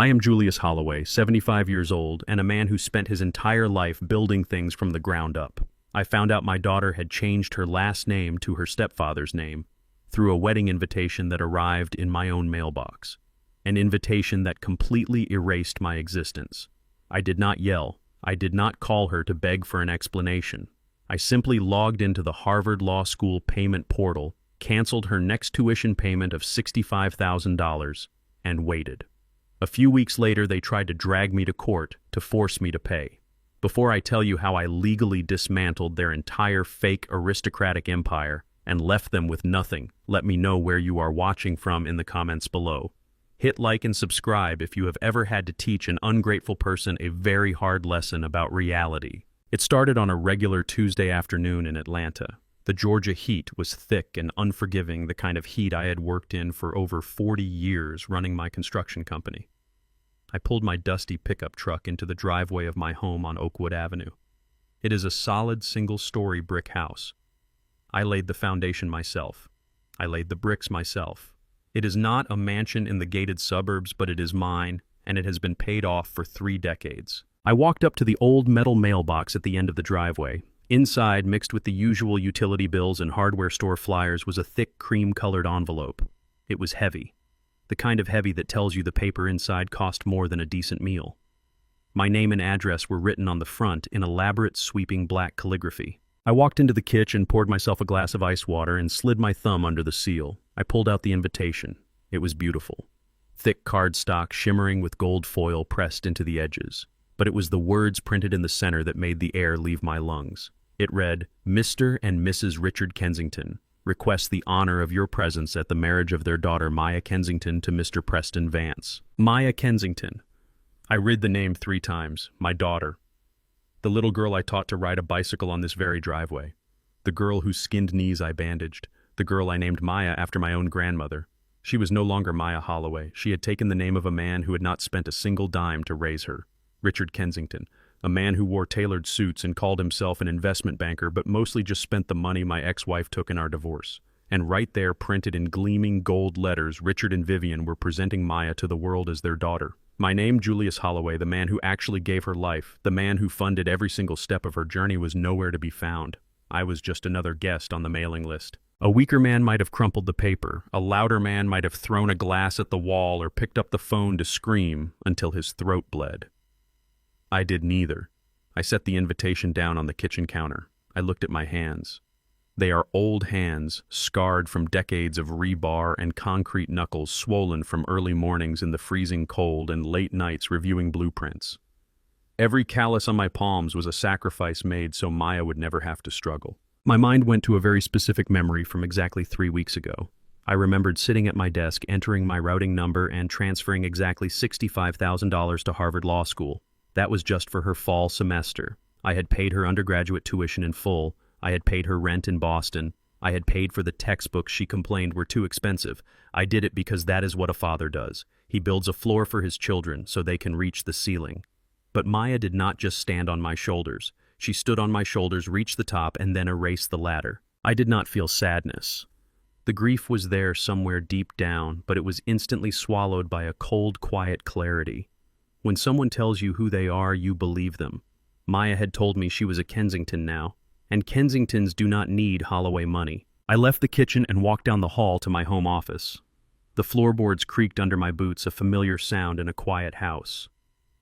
I am Julius Holloway, 75 years old, and a man who spent his entire life building things from the ground up. I found out my daughter had changed her last name to her stepfather's name through a wedding invitation that arrived in my own mailbox. An invitation that completely erased my existence. I did not yell. I did not call her to beg for an explanation. I simply logged into the Harvard Law School payment portal, canceled her next tuition payment of $65,000, and waited. A few weeks later, they tried to drag me to court to force me to pay. Before I tell you how I legally dismantled their entire fake aristocratic empire and left them with nothing, let me know where you are watching from in the comments below. Hit like and subscribe if you have ever had to teach an ungrateful person a very hard lesson about reality. It started on a regular Tuesday afternoon in Atlanta. The Georgia heat was thick and unforgiving, the kind of heat I had worked in for over 40 years running my construction company. I pulled my dusty pickup truck into the driveway of my home on Oakwood Avenue. It is a solid single-story brick house. I laid the foundation myself. I laid the bricks myself. It is not a mansion in the gated suburbs, but it is mine, and it has been paid off for 3 decades. I walked up to the old metal mailbox at the end of the driveway. Inside, mixed with the usual utility bills and hardware store flyers, was a thick cream-colored envelope. It was heavy. The kind of heavy that tells you the paper inside cost more than a decent meal. My name and address were written on the front in elaborate sweeping black calligraphy. I walked into the kitchen, poured myself a glass of ice water, and slid my thumb under the seal. I pulled out the invitation. It was beautiful. Thick cardstock shimmering with gold foil pressed into the edges. But it was the words printed in the center that made the air leave my lungs. It read, "Mr. and Mrs. Richard Kensington request the honor of your presence at the marriage of their daughter Maya Kensington to Mr. Preston Vance." Maya Kensington. I read the name 3 times. My daughter. The little girl I taught to ride a bicycle on this very driveway. The girl whose skinned knees I bandaged. The girl I named Maya after my own grandmother. She was no longer Maya Holloway. She had taken the name of a man who had not spent a single dime to raise her. Richard Kensington. A man who wore tailored suits and called himself an investment banker, but mostly just spent the money my ex-wife took in our divorce. And right there, printed in gleaming gold letters, Richard and Vivian were presenting Maya to the world as their daughter. My name, Julius Holloway, the man who actually gave her life, the man who funded every single step of her journey, was nowhere to be found. I was just another guest on the mailing list. A weaker man might have crumpled the paper. A louder man might have thrown a glass at the wall or picked up the phone to scream until his throat bled. I did neither. I set the invitation down on the kitchen counter. I looked at my hands. They are old hands, scarred from decades of rebar and concrete knuckles swollen from early mornings in the freezing cold and late nights reviewing blueprints. Every callus on my palms was a sacrifice made so Maya would never have to struggle. My mind went to a very specific memory from exactly 3 weeks ago. I remembered sitting at my desk, entering my routing number, and transferring exactly $65,000 to Harvard Law School. That was just for her fall semester. I had paid her undergraduate tuition in full. I had paid her rent in Boston. I had paid for the textbooks she complained were too expensive. I did it because that is what a father does. He builds a floor for his children so they can reach the ceiling. But Maya did not just stand on my shoulders. She stood on my shoulders, reached the top, and then erased the ladder. I did not feel sadness. The grief was there somewhere deep down, but it was instantly swallowed by a cold, quiet clarity. When someone tells you who they are, you believe them. Maya had told me she was a Kensington now, and Kensingtons do not need Holloway money. I left the kitchen and walked down the hall to my home office. The floorboards creaked under my boots, a familiar sound in a quiet house.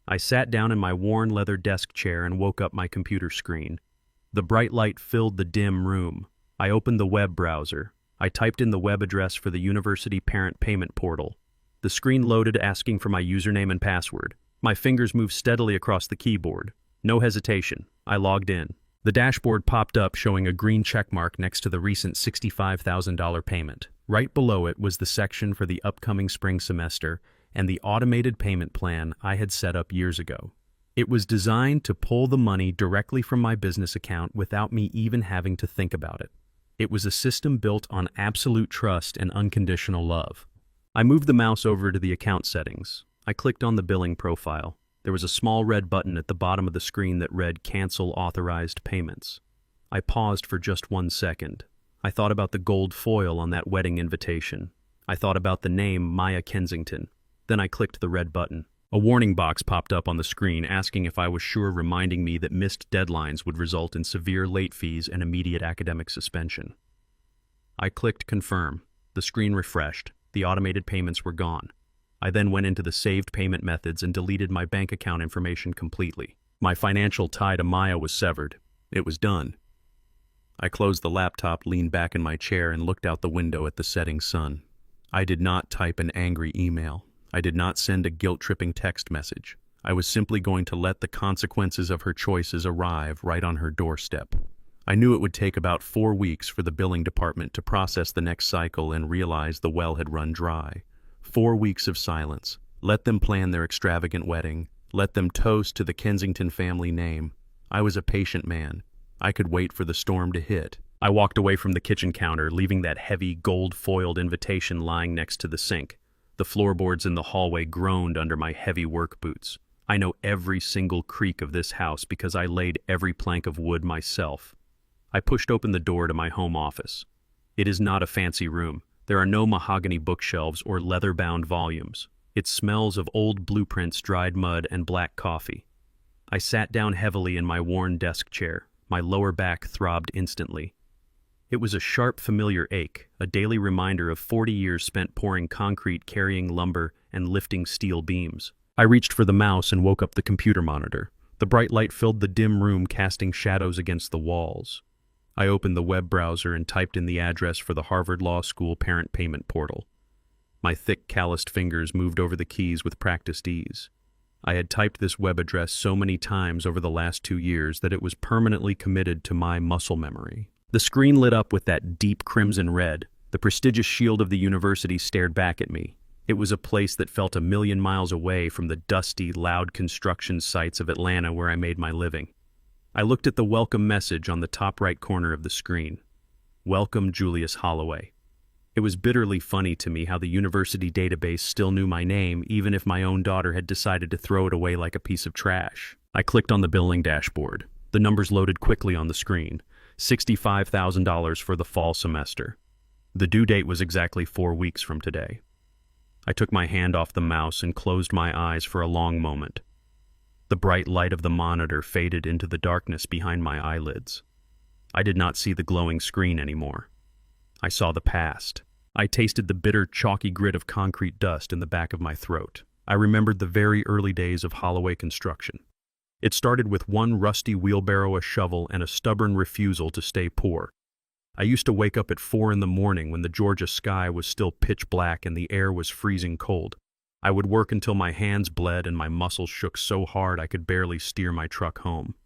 I sat down in my worn leather desk chair and woke up my computer screen. The bright light filled the dim room. I opened the web browser. I typed in the web address for the university parent payment portal. The screen loaded, asking for my username and password. My fingers moved steadily across the keyboard. No hesitation. I logged in. The dashboard popped up, showing a green checkmark next to the recent $65,000 payment. Right below it was the section for the upcoming spring semester and the automated payment plan I had set up years ago. It was designed to pull the money directly from my business account without me even having to think about it. It was a system built on absolute trust and unconditional love. I moved the mouse over to the account settings. I clicked on the billing profile. There was a small red button at the bottom of the screen that read Cancel Authorized Payments. I paused for just 1 second. I thought about the gold foil on that wedding invitation. I thought about the name Maya Kensington. Then I clicked the red button. A warning box popped up on the screen asking if I was sure, reminding me that missed deadlines would result in severe late fees and immediate academic suspension. I clicked confirm. The screen refreshed. The automated payments were gone. I then went into the saved payment methods and deleted my bank account information completely. My financial tie to Maya was severed. It was done. I closed the laptop, leaned back in my chair, and looked out the window at the setting sun. I did not type an angry email. I did not send a guilt-tripping text message. I was simply going to let the consequences of her choices arrive right on her doorstep. I knew it would take about 4 weeks for the billing department to process the next cycle and realize the well had run dry. 4 weeks of silence. Let them plan their extravagant wedding. Let them toast to the Kensington family name. I was a patient man. I could wait for the storm to hit. I walked away from the kitchen counter, leaving that heavy, gold-foiled invitation lying next to the sink. The floorboards in the hallway groaned under my heavy work boots. I know every single creak of this house because I laid every plank of wood myself. I pushed open the door to my home office. It is not a fancy room. There are no mahogany bookshelves or leather-bound volumes. It smells of old blueprints, dried mud, and black coffee. I sat down heavily in my worn desk chair. My lower back throbbed instantly. It was a sharp, familiar ache, a daily reminder of 40 years spent pouring concrete, carrying lumber, and lifting steel beams. I reached for the mouse and woke up the computer monitor. The bright light filled the dim room, casting shadows against the walls. I opened the web browser and typed in the address for the Harvard Law School parent payment portal. My thick, calloused fingers moved over the keys with practiced ease. I had typed this web address so many times over the last 2 years that it was permanently committed to my muscle memory. The screen lit up with that deep crimson red. The prestigious shield of the university stared back at me. It was a place that felt a million miles away from the dusty, loud construction sites of Atlanta where I made my living. I looked at the welcome message on the top right corner of the screen. Welcome, Julius Holloway. It was bitterly funny to me how the university database still knew my name, even if my own daughter had decided to throw it away like a piece of trash. I clicked on the billing dashboard. The numbers loaded quickly on the screen. $65,000 for the fall semester. The due date was exactly 4 weeks from today. I took my hand off the mouse and closed my eyes for a long moment. The bright light of the monitor faded into the darkness behind my eyelids. I did not see the glowing screen anymore. I saw the past. I tasted the bitter, chalky grit of concrete dust in the back of my throat. I remembered the very early days of Holloway construction. It started with one rusty wheelbarrow, a shovel, and a stubborn refusal to stay poor. I used to wake up at 4 in the morning when the Georgia sky was still pitch black and the air was freezing cold. I would work until my hands bled and my muscles shook so hard I could barely steer my truck home.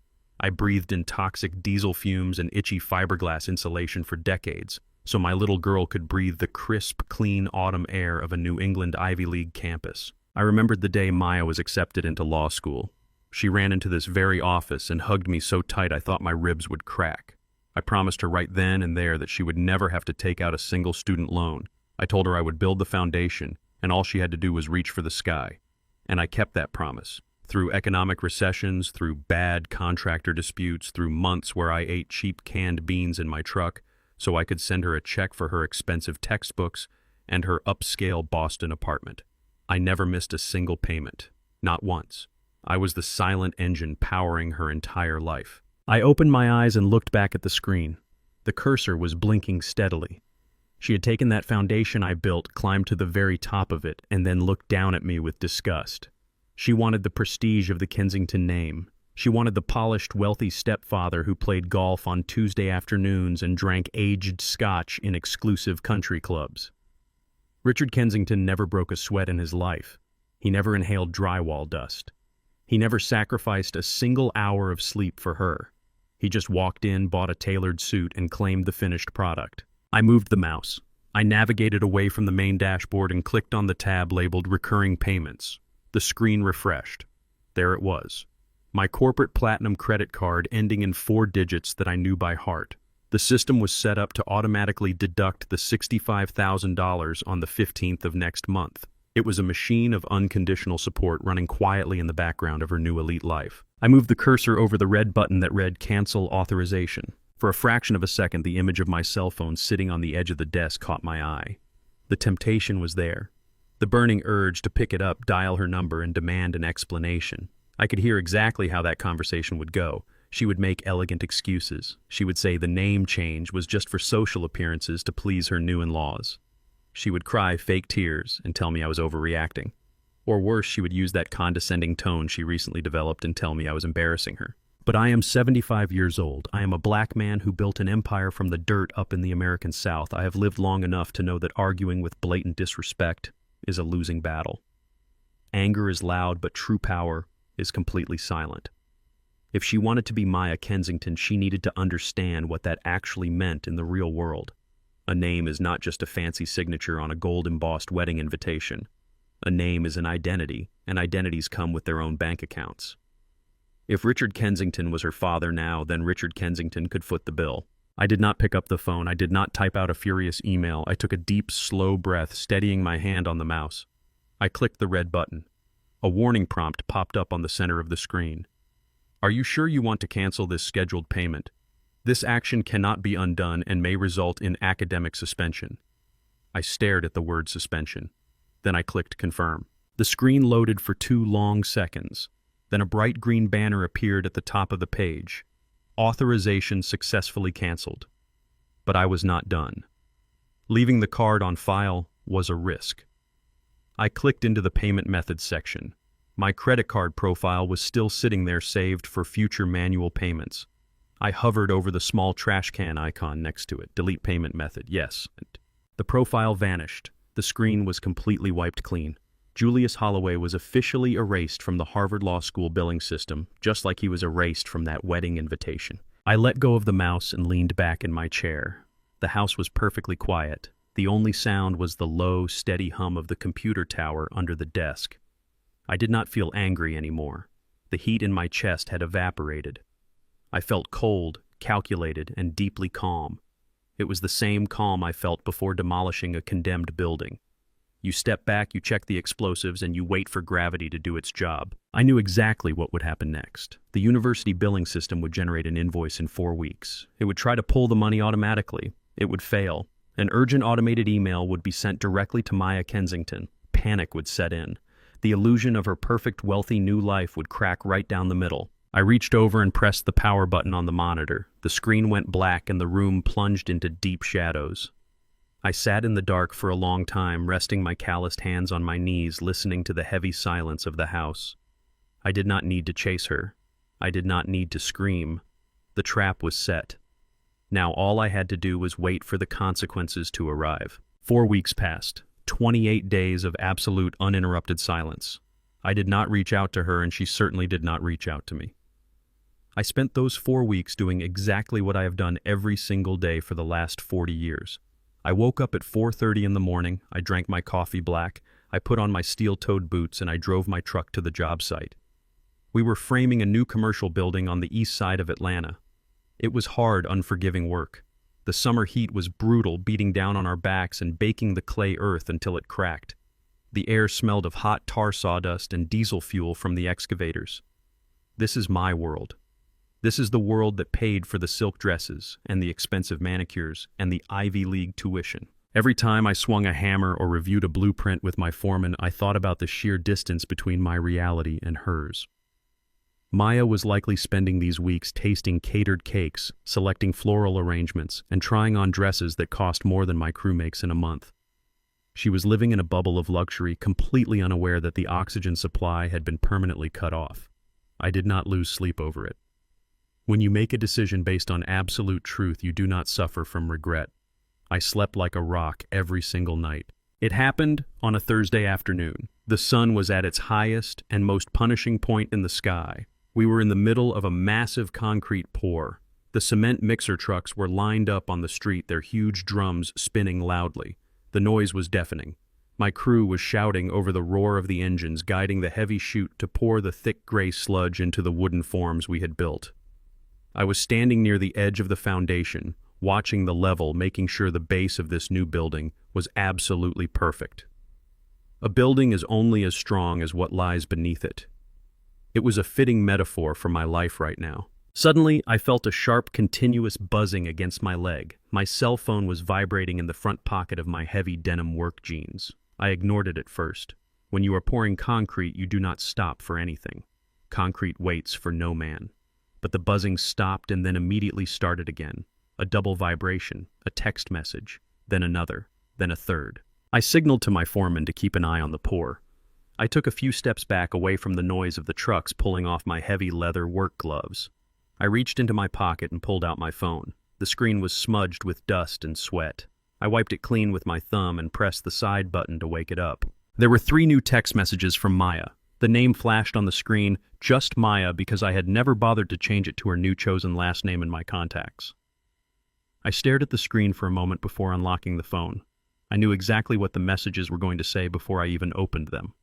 I breathed in toxic diesel fumes and itchy fiberglass insulation for decades, so my little girl could breathe the crisp, clean autumn air of a New England Ivy League campus. I remembered the day Maya was accepted into law school. She ran into this very office and hugged me so tight I thought my ribs would crack. I promised her right then and there that she would never have to take out a single student loan. I told her I would build the foundation, and all she had to do was reach for the sky. And I kept that promise. Through economic recessions, through bad contractor disputes, through months where I ate cheap canned beans in my truck so I could send her a check for her expensive textbooks and her upscale Boston apartment. I never missed a single payment. Not once. I was the silent engine powering her entire life. I opened my eyes and looked back at the screen. The cursor was blinking steadily. She had taken that foundation I built, climbed to the very top of it, and then looked down at me with disgust. She wanted the prestige of the Kensington name. She wanted the polished, wealthy stepfather who played golf on Tuesday afternoons and drank aged scotch in exclusive country clubs. Richard Kensington never broke a sweat in his life. He never inhaled drywall dust. He never sacrificed a single hour of sleep for her. He just walked in, bought a tailored suit, and claimed the finished product. I moved the mouse. I navigated away from the main dashboard and clicked on the tab labeled Recurring Payments. The screen refreshed. There it was. My corporate platinum credit card ending in 4 digits that I knew by heart. The system was set up to automatically deduct the $65,000 on the 15th of next month. It was a machine of unconditional support running quietly in the background of her new elite life. I moved the cursor over the red button that read Cancel Authorization. For a fraction of a second, the image of my cell phone sitting on the edge of the desk caught my eye. The temptation was there. The burning urge to pick it up, dial her number, and demand an explanation. I could hear exactly how that conversation would go. She would make elegant excuses. She would say the name change was just for social appearances to please her new in-laws. She would cry fake tears and tell me I was overreacting. Or worse, she would use that condescending tone she recently developed and tell me I was embarrassing her. But I am 75 years old. I am a black man who built an empire from the dirt up in the American South. I have lived long enough to know that arguing with blatant disrespect is a losing battle. Anger is loud, but true power is completely silent. If she wanted to be Maya Kensington, she needed to understand what that actually meant in the real world. A name is not just a fancy signature on a gold-embossed wedding invitation. A name is an identity, and identities come with their own bank accounts. If Richard Kensington was her father now, then Richard Kensington could foot the bill. I did not pick up the phone. I did not type out a furious email. I took a deep, slow breath, steadying my hand on the mouse. I clicked the red button. A warning prompt popped up on the center of the screen. Are you sure you want to cancel this scheduled payment? This action cannot be undone and may result in academic suspension. I stared at the word suspension. Then I clicked confirm. The screen loaded for 2 long seconds. Then a bright green banner appeared at the top of the page. Authorization successfully canceled. But I was not done. Leaving the card on file was a risk. I clicked into the payment methods section. My credit card profile was still sitting there, saved for future manual payments. I hovered over the small trash can icon next to it. Delete payment method, yes. The profile vanished. The screen was completely wiped clean. Julius Holloway was officially erased from the Harvard Law School billing system, just like he was erased from that wedding invitation. I let go of the mouse and leaned back in my chair. The house was perfectly quiet. The only sound was the low, steady hum of the computer tower under the desk. I did not feel angry anymore. The heat in my chest had evaporated. I felt cold, calculated, and deeply calm. It was the same calm I felt before demolishing a condemned building. You step back, you check the explosives, and you wait for gravity to do its job. I knew exactly what would happen next. The university billing system would generate an invoice in 4 weeks. It would try to pull the money automatically. It would fail. An urgent automated email would be sent directly to Maya Kensington. Panic would set in. The illusion of her perfect, wealthy new life would crack right down the middle. I reached over and pressed the power button on the monitor. The screen went black and the room plunged into deep shadows. I sat in the dark for a long time, resting my calloused hands on my knees, listening to the heavy silence of the house. I did not need to chase her. I did not need to scream. The trap was set. Now all I had to do was wait for the consequences to arrive. 4 weeks passed. 28 days of absolute uninterrupted silence. I did not reach out to her, and she certainly did not reach out to me. I spent those 4 weeks doing exactly what I have done every single day for the last 40 years. I woke up at 4:30 in the morning, I drank my coffee black, I put on my steel-toed boots, and I drove my truck to the job site. We were framing a new commercial building on the east side of Atlanta. It was hard, unforgiving work. The summer heat was brutal, beating down on our backs and baking the clay earth until it cracked. The air smelled of hot tar sawdust and diesel fuel from the excavators. This is my world. This is the world that paid for the silk dresses and the expensive manicures and the Ivy League tuition. Every time I swung a hammer or reviewed a blueprint with my foreman, I thought about the sheer distance between my reality and hers. Maya was likely spending these weeks tasting catered cakes, selecting floral arrangements, and trying on dresses that cost more than my crew makes in a month. She was living in a bubble of luxury, completely unaware that the oxygen supply had been permanently cut off. I did not lose sleep over it. When you make a decision based on absolute truth, you do not suffer from regret. I slept like a rock every single night. It happened on a Thursday afternoon. The sun was at its highest and most punishing point in the sky. We were in the middle of a massive concrete pour. The cement mixer trucks were lined up on the street, their huge drums spinning loudly. The noise was deafening. My crew was shouting over the roar of the engines, guiding the heavy chute to pour the thick gray sludge into the wooden forms we had built. I was standing near the edge of the foundation, watching the level, making sure the base of this new building was absolutely perfect. A building is only as strong as what lies beneath it. It was a fitting metaphor for my life right now. Suddenly, I felt a sharp, continuous buzzing against my leg. My cell phone was vibrating in the front pocket of my heavy denim work jeans. I ignored it at first. When you are pouring concrete, you do not stop for anything. Concrete waits for no man. But the buzzing stopped and then immediately started again. A double vibration, a text message, then another, then a third. I signaled to my foreman to keep an eye on the pour. I took a few steps back away from the noise of the trucks pulling off my heavy leather work gloves. I reached into my pocket and pulled out my phone. The screen was smudged with dust and sweat. I wiped it clean with my thumb and pressed the side button to wake it up. There were 3 new text messages from Maya. The name flashed on the screen, just Maya, because I had never bothered to change it to her new chosen last name in my contacts. I stared at the screen for a moment before unlocking the phone. I knew exactly what the messages were going to say before I even opened them.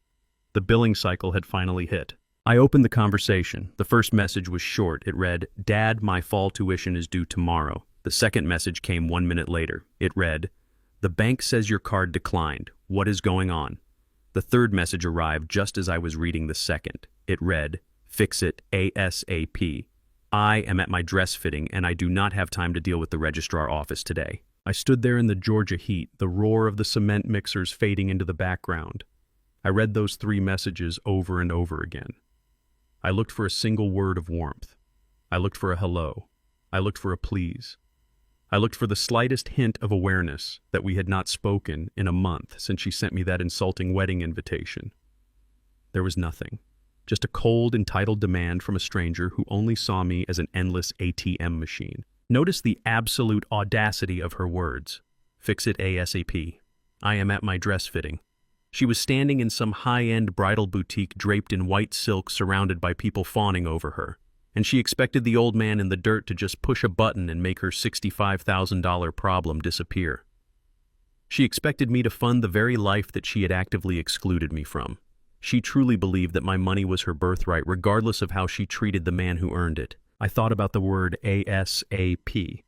The billing cycle had finally hit. I opened the conversation. The first message was short. It read, "Dad, my fall tuition is due tomorrow." The second message came 1 minute later. It read, "The bank says your card declined. What is going on?" The third message arrived just as I was reading the second. It read, "Fix it ASAP. I am at my dress fitting and I do not have time to deal with the registrar office today." I stood there in the Georgia heat, the roar of the cement mixers fading into the background. I read those 3 messages over and over again. I looked for a single word of warmth. I looked for a hello. I looked for a please. I looked for the slightest hint of awareness that we had not spoken in a month since she sent me that insulting wedding invitation. There was nothing. Just a cold, entitled demand from a stranger who only saw me as an endless ATM machine. Notice the absolute audacity of her words. Fix it ASAP. I am at my dress fitting. She was standing in some high-end bridal boutique draped in white silk surrounded by people fawning over her, and she expected the old man in the dirt to just push a button and make her $65,000 problem disappear. She expected me to fund the very life that she had actively excluded me from. She truly believed that my money was her birthright regardless of how she treated the man who earned it. I thought about the word ASAP,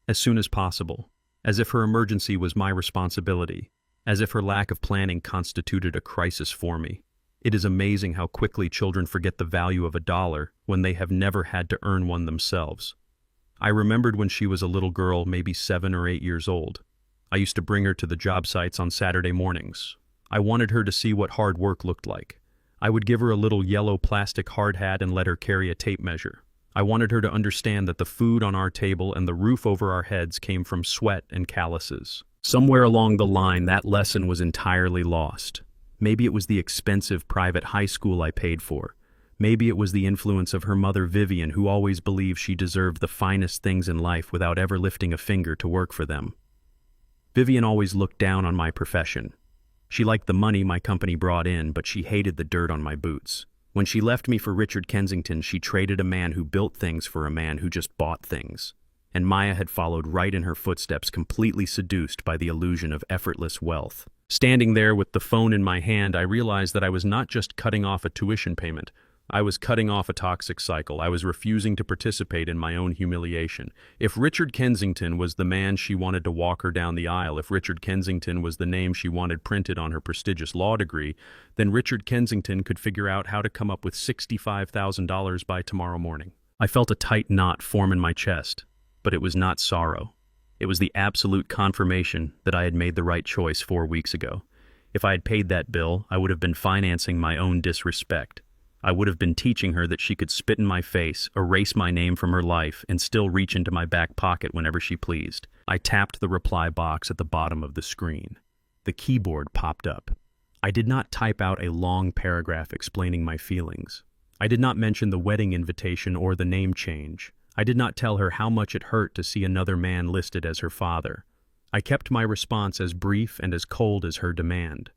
as soon as possible, as if her emergency was my responsibility, as if her lack of planning constituted a crisis for me. It is amazing how quickly children forget the value of a dollar when they have never had to earn one themselves. I remembered when she was a little girl, maybe 7 or 8 years old. I used to bring her to the job sites on Saturday mornings. I wanted her to see what hard work looked like. I would give her a little yellow plastic hard hat and let her carry a tape measure. I wanted her to understand that the food on our table and the roof over our heads came from sweat and calluses. Somewhere along the line, that lesson was entirely lost. Maybe it was the expensive private high school I paid for. Maybe it was the influence of her mother Vivian, who always believed she deserved the finest things in life without ever lifting a finger to work for them. Vivian always looked down on my profession. She liked the money my company brought in, but she hated the dirt on my boots. When she left me for Richard Kensington, she traded a man who built things for a man who just bought things. And Maya had followed right in her footsteps, completely seduced by the illusion of effortless wealth. Standing there with the phone in my hand, I realized that I was not just cutting off a tuition payment. I was cutting off a toxic cycle. I was refusing to participate in my own humiliation. If Richard Kensington was the man she wanted to walk her down the aisle, if Richard Kensington was the name she wanted printed on her prestigious law degree, then Richard Kensington could figure out how to come up with $65,000 by tomorrow morning. I felt a tight knot form in my chest, but it was not sorrow. It was the absolute confirmation that I had made the right choice 4 weeks ago. If I had paid that bill, I would have been financing my own disrespect. I would have been teaching her that she could spit in my face, erase my name from her life, and still reach into my back pocket whenever she pleased. I tapped the reply box at the bottom of the screen. The keyboard popped up. I did not type out a long paragraph explaining my feelings. I did not mention the wedding invitation or the name change. I did not tell her how much it hurt to see another man listed as her father. I kept my response as brief and as cold as her demand.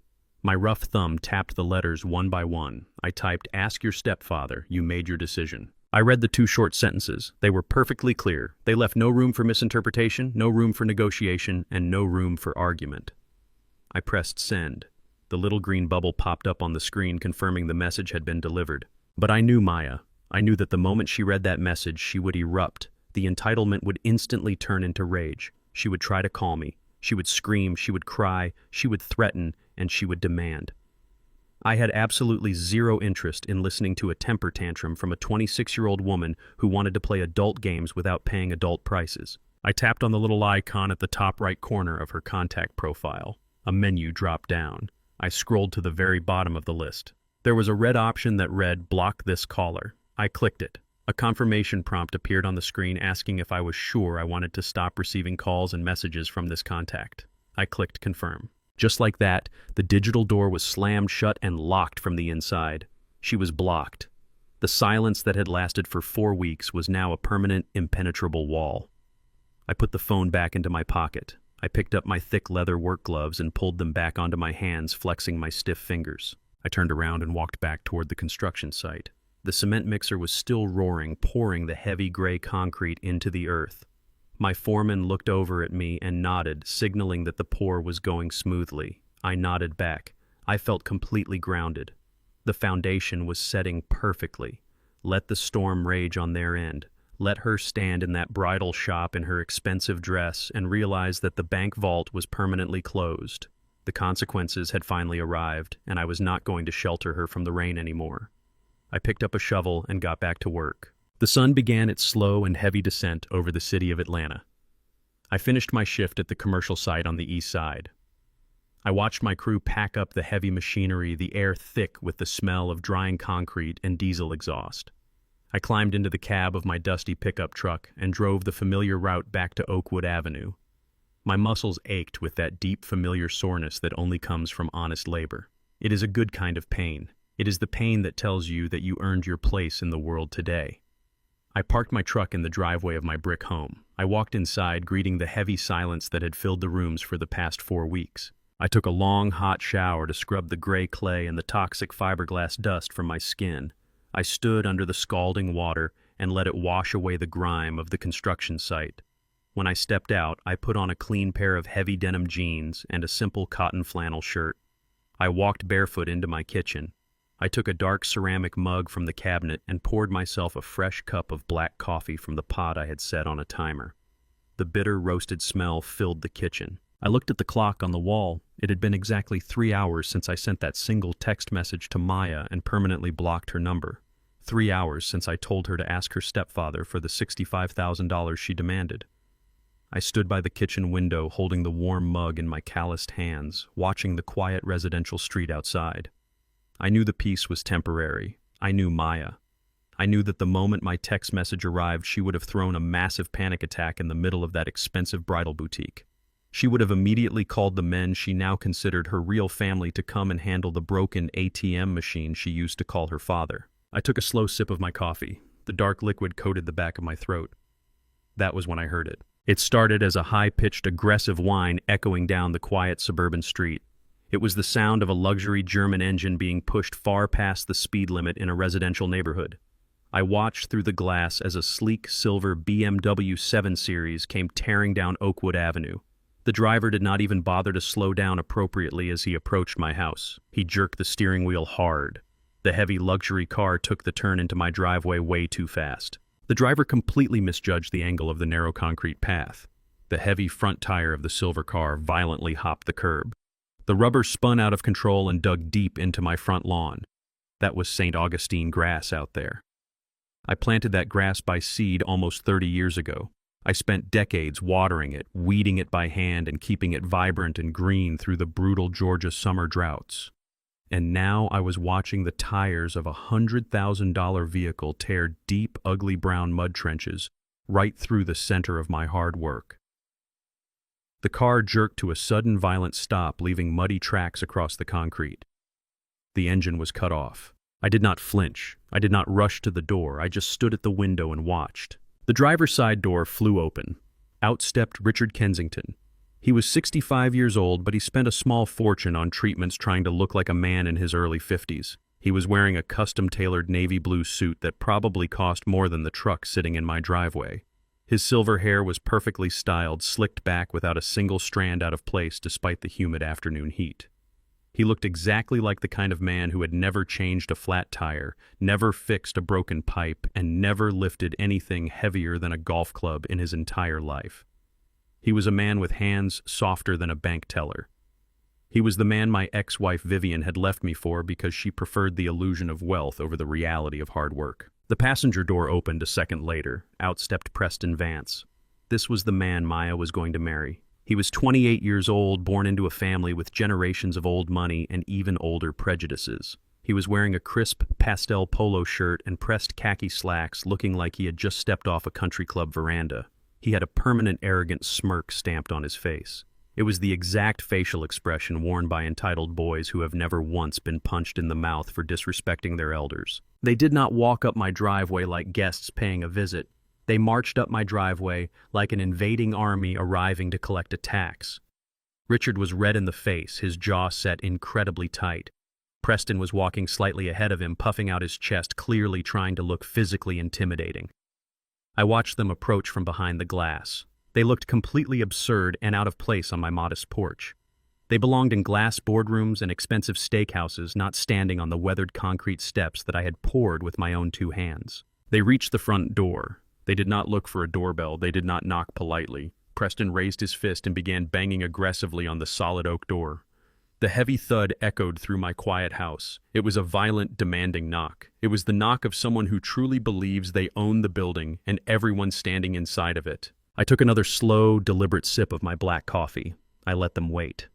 My rough thumb tapped the letters one by one. I typed, "Ask your stepfather. You made your decision." I read the 2 short sentences. They were perfectly clear. They left no room for misinterpretation, no room for negotiation, and no room for argument. I pressed send. The little green bubble popped up on the screen confirming the message had been delivered. But I knew Maya. I knew that the moment she read that message, she would erupt. The entitlement would instantly turn into rage. She would try to call me. She would scream, she would cry, she would threaten, and she would demand. I had absolutely zero interest in listening to a temper tantrum from a 26-year-old woman who wanted to play adult games without paying adult prices. I tapped on the little icon at the top right corner of her contact profile. A menu dropped down. I scrolled to the very bottom of the list. There was a red option that read, "Block this caller." I clicked it. A confirmation prompt appeared on the screen asking if I was sure I wanted to stop receiving calls and messages from this contact. I clicked confirm. Just like that, the digital door was slammed shut and locked from the inside. She was blocked. The silence that had lasted for 4 weeks was now a permanent, impenetrable wall. I put the phone back into my pocket. I picked up my thick leather work gloves and pulled them back onto my hands, flexing my stiff fingers. I turned around and walked back toward the construction site. The cement mixer was still roaring, pouring the heavy gray concrete into the earth. My foreman looked over at me and nodded, signaling that the pour was going smoothly. I nodded back. I felt completely grounded. The foundation was setting perfectly. Let the storm rage on their end. Let her stand in that bridal shop in her expensive dress and realize that the bank vault was permanently closed. The consequences had finally arrived, and I was not going to shelter her from the rain anymore. I picked up a shovel and got back to work. The sun began its slow and heavy descent over the city of Atlanta. I finished my shift at the commercial site on the east side. I watched my crew pack up the heavy machinery, the air thick with the smell of drying concrete and diesel exhaust. I climbed into the cab of my dusty pickup truck and drove the familiar route back to Oakwood Avenue. My muscles ached with that deep, familiar soreness that only comes from honest labor. It is a good kind of pain. It is the pain that tells you that you earned your place in the world today. I parked my truck in the driveway of my brick home. I walked inside, greeting the heavy silence that had filled the rooms for the past 4 weeks. I took a long, hot shower to scrub the gray clay and the toxic fiberglass dust from my skin. I stood under the scalding water and let it wash away the grime of the construction site. When I stepped out, I put on a clean pair of heavy denim jeans and a simple cotton flannel shirt. I walked barefoot into my kitchen. I took a dark ceramic mug from the cabinet and poured myself a fresh cup of black coffee from the pot I had set on a timer. The bitter, roasted smell filled the kitchen. I looked at the clock on the wall. It had been exactly 3 hours since I sent that single text message to Maya and permanently blocked her number. 3 hours since I told her to ask her stepfather for the $65,000 she demanded. I stood by the kitchen window holding the warm mug in my calloused hands, watching the quiet residential street outside. I knew the peace was temporary. I knew Maya. I knew that the moment my text message arrived, she would have thrown a massive panic attack in the middle of that expensive bridal boutique. She would have immediately called the men she now considered her real family to come and handle the broken ATM machine she used to call her father. I took a slow sip of my coffee. The dark liquid coated the back of my throat. That was when I heard it. It started as a high-pitched, aggressive whine echoing down the quiet suburban street. It was the sound of a luxury German engine being pushed far past the speed limit in a residential neighborhood. I watched through the glass as a sleek silver BMW 7 Series came tearing down Oakwood Avenue. The driver did not even bother to slow down appropriately as he approached my house. He jerked the steering wheel hard. The heavy luxury car took the turn into my driveway way too fast. The driver completely misjudged the angle of the narrow concrete path. The heavy front tire of the silver car violently hopped the curb. The rubber spun out of control and dug deep into my front lawn. That was St. Augustine grass out there. I planted that grass by seed almost 30 years ago. I spent decades watering it, weeding it by hand, and keeping it vibrant and green through the brutal Georgia summer droughts. And now I was watching the tires of a $100,000 vehicle tear deep, ugly brown mud trenches right through the center of my hard work. The car jerked to a sudden violent stop, leaving muddy tracks across the concrete. The engine was cut off. I did not flinch. I did not rush to the door. I just stood at the window and watched. The driver's side door flew open. Out stepped Richard Kensington. He was 65 years old, but he spent a small fortune on treatments trying to look like a man in his early 50s. He was wearing a custom-tailored navy blue suit that probably cost more than the truck sitting in my driveway. His silver hair was perfectly styled, slicked back without a single strand out of place despite the humid afternoon heat. He looked exactly like the kind of man who had never changed a flat tire, never fixed a broken pipe, and never lifted anything heavier than a golf club in his entire life. He was a man with hands softer than a bank teller. He was the man my ex-wife Vivian had left me for because she preferred the illusion of wealth over the reality of hard work. The passenger door opened a second later. Out stepped Preston Vance. This was the man Maya was going to marry. He He was 28 years old, born into a family with generations of old money and even older prejudices. He was wearing a crisp pastel polo shirt and pressed khaki slacks, looking like he had just stepped off a country club veranda. He had a permanent arrogant smirk stamped on his face. It was the exact facial expression worn by entitled boys who have never once been punched in the mouth for disrespecting their elders. They did not walk up my driveway like guests paying a visit. They marched up my driveway like an invading army arriving to collect a tax. Richard was red in the face, his jaw set incredibly tight. Preston was walking slightly ahead of him, puffing out his chest, clearly trying to look physically intimidating. I watched them approach from behind the glass. They looked completely absurd and out of place on my modest porch. They belonged in glass boardrooms and expensive steakhouses, not standing on the weathered concrete steps that I had poured with my own two hands. They reached the front door. They did not look for a doorbell. They did not knock politely. Preston raised his fist and began banging aggressively on the solid oak door. The heavy thud echoed through my quiet house. It was a violent, demanding knock. It was the knock of someone who truly believes they own the building and everyone standing inside of it. I took another slow, deliberate sip of my black coffee. I let them wait.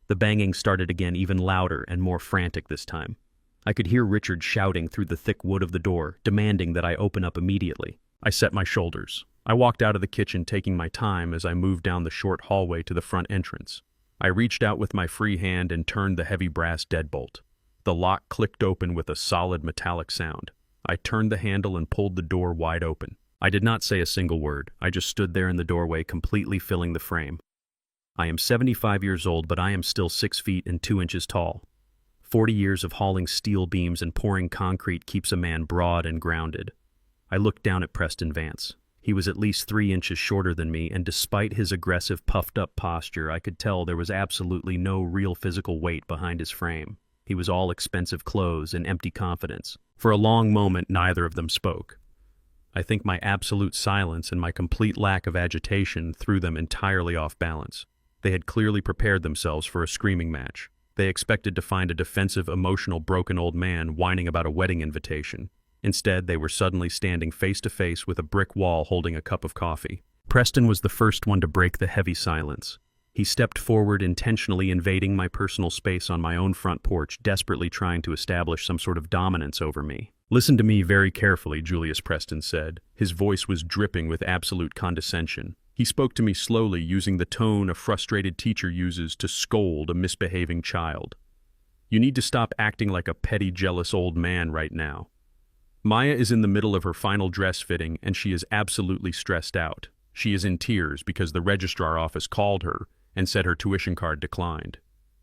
The banging started again, even louder and more frantic this time. I could hear Richard shouting through the thick wood of the door, demanding that I open up immediately. I set my shoulders. I walked out of the kitchen, taking my time as I moved down the short hallway to the front entrance. I reached out with my free hand and turned the heavy brass deadbolt. The lock clicked open with a solid metallic sound. I turned the handle and pulled the door wide open. I did not say a single word. I just stood there in the doorway, completely filling the frame. I am 75 years old, but I am still 6 feet and 2 inches tall. 40 years of hauling steel beams and pouring concrete keeps a man broad and grounded. I looked down at Preston Vance. He was at least 3 inches shorter than me, and despite his aggressive, puffed-up posture, I could tell there was absolutely no real physical weight behind his frame. He was all expensive clothes and empty confidence. For a long moment, neither of them spoke. I think my absolute silence and my complete lack of agitation threw them entirely off balance. They had clearly prepared themselves for a screaming match. They expected to find a defensive, emotional, broken old man whining about a wedding invitation. Instead, they were suddenly standing face to face with a brick wall holding a cup of coffee. Preston was the first one to break the heavy silence. He stepped forward, intentionally invading my personal space on my own front porch, desperately trying to establish some sort of dominance over me. "Listen to me very carefully," Julius Preston said. His voice was dripping with absolute condescension. He spoke to me slowly, using the tone a frustrated teacher uses to scold a misbehaving child. "You need to stop acting like a petty, jealous old man right now. Maya is in the middle of her final dress fitting, and she is absolutely stressed out. She is in tears because the registrar office called her and said her tuition card declined.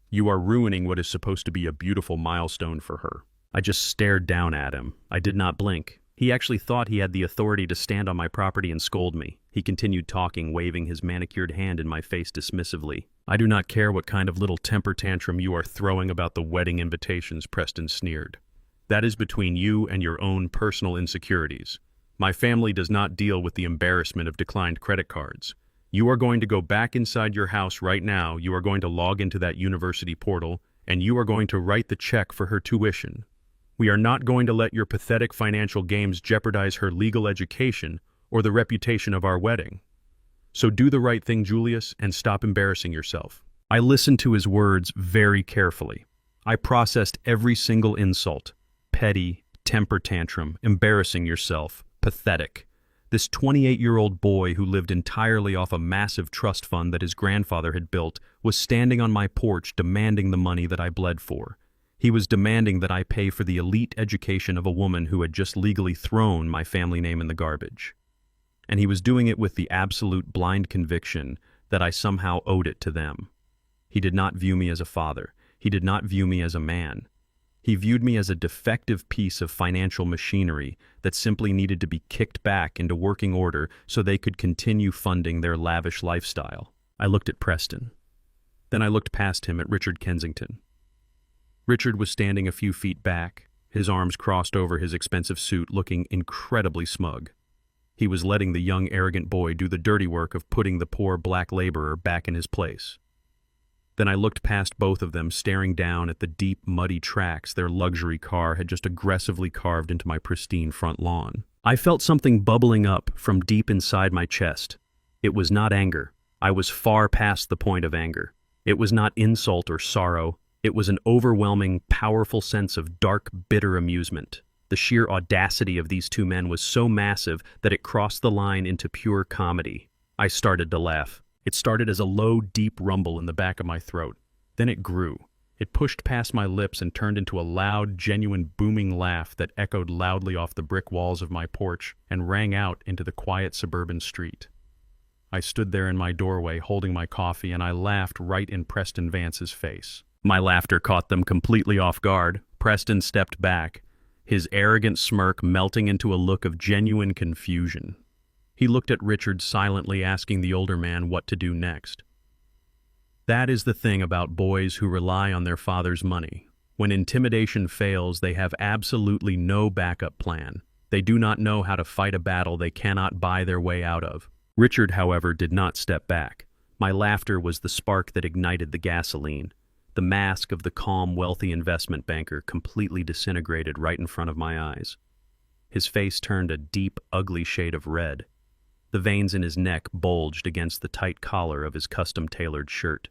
You are ruining what is supposed to be a beautiful milestone for her." I just stared down at him. I did not blink. He actually thought he had the authority to stand on my property and scold me. He continued talking, waving his manicured hand in my face dismissively. "I do not care what kind of little temper tantrum you are throwing about the wedding invitations," Preston sneered. "That is between you and your own personal insecurities. My family does not deal with the embarrassment of declined credit cards. You are going to go back inside your house right now, you are going to log into that university portal, and you are going to write the check for her tuition. We are not going to let your pathetic financial games jeopardize her legal education or the reputation of our wedding. So do the right thing, Julius, and stop embarrassing yourself." I listened to his words very carefully. I processed every single insult. Petty, temper tantrum, embarrassing yourself, pathetic. This 28-year-old boy who lived entirely off a massive trust fund that his grandfather had built was standing on my porch demanding the money that I bled for. He was demanding that I pay for the elite education of a woman who had just legally thrown my family name in the garbage. And he was doing it with the absolute blind conviction that I somehow owed it to them. He did not view me as a father. He did not view me as a man. He viewed me as a defective piece of financial machinery that simply needed to be kicked back into working order so they could continue funding their lavish lifestyle. I looked at Preston. Then I looked past him at Richard Kensington. Richard was standing a few feet back, his arms crossed over his expensive suit, looking incredibly smug. He was letting the young, arrogant boy do the dirty work of putting the poor black laborer back in his place. Then I looked past both of them, staring down at the deep, muddy tracks their luxury car had just aggressively carved into my pristine front lawn. I felt something bubbling up from deep inside my chest. It was not anger. I was far past the point of anger. It was not insult or sorrow. It was an overwhelming, powerful sense of dark, bitter amusement. The sheer audacity of these two men was so massive that it crossed the line into pure comedy. I started to laugh. It started as a low, deep rumble in the back of my throat. Then it grew. It pushed past my lips and turned into a loud, genuine, booming laugh that echoed loudly off the brick walls of my porch and rang out into the quiet suburban street. I stood there in my doorway holding my coffee, and I laughed right in Preston Vance's face. My laughter caught them completely off guard. Preston stepped back, his arrogant smirk melting into a look of genuine confusion. He looked at Richard silently, asking the older man what to do next. That is the thing about boys who rely on their father's money. When intimidation fails, they have absolutely no backup plan. They do not know how to fight a battle they cannot buy their way out of. Richard, however, did not step back. My laughter was the spark that ignited the gasoline. The mask of the calm, wealthy investment banker completely disintegrated right in front of my eyes. His face turned a deep, ugly shade of red. The veins in his neck bulged against the tight collar of his custom-tailored shirt.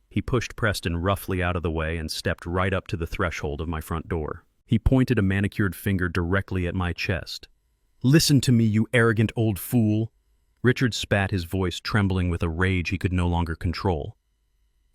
He pushed Preston roughly out of the way and stepped right up to the threshold of my front door. He pointed a manicured finger directly at my chest. "Listen to me, you arrogant old fool!" Richard spat, his voice trembling with a rage he could no longer control.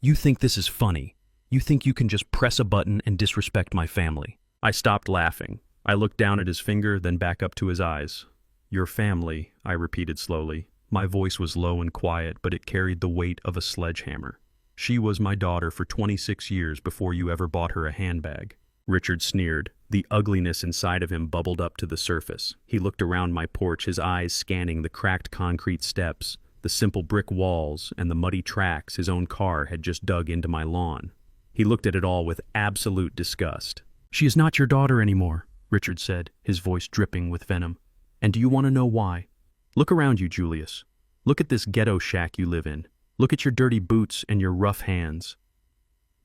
"You think this is funny. You think you can just press a button and disrespect my family." I stopped laughing. I looked down at his finger, then back up to his eyes. "Your family," I repeated slowly. My voice was low and quiet, but it carried the weight of a sledgehammer. "She was my daughter for 26 years before you ever bought her a handbag." Richard sneered. The ugliness inside of him bubbled up to the surface. He looked around my porch, his eyes scanning the cracked concrete steps, the simple brick walls, and the muddy tracks his own car had just dug into my lawn. He looked at it all with absolute disgust. "She is not your daughter anymore," Richard said, his voice dripping with venom. "And do you want to know why? Look around you, Julius. Look at this ghetto shack you live in. Look at your dirty boots and your rough hands.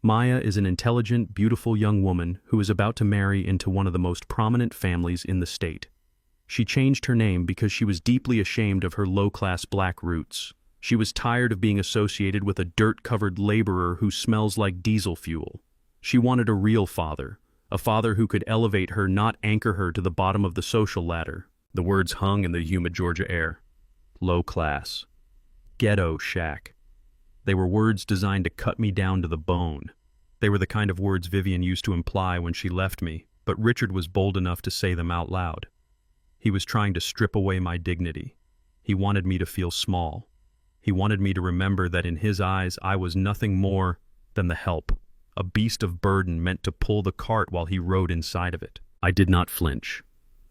Maya is an intelligent, beautiful young woman who is about to marry into one of the most prominent families in the state. She changed her name because she was deeply ashamed of her low-class black roots. She was tired of being associated with a dirt-covered laborer who smells like diesel fuel. She wanted a real father, a father who could elevate her, not anchor her to the bottom of the social ladder." The words hung in the humid Georgia air. Low class. Ghetto shack. They were words designed to cut me down to the bone. They were the kind of words Vivian used to imply when she left me, but Richard was bold enough to say them out loud. He was trying to strip away my dignity. He wanted me to feel small. He wanted me to remember that in his eyes I was nothing more than the help, a beast of burden meant to pull the cart while he rode inside of it. I did not flinch.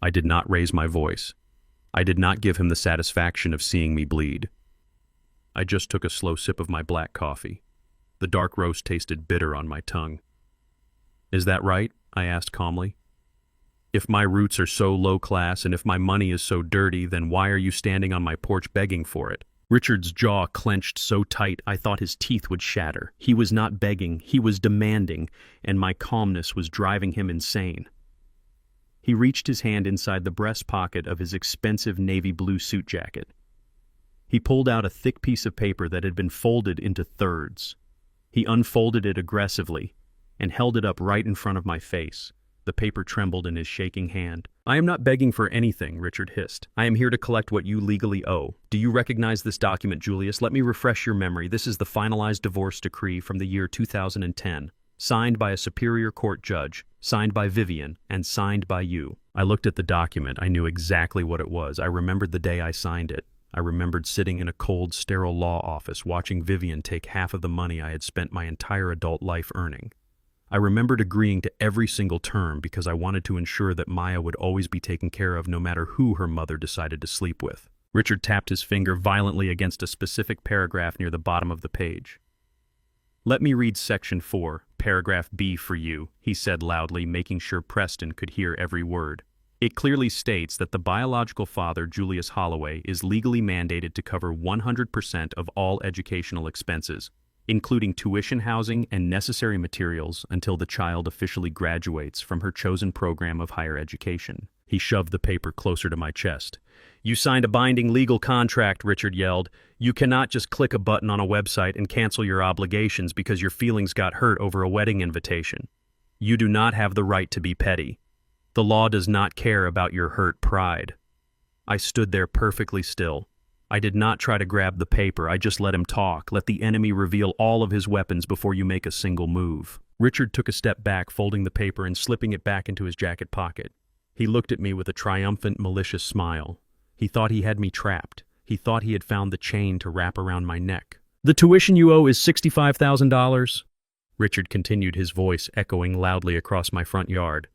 I did not raise my voice. I did not give him the satisfaction of seeing me bleed. I just took a slow sip of my black coffee. The dark roast tasted bitter on my tongue. "Is that right?" I asked calmly. "If my roots are so low class and if my money is so dirty, then why are you standing on my porch begging for it?" Richard's jaw clenched so tight I thought his teeth would shatter. He was not begging, he was demanding, and my calmness was driving him insane. He reached his hand inside the breast pocket of his expensive navy blue suit jacket. He pulled out a thick piece of paper that had been folded into thirds. He unfolded it aggressively and held it up right in front of my face. The paper trembled in his shaking hand. "I am not begging for anything," Richard hissed. "I am here to collect what you legally owe. Do you recognize this document, Julius? Let me refresh your memory. This is the finalized divorce decree from the year 2010, signed by a superior court judge, signed by Vivian, and signed by you." I looked at the document. I knew exactly what it was. I remembered the day I signed it. I remembered sitting in a cold, sterile law office watching Vivian take half of the money I had spent my entire adult life earning. I remembered agreeing to every single term because I wanted to ensure that Maya would always be taken care of no matter who her mother decided to sleep with. Richard tapped his finger violently against a specific paragraph near the bottom of the page. "Let me read Section 4, Paragraph B for you," he said loudly, making sure Preston could hear every word. "It clearly states that the biological father, Julius Holloway, is legally mandated to cover 100% of all educational expenses, including tuition, housing, and necessary materials until the child officially graduates from her chosen program of higher education." He shoved the paper closer to my chest. "You signed a binding legal contract," Richard yelled. "You cannot just click a button on a website and cancel your obligations because your feelings got hurt over a wedding invitation. You do not have the right to be petty. The law does not care about your hurt pride." I stood there perfectly still. I did not try to grab the paper, I just let him talk, let the enemy reveal all of his weapons before you make a single move. Richard took a step back, folding the paper and slipping it back into his jacket pocket. He looked at me with a triumphant, malicious smile. He thought he had me trapped. He thought he had found the chain to wrap around my neck. "The tuition you owe is $65,000. Richard continued, his voice echoing loudly across my front yard.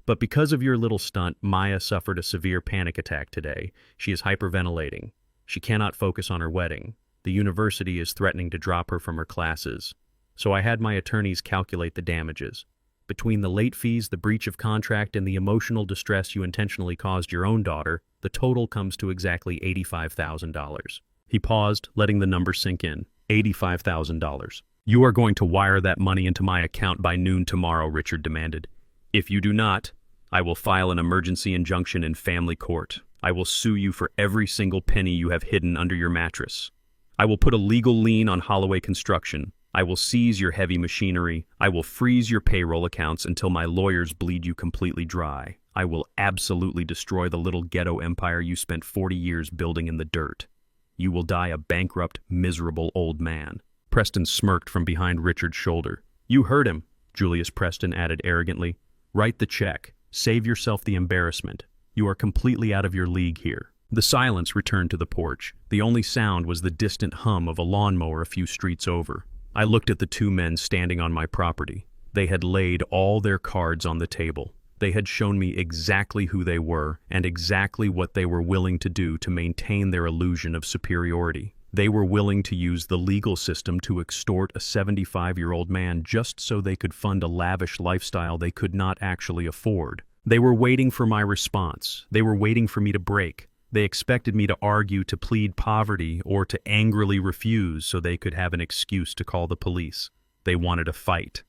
"But because of your little stunt, Maya suffered a severe panic attack today. She is hyperventilating. She cannot focus on her wedding. The university is threatening to drop her from her classes. So I had my attorneys calculate the damages. Between the late fees, the breach of contract, and the emotional distress you intentionally caused your own daughter, the total comes to exactly $85,000. He paused, letting the number sink in. $85,000. "You are going to wire that money into my account by noon tomorrow," Richard demanded. "If you do not, I will file an emergency injunction in family court. I will sue you for every single penny you have hidden under your mattress. I will put a legal lien on Holloway Construction. I will seize your heavy machinery. I will freeze your payroll accounts until my lawyers bleed you completely dry. I will absolutely destroy the little ghetto empire you spent 40 years building in the dirt. You will die a bankrupt, miserable old man." Preston smirked from behind Richard's shoulder. "You heard him," Julius Preston added arrogantly. "Write the check. Save yourself the embarrassment. You are completely out of your league here." The silence returned to the porch. The only sound was the distant hum of a lawnmower a few streets over. I looked at the two men standing on my property. They had laid all their cards on the table. They had shown me exactly who they were and exactly what they were willing to do to maintain their illusion of superiority. They were willing to use the legal system to extort a 75-year-old man just so they could fund a lavish lifestyle they could not actually afford. They were waiting for my response. They were waiting for me to break. They expected me to argue, to plead poverty, or to angrily refuse so they could have an excuse to call the police. They wanted a fight.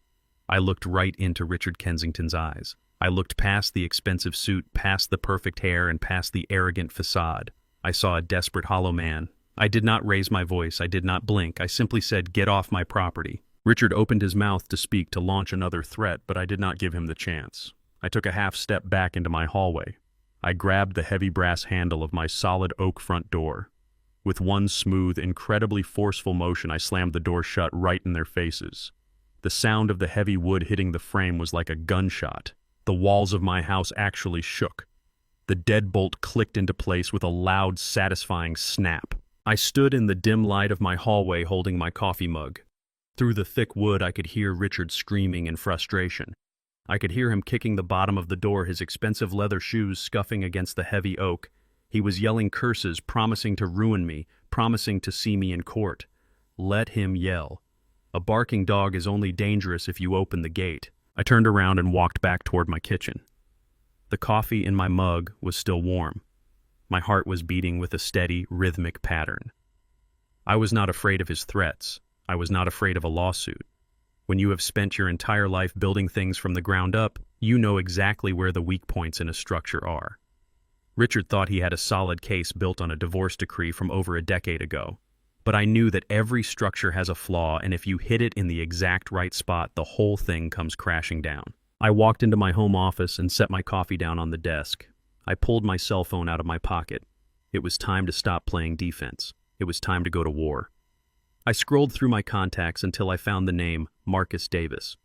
I looked right into Richard Kensington's eyes. I looked past the expensive suit, past the perfect hair, and past the arrogant facade. I saw a desperate, hollow man. I did not raise my voice. I did not blink. I simply said, "Get off my property." Richard opened his mouth to speak, to launch another threat, but I did not give him the chance. I took a half step back into my hallway. I grabbed the heavy brass handle of my solid oak front door. With one smooth, incredibly forceful motion, I slammed the door shut right in their faces. The sound of the heavy wood hitting the frame was like a gunshot. The walls of my house actually shook. The deadbolt clicked into place with a loud, satisfying snap. I stood in the dim light of my hallway holding my coffee mug. Through the thick wood, I could hear Richard screaming in frustration. I could hear him kicking the bottom of the door, his expensive leather shoes scuffing against the heavy oak. He was yelling curses, promising to ruin me, promising to see me in court. Let him yell. A barking dog is only dangerous if you open the gate. I turned around and walked back toward my kitchen. The coffee in my mug was still warm. My heart was beating with a steady, rhythmic pattern. I was not afraid of his threats. I was not afraid of a lawsuit. When you have spent your entire life building things from the ground up, you know exactly where the weak points in a structure are. Richard thought he had a solid case built on a divorce decree from over a decade ago. But I knew that every structure has a flaw, and if you hit it in the exact right spot, the whole thing comes crashing down. I walked into my home office and set my coffee down on the desk. I pulled my cell phone out of my pocket. It was time to stop playing defense. It was time to go to war. I scrolled through my contacts until I found the name Marcus Davis.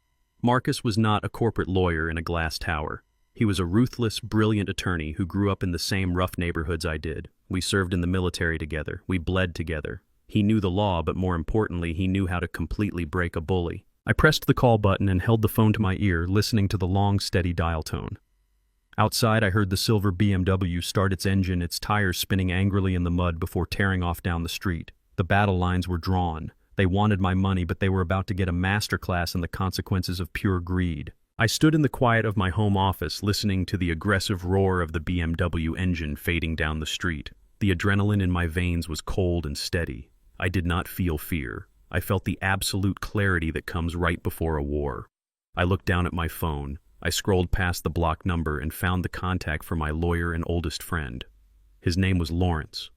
Marcus was not a corporate lawyer in a glass tower. He was a ruthless, brilliant attorney who grew up in the same rough neighborhoods I did. We served in the military together. We bled together. He knew the law, but more importantly, he knew how to completely break a bully. I pressed the call button and held the phone to my ear, listening to the long, steady dial tone. Outside, I heard the silver BMW start its engine, its tires spinning angrily in the mud before tearing off down the street. The battle lines were drawn. They wanted my money, but they were about to get a masterclass in the consequences of pure greed. I stood in the quiet of my home office, listening to the aggressive roar of the BMW engine fading down the street. The adrenaline in my veins was cold and steady. I did not feel fear. I felt the absolute clarity that comes right before a war. I looked down at my phone. I scrolled past the blocked number and found the contact for my lawyer and oldest friend. His name was Lawrence.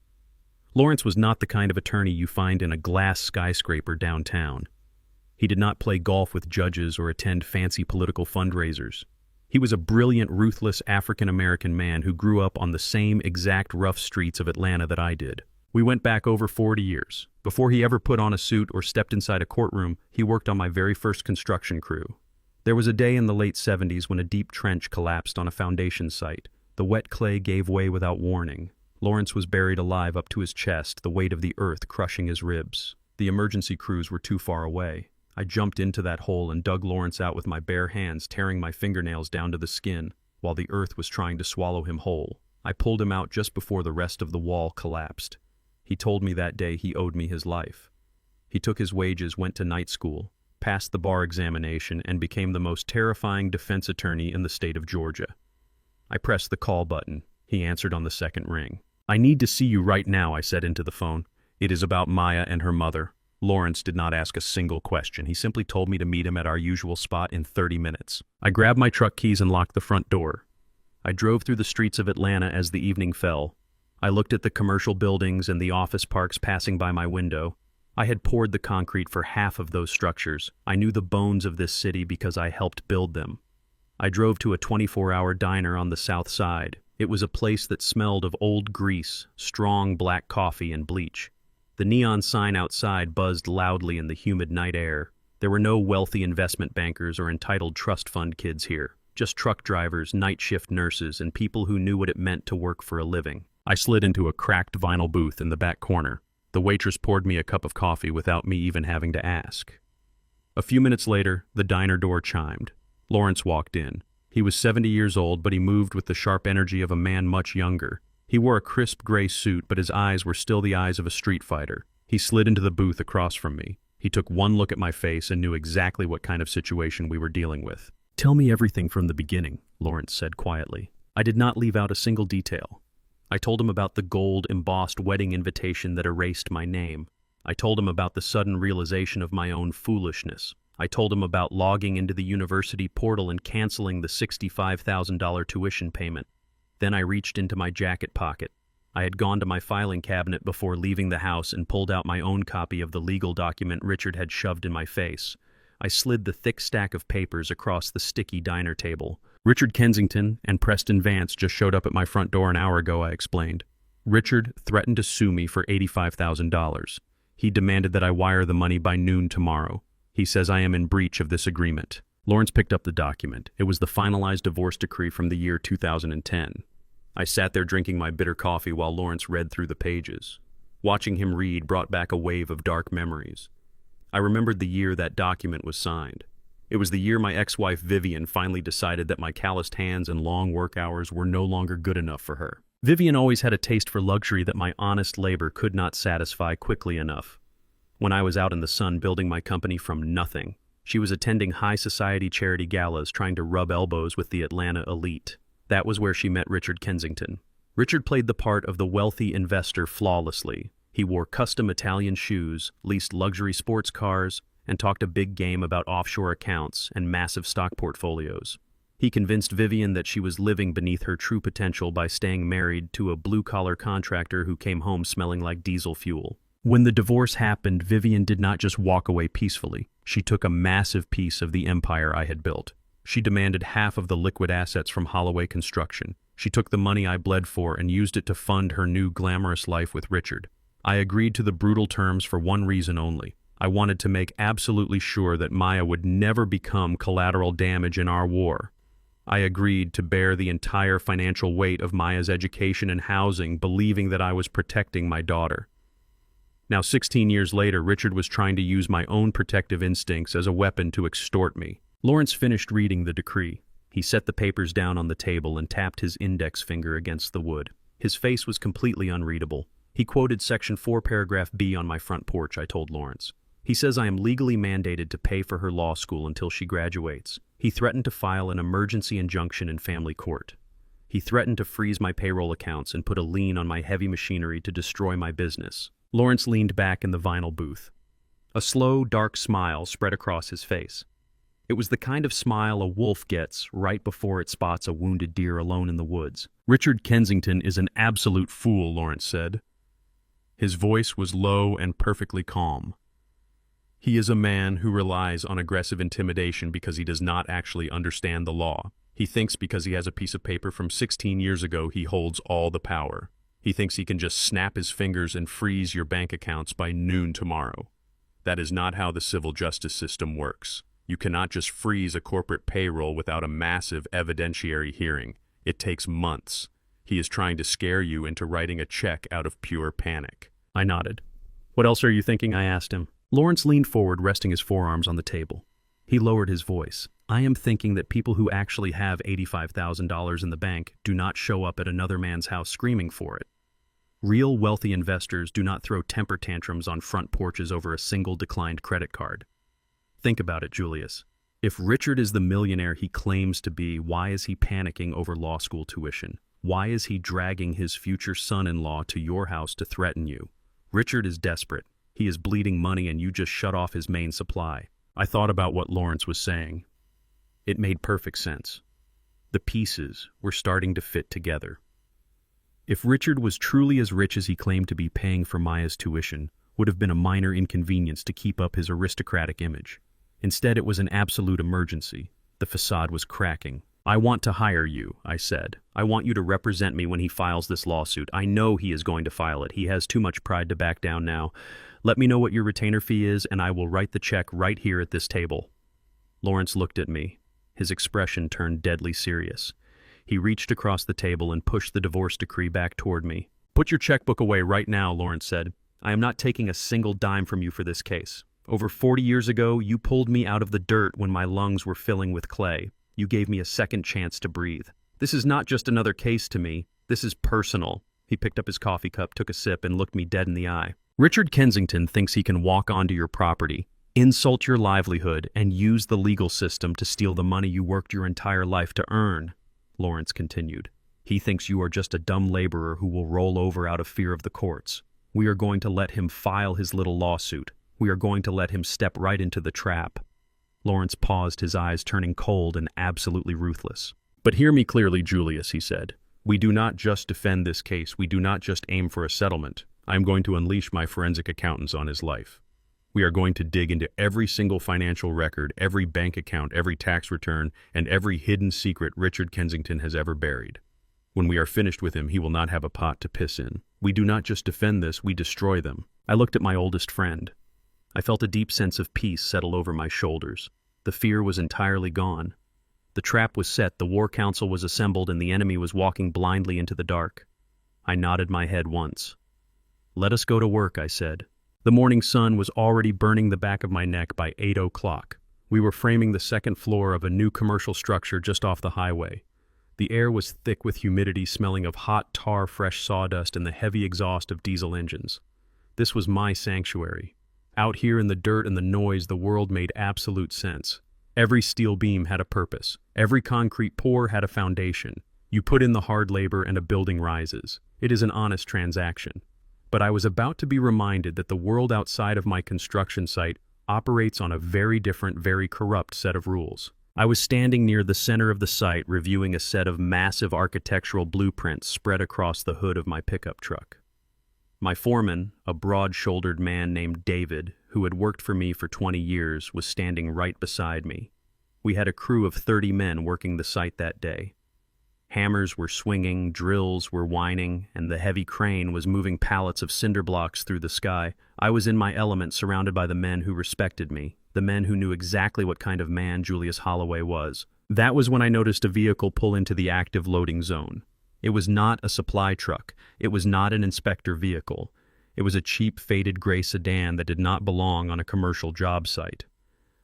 Lawrence was not the kind of attorney you find in a glass skyscraper downtown. He did not play golf with judges or attend fancy political fundraisers. He was a brilliant, ruthless African-American man who grew up on the same exact rough streets of Atlanta that I did. We went back over 40 years. Before he ever put on a suit or stepped inside a courtroom, he worked on my very first construction crew. There was a day in the late 70s when a deep trench collapsed on a foundation site. The wet clay gave way without warning. Lawrence was buried alive up to his chest, the weight of the earth crushing his ribs. The emergency crews were too far away. I jumped into that hole and dug Lawrence out with my bare hands, tearing my fingernails down to the skin, while the earth was trying to swallow him whole. I pulled him out just before the rest of the wall collapsed. He told me that day he owed me his life. He took his wages, went to night school, passed the bar examination, and became the most terrifying defense attorney in the state of Georgia. I pressed the call button. He answered on the second ring. "I need to see you right now," I said into the phone. "It is about Maya and her mother." Lawrence did not ask a single question. He simply told me to meet him at our usual spot in 30 minutes. I grabbed my truck keys and locked the front door. I drove through the streets of Atlanta as the evening fell. I looked at the commercial buildings and the office parks passing by my window. I had poured the concrete for half of those structures. I knew the bones of this city because I helped build them. I drove to a 24-hour diner on the south side. It was a place that smelled of old grease, strong black coffee, and bleach. The neon sign outside buzzed loudly in the humid night air. There were no wealthy investment bankers or entitled trust fund kids here, just truck drivers, night shift nurses, and people who knew what it meant to work for a living. I slid into a cracked vinyl booth in the back corner. The waitress poured me a cup of coffee without me even having to ask. A few minutes later, the diner door chimed. Lawrence walked in. He was 70 years old, but he moved with the sharp energy of a man much younger. He wore a crisp gray suit, but his eyes were still the eyes of a street fighter. He slid into the booth across from me. He took one look at my face and knew exactly what kind of situation we were dealing with. "Tell me everything from the beginning," Lawrence said quietly. I did not leave out a single detail. I told him about the gold-embossed wedding invitation that erased my name. I told him about the sudden realization of my own foolishness. I told him about logging into the university portal and canceling the $65,000 tuition payment. Then I reached into my jacket pocket. I had gone to my filing cabinet before leaving the house and pulled out my own copy of the legal document Richard had shoved in my face. I slid the thick stack of papers across the sticky diner table. "Richard Kensington and Preston Vance just showed up at my front door an hour ago," I explained. "Richard threatened to sue me for $85,000. He demanded that I wire the money by noon tomorrow. He says I am in breach of this agreement." Lawrence picked up the document. It was the finalized divorce decree from the year 2010. I sat there drinking my bitter coffee while Lawrence read through the pages. Watching him read brought back a wave of dark memories. I remembered the year that document was signed. It was the year my ex-wife Vivian finally decided that my calloused hands and long work hours were no longer good enough for her. Vivian always had a taste for luxury that my honest labor could not satisfy quickly enough. When I was out in the sun building my company from nothing, she was attending high society charity galas trying to rub elbows with the Atlanta elite. That was where she met Richard Kensington. Richard played the part of the wealthy investor flawlessly. He wore custom Italian shoes, leased luxury sports cars, and talked a big game about offshore accounts and massive stock portfolios. He convinced Vivian that she was living beneath her true potential by staying married to a blue-collar contractor who came home smelling like diesel fuel. When the divorce happened, Vivian did not just walk away peacefully. She took a massive piece of the empire I had built. She demanded half of the liquid assets from Holloway Construction. She took the money I bled for and used it to fund her new glamorous life with Richard. I agreed to the brutal terms for one reason only. I wanted to make absolutely sure that Maya would never become collateral damage in our war. I agreed to bear the entire financial weight of Maya's education and housing, believing that I was protecting my daughter. Now, 16 years later, Richard was trying to use my own protective instincts as a weapon to extort me. Lawrence finished reading the decree. He set the papers down on the table and tapped his index finger against the wood. His face was completely unreadable. He quoted Section 4, Paragraph B on my front porch, I told Lawrence. He says I am legally mandated to pay for her law school until she graduates. He threatened to file an emergency injunction in family court. He threatened to freeze my payroll accounts and put a lien on my heavy machinery to destroy my business. Lawrence leaned back in the vinyl booth. A slow, dark smile spread across his face. It was the kind of smile a wolf gets right before it spots a wounded deer alone in the woods. "Richard Kensington is an absolute fool," Lawrence said. His voice was low and perfectly calm. "He is a man who relies on aggressive intimidation because he does not actually understand the law. He thinks because he has a piece of paper from 16 years ago he holds all the power. He thinks he can just snap his fingers and freeze your bank accounts by noon tomorrow. That is not how the civil justice system works. You cannot just freeze a corporate payroll without a massive evidentiary hearing. It takes months. He is trying to scare you into writing a check out of pure panic." I nodded. "What else are you thinking?" I asked him. Lawrence leaned forward, resting his forearms on the table. He lowered his voice. "I am thinking that people who actually have $85,000 in the bank do not show up at another man's house screaming for it. Real wealthy investors do not throw temper tantrums on front porches over a single declined credit card. Think about it, Julius. If Richard is the millionaire he claims to be, why is he panicking over law school tuition? Why is he dragging his future son-in-law to your house to threaten you? Richard is desperate. He is bleeding money and you just shut off his main supply." I thought about what Lawrence was saying. It made perfect sense. The pieces were starting to fit together. If Richard was truly as rich as he claimed to be, paying for Maya's tuition would have been a minor inconvenience to keep up his aristocratic image. Instead, it was an absolute emergency. The facade was cracking. "I want to hire you," I said. "I want you to represent me when he files this lawsuit. I know he is going to file it. He has too much pride to back down now. Let me know what your retainer fee is, and I will write the check right here at this table." Lawrence looked at me. His expression turned deadly serious. He reached across the table and pushed the divorce decree back toward me. "Put your checkbook away right now," Lawrence said. "I am not taking a single dime from you for this case. Over 40 years ago, you pulled me out of the dirt when my lungs were filling with clay. You gave me a second chance to breathe. This is not just another case to me. This is personal." He picked up his coffee cup, took a sip, and looked me dead in the eye. "Richard Kensington thinks he can walk onto your property, insult your livelihood, and use the legal system to steal the money you worked your entire life to earn," Lawrence continued. "He thinks you are just a dumb laborer who will roll over out of fear of the courts. We are going to let him file his little lawsuit. We are going to let him step right into the trap." Lawrence paused, his eyes turning cold and absolutely ruthless. "But hear me clearly, Julius," he said. "We do not just defend this case. We do not just aim for a settlement. I am going to unleash my forensic accountants on his life. We are going to dig into every single financial record, every bank account, every tax return, and every hidden secret Richard Kensington has ever buried. When we are finished with him, he will not have a pot to piss in. We do not just defend this, we destroy them." I looked at my oldest friend. I felt a deep sense of peace settle over my shoulders. The fear was entirely gone. The trap was set, the war council was assembled, and the enemy was walking blindly into the dark. I nodded my head once. "Let us go to work," I said. The morning sun was already burning the back of my neck by 8 o'clock. We were framing the second floor of a new commercial structure just off the highway. The air was thick with humidity, smelling of hot tar, fresh sawdust, and the heavy exhaust of diesel engines. This was my sanctuary. Out here in the dirt and the noise, the world made absolute sense. Every steel beam had a purpose. Every concrete pour had a foundation. You put in the hard labor and a building rises. It is an honest transaction. But I was about to be reminded that the world outside of my construction site operates on a very different, very corrupt set of rules. I was standing near the center of the site, reviewing a set of massive architectural blueprints spread across the hood of my pickup truck. My foreman, a broad-shouldered man named David, who had worked for me for 20 years, was standing right beside me. We had a crew of 30 men working the site that day. Hammers were swinging, drills were whining, and the heavy crane was moving pallets of cinder blocks through the sky. I was in my element, surrounded by the men who respected me, the men who knew exactly what kind of man Julius Holloway was. That was when I noticed a vehicle pull into the active loading zone. It was not a supply truck. It was not an inspector vehicle. It was a cheap, faded gray sedan that did not belong on a commercial job site.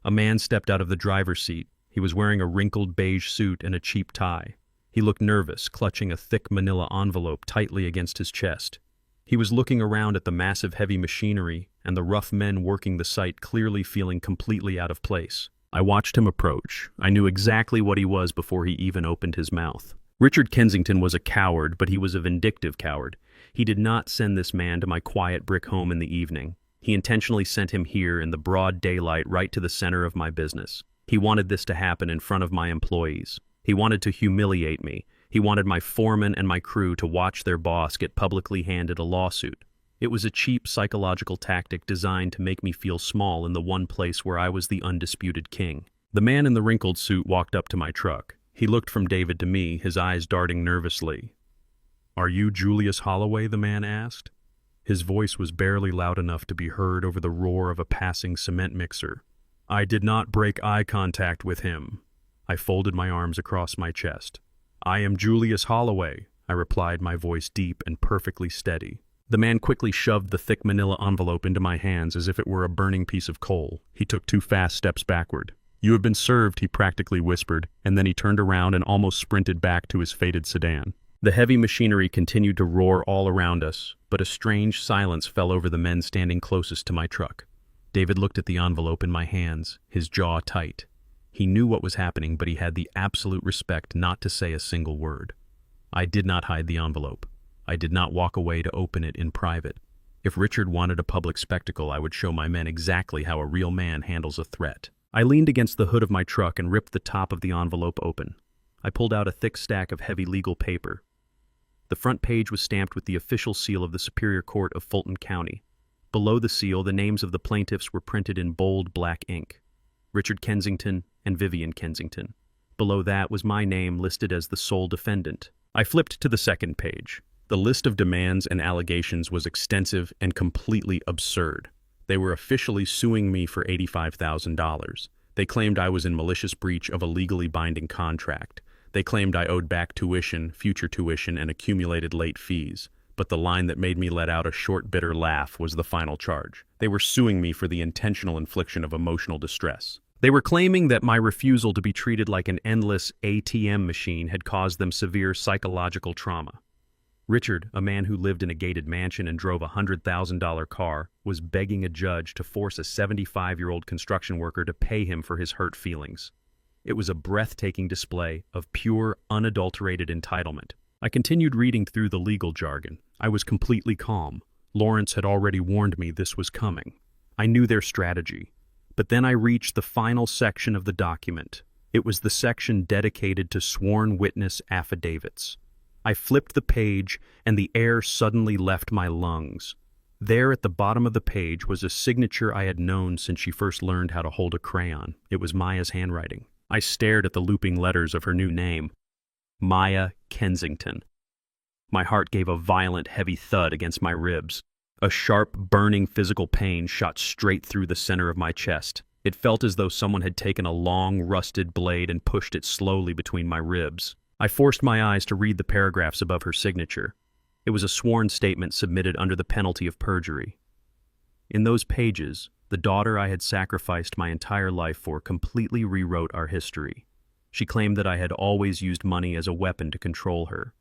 A man stepped out of the driver's seat. He was wearing a wrinkled beige suit and a cheap tie. He looked nervous, clutching a thick manila envelope tightly against his chest. He was looking around at the massive heavy machinery and the rough men working the site, clearly feeling completely out of place. I watched him approach. I knew exactly what he was before he even opened his mouth. Richard Kensington was a coward, but he was a vindictive coward. He did not send this man to my quiet brick home in the evening. He intentionally sent him here in the broad daylight, right to the center of my business. He wanted this to happen in front of my employees. He wanted to humiliate me. He wanted my foreman and my crew to watch their boss get publicly handed a lawsuit. It was a cheap psychological tactic designed to make me feel small in the one place where I was the undisputed king. The man in the wrinkled suit walked up to my truck. He looked from David to me, his eyes darting nervously. "Are you Julius Holloway?" the man asked. His voice was barely loud enough to be heard over the roar of a passing cement mixer. I did not break eye contact with him. I folded my arms across my chest. "I am Julius Holloway," I replied, my voice deep and perfectly steady. The man quickly shoved the thick manila envelope into my hands as if it were a burning piece of coal. He took 2 fast steps backward. "You have been served," he practically whispered, and then he turned around and almost sprinted back to his faded sedan. The heavy machinery continued to roar all around us, but a strange silence fell over the men standing closest to my truck. David looked at the envelope in my hands, his jaw tight. He knew what was happening, but he had the absolute respect not to say a single word. I did not hide the envelope. I did not walk away to open it in private. If Richard wanted a public spectacle, I would show my men exactly how a real man handles a threat. I leaned against the hood of my truck and ripped the top of the envelope open. I pulled out a thick stack of heavy legal paper. The front page was stamped with the official seal of the Superior Court of Fulton County. Below the seal, the names of the plaintiffs were printed in bold black ink: Richard Kensington and Vivian Kensington. Below that was my name listed as the sole defendant. I flipped to the second page. The list of demands and allegations was extensive and completely absurd. They were officially suing me for $85,000. They claimed I was in malicious breach of a legally binding contract. They claimed I owed back tuition, future tuition, and accumulated late fees. But the line that made me let out a short, bitter laugh was the final charge. They were suing me for the intentional infliction of emotional distress. They were claiming that my refusal to be treated like an endless ATM machine had caused them severe psychological trauma. Richard, a man who lived in a gated mansion and drove a $100,000 car, was begging a judge to force a 75-year-old construction worker to pay him for his hurt feelings. It was a breathtaking display of pure, unadulterated entitlement. I continued reading through the legal jargon. I was completely calm. Lawrence had already warned me this was coming. I knew their strategy. But then I reached the final section of the document. It was the section dedicated to sworn witness affidavits. I flipped the page, and the air suddenly left my lungs. There at the bottom of the page was a signature I had known since she first learned how to hold a crayon. It was Maya's handwriting. I stared at the looping letters of her new name, Maya Kensington. My heart gave a violent, heavy thud against my ribs. A sharp, burning physical pain shot straight through the center of my chest. It felt as though someone had taken a long, rusted blade and pushed it slowly between my ribs. I forced my eyes to read the paragraphs above her signature. It was a sworn statement submitted under the penalty of perjury. In those pages, the daughter I had sacrificed my entire life for completely rewrote our history. She claimed that I had always used money as a weapon to control her.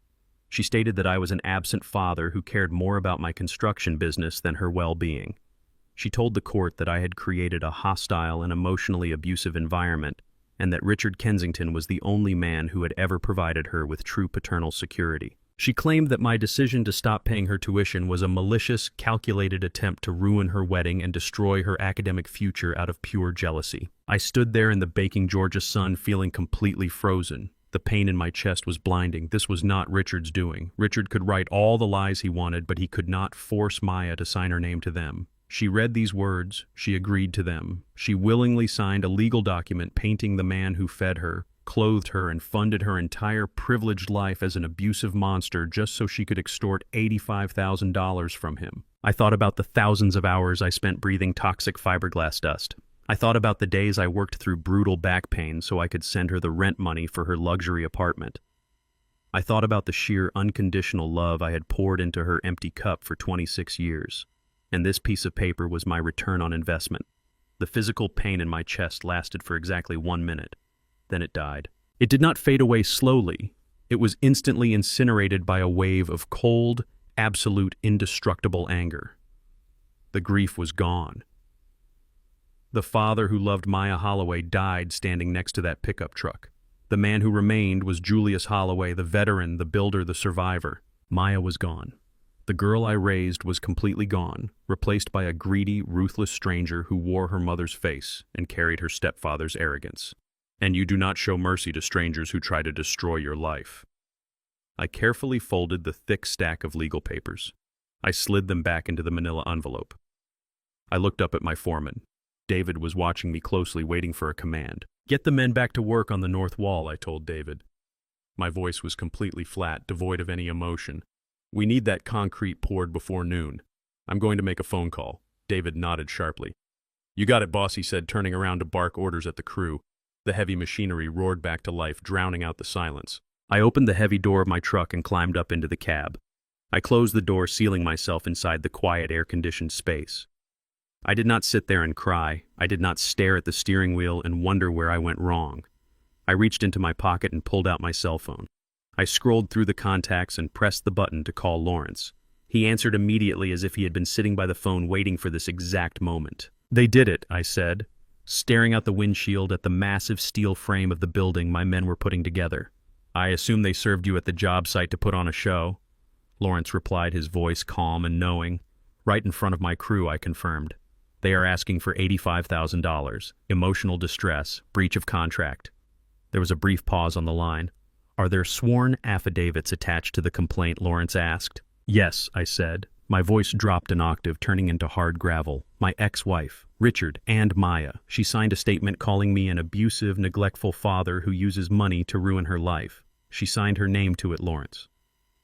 She stated that I was an absent father who cared more about my construction business than her well-being. She told the court that I had created a hostile and emotionally abusive environment, and that Richard Kensington was the only man who had ever provided her with true paternal security. She claimed that my decision to stop paying her tuition was a malicious, calculated attempt to ruin her wedding and destroy her academic future out of pure jealousy. I stood there in the baking Georgia sun, feeling completely frozen. The pain in my chest was blinding. This was not Richard's doing. Richard could write all the lies he wanted, but he could not force Maya to sign her name to them. She read these words. She agreed to them. She willingly signed a legal document painting the man who fed her, clothed her, and funded her entire privileged life as an abusive monster just so she could extort $85,000 from him. I thought about the thousands of hours I spent breathing toxic fiberglass dust. I thought about the days I worked through brutal back pain so I could send her the rent money for her luxury apartment. I thought about the sheer unconditional love I had poured into her empty cup for 26 years. And this piece of paper was my return on investment. The physical pain in my chest lasted for exactly 1 minute. Then it died. It did not fade away slowly. It was instantly incinerated by a wave of cold, absolute, indestructible anger. The grief was gone. The father who loved Maya Holloway died standing next to that pickup truck. The man who remained was Julius Holloway, the veteran, the builder, the survivor. Maya was gone. The girl I raised was completely gone, replaced by a greedy, ruthless stranger who wore her mother's face and carried her stepfather's arrogance. And you do not show mercy to strangers who try to destroy your life. I carefully folded the thick stack of legal papers. I slid them back into the manila envelope. I looked up at my foreman. David was watching me closely, waiting for a command. "Get the men back to work on the north wall," I told David. My voice was completely flat, devoid of any emotion. "We need that concrete poured before noon. I'm going to make a phone call." David nodded sharply. "You got it, boss," he said, turning around to bark orders at the crew. The heavy machinery roared back to life, drowning out the silence. I opened the heavy door of my truck and climbed up into the cab. I closed the door, sealing myself inside the quiet, air-conditioned space. I did not sit there and cry. I did not stare at the steering wheel and wonder where I went wrong. I reached into my pocket and pulled out my cell phone. I scrolled through the contacts and pressed the button to call Lawrence. He answered immediately, as if he had been sitting by the phone waiting for this exact moment. "They did it," I said, staring out the windshield at the massive steel frame of the building my men were putting together. "I assume they served you at the job site to put on a show," Lawrence replied, his voice calm and knowing. "Right in front of my crew," I confirmed. "They are asking for $85,000, emotional distress, breach of contract." There was a brief pause on the line. "Are there sworn affidavits attached to the complaint?" Lawrence asked. "Yes," I said. My voice dropped an octave, turning into hard gravel. "My ex-wife, Richard, and Maya. She signed a statement calling me an abusive, neglectful father who uses money to ruin her life. She signed her name to it, Lawrence."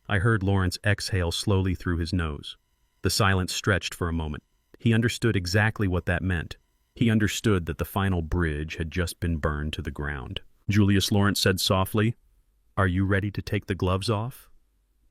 I heard Lawrence exhale slowly through his nose. The silence stretched for a moment. He understood exactly what that meant. He understood that the final bridge had just been burned to the ground. "Julius," Lawrence said softly, "are you ready to take the gloves off?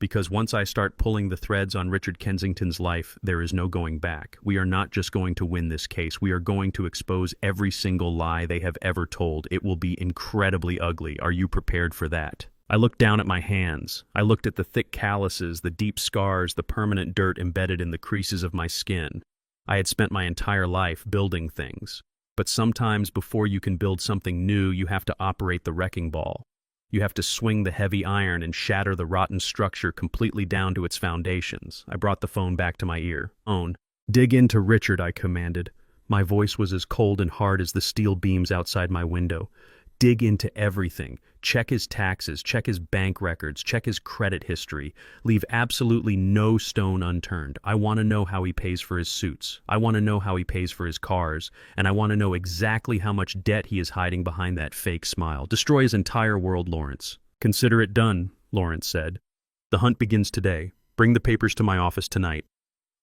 Because once I start pulling the threads on Richard Kensington's life, there is no going back. We are not just going to win this case. We are going to expose every single lie they have ever told. It will be incredibly ugly. Are you prepared for that?" I looked down at my hands. I looked at the thick calluses, the deep scars, the permanent dirt embedded in the creases of my skin. I had spent my entire life building things. But sometimes before you can build something new, you have to operate the wrecking ball. You have to swing the heavy iron and shatter the rotten structure completely down to its foundations. I brought the phone back to my ear. "Own." "Dig into Richard," I commanded. My voice was as cold and hard as the steel beams outside my window. "Dig into everything. Check his taxes, check his bank records, check his credit history. Leave absolutely no stone unturned. I want to know how he pays for his suits. I want to know how he pays for his cars. And I want to know exactly how much debt he is hiding behind that fake smile. Destroy his entire world, Lawrence." "Consider it done," Lawrence said. "The hunt begins today. Bring the papers to my office tonight."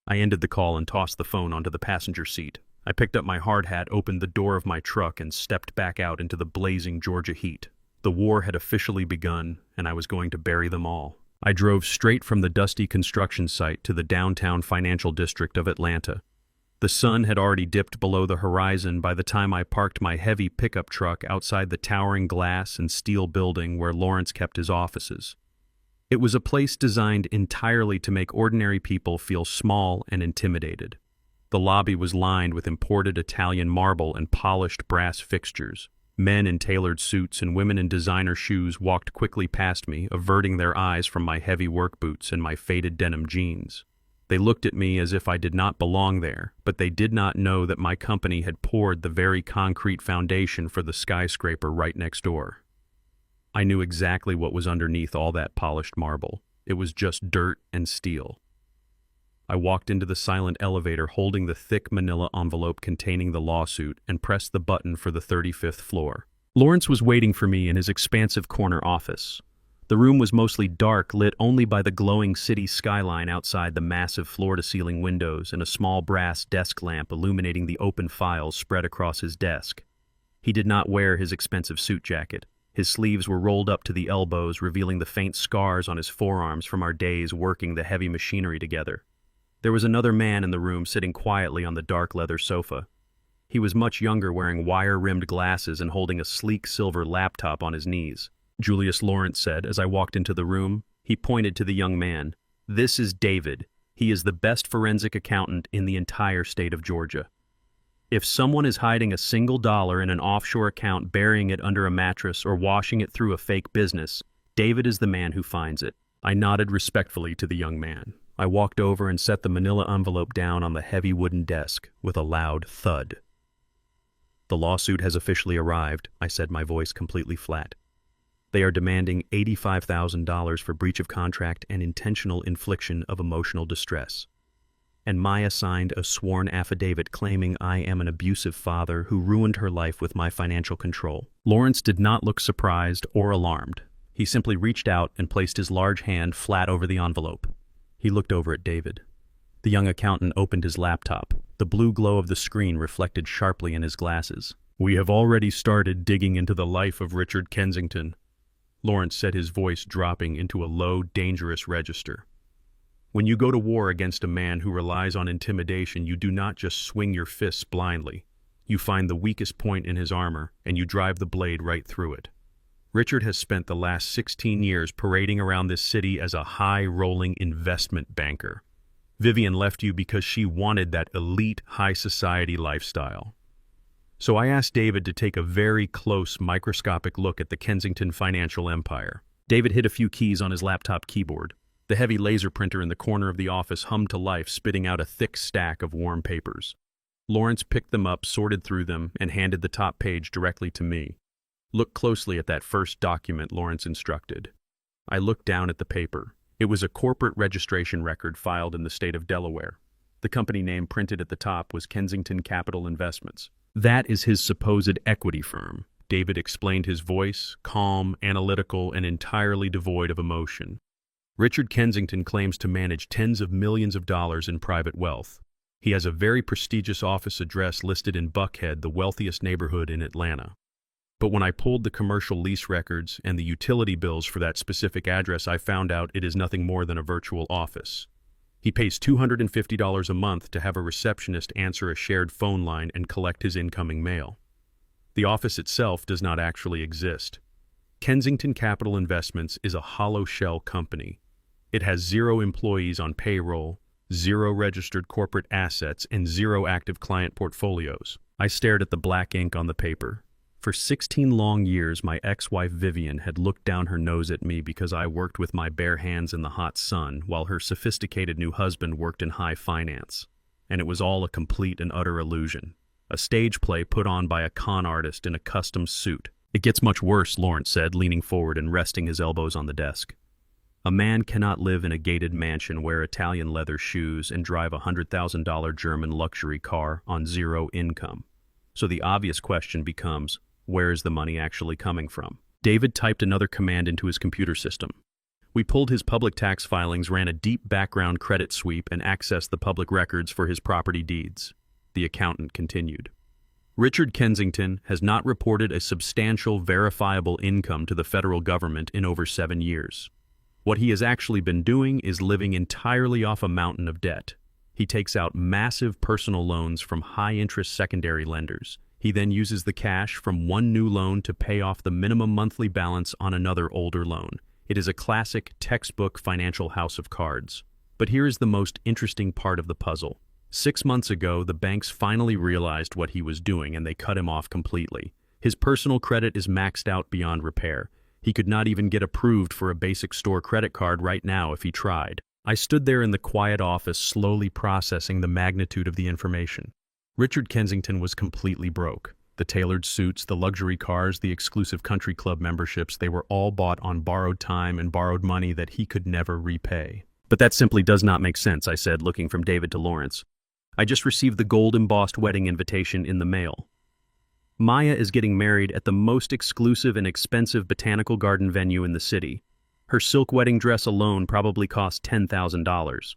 I ended the call and tossed the phone onto the passenger seat. I picked up my hard hat, opened the door of my truck, and stepped back out into the blazing Georgia heat. The war had officially begun, and I was going to bury them all. I drove straight from the dusty construction site to the downtown financial district of Atlanta. The sun had already dipped below the horizon by the time I parked my heavy pickup truck outside the towering glass and steel building where Lawrence kept his offices. It was a place designed entirely to make ordinary people feel small and intimidated. The lobby was lined with imported Italian marble and polished brass fixtures. Men in tailored suits and women in designer shoes walked quickly past me, averting their eyes from my heavy work boots and my faded denim jeans. They looked at me as if I did not belong there, but they did not know that my company had poured the very concrete foundation for the skyscraper right next door. I knew exactly what was underneath all that polished marble. It was just dirt and steel. I walked into the silent elevator holding the thick manila envelope containing the lawsuit and pressed the button for the 35th floor. Lawrence was waiting for me in his expansive corner office. The room was mostly dark, lit only by the glowing city skyline outside the massive floor-to-ceiling windows and a small brass desk lamp illuminating the open files spread across his desk. He did not wear his expensive suit jacket. His sleeves were rolled up to the elbows, revealing the faint scars on his forearms from our days working the heavy machinery together. There was another man in the room sitting quietly on the dark leather sofa. He was much younger, wearing wire-rimmed glasses and holding a sleek silver laptop on his knees. "Julius," Lawrence said as I walked into the room. He pointed to the young man. "This is David. He is the best forensic accountant in the entire state of Georgia. If someone is hiding a single dollar in an offshore account, burying it under a mattress, or washing it through a fake business, David is the man who finds it." I nodded respectfully to the young man. I walked over and set the manila envelope down on the heavy wooden desk with a loud thud. "The lawsuit has officially arrived," I said, my voice completely flat. "They are demanding $85,000 for breach of contract and intentional infliction of emotional distress." And Maya signed a sworn affidavit claiming I am an abusive father who ruined her life with my financial control. Lawrence did not look surprised or alarmed. He simply reached out and placed his large hand flat over the envelope. He looked over at David. The young accountant opened his laptop. The blue glow of the screen reflected sharply in his glasses. "We have already started digging into the life of Richard Kensington," Lawrence said, his voice dropping into a low, dangerous register. "When you go to war against a man who relies on intimidation, you do not just swing your fists blindly. You find the weakest point in his armor, and you drive the blade right through it. Richard has spent the last 16 years parading around this city as a high-rolling investment banker. Vivian left you because she wanted that elite high-society lifestyle. So I asked David to take a very close microscopic look at the Kensington financial empire." David hit a few keys on his laptop keyboard. The heavy laser printer in the corner of the office hummed to life, spitting out a thick stack of warm papers. Lawrence picked them up, sorted through them, and handed the top page directly to me. "Look closely at that first document," Lawrence instructed. I looked down at the paper. It was a corporate registration record filed in the state of Delaware. The company name printed at the top was Kensington Capital Investments. "That is his supposed equity firm," David explained, his voice calm, analytical, and entirely devoid of emotion. "Richard Kensington claims to manage tens of millions of dollars in private wealth. He has a very prestigious office address listed in Buckhead, the wealthiest neighborhood in Atlanta. But when I pulled the commercial lease records and the utility bills for that specific address, I found out it is nothing more than a virtual office. He pays $250 a month to have a receptionist answer a shared phone line and collect his incoming mail. The office itself does not actually exist. Kensington Capital Investments is a hollow shell company. It has 0 employees on payroll, 0 registered corporate assets, and 0 active client portfolios." I stared at the black ink on the paper. For 16 long years, my ex-wife Vivian had looked down her nose at me because I worked with my bare hands in the hot sun, while her sophisticated new husband worked in high finance. And it was all a complete and utter illusion. A stage play put on by a con artist in a custom suit. "It gets much worse," Lawrence said, leaning forward and resting his elbows on the desk. "A man cannot live in a gated mansion, wear Italian leather shoes, and drive a $100,000 German luxury car on 0 income. So the obvious question becomes, where is the money actually coming from?" David typed another command into his computer system. We pulled his public tax filings, ran a deep background credit sweep, and accessed the public records for his property deeds. The accountant continued. "Richard Kensington has not reported a substantial, verifiable income to the federal government in over 7 years. What he has actually been doing is living entirely off a mountain of debt. He takes out massive personal loans from high-interest secondary lenders. He then uses the cash from one new loan to pay off the minimum monthly balance on another older loan. It is a classic, textbook financial house of cards. But here is the most interesting part of the puzzle. 6 months ago, the banks finally realized what he was doing, and they cut him off completely. His personal credit is maxed out beyond repair. He could not even get approved for a basic store credit card right now if he tried." I stood there in the quiet office, slowly processing the magnitude of the information. Richard Kensington was completely broke. The tailored suits, the luxury cars, the exclusive country club memberships, they were all bought on borrowed time and borrowed money that he could never repay. "But that simply does not make sense," I said, looking from David to Lawrence. "I just received the gold-embossed wedding invitation in the mail. Maya is getting married at the most exclusive and expensive botanical garden venue in the city. Her silk wedding dress alone probably cost $10,000.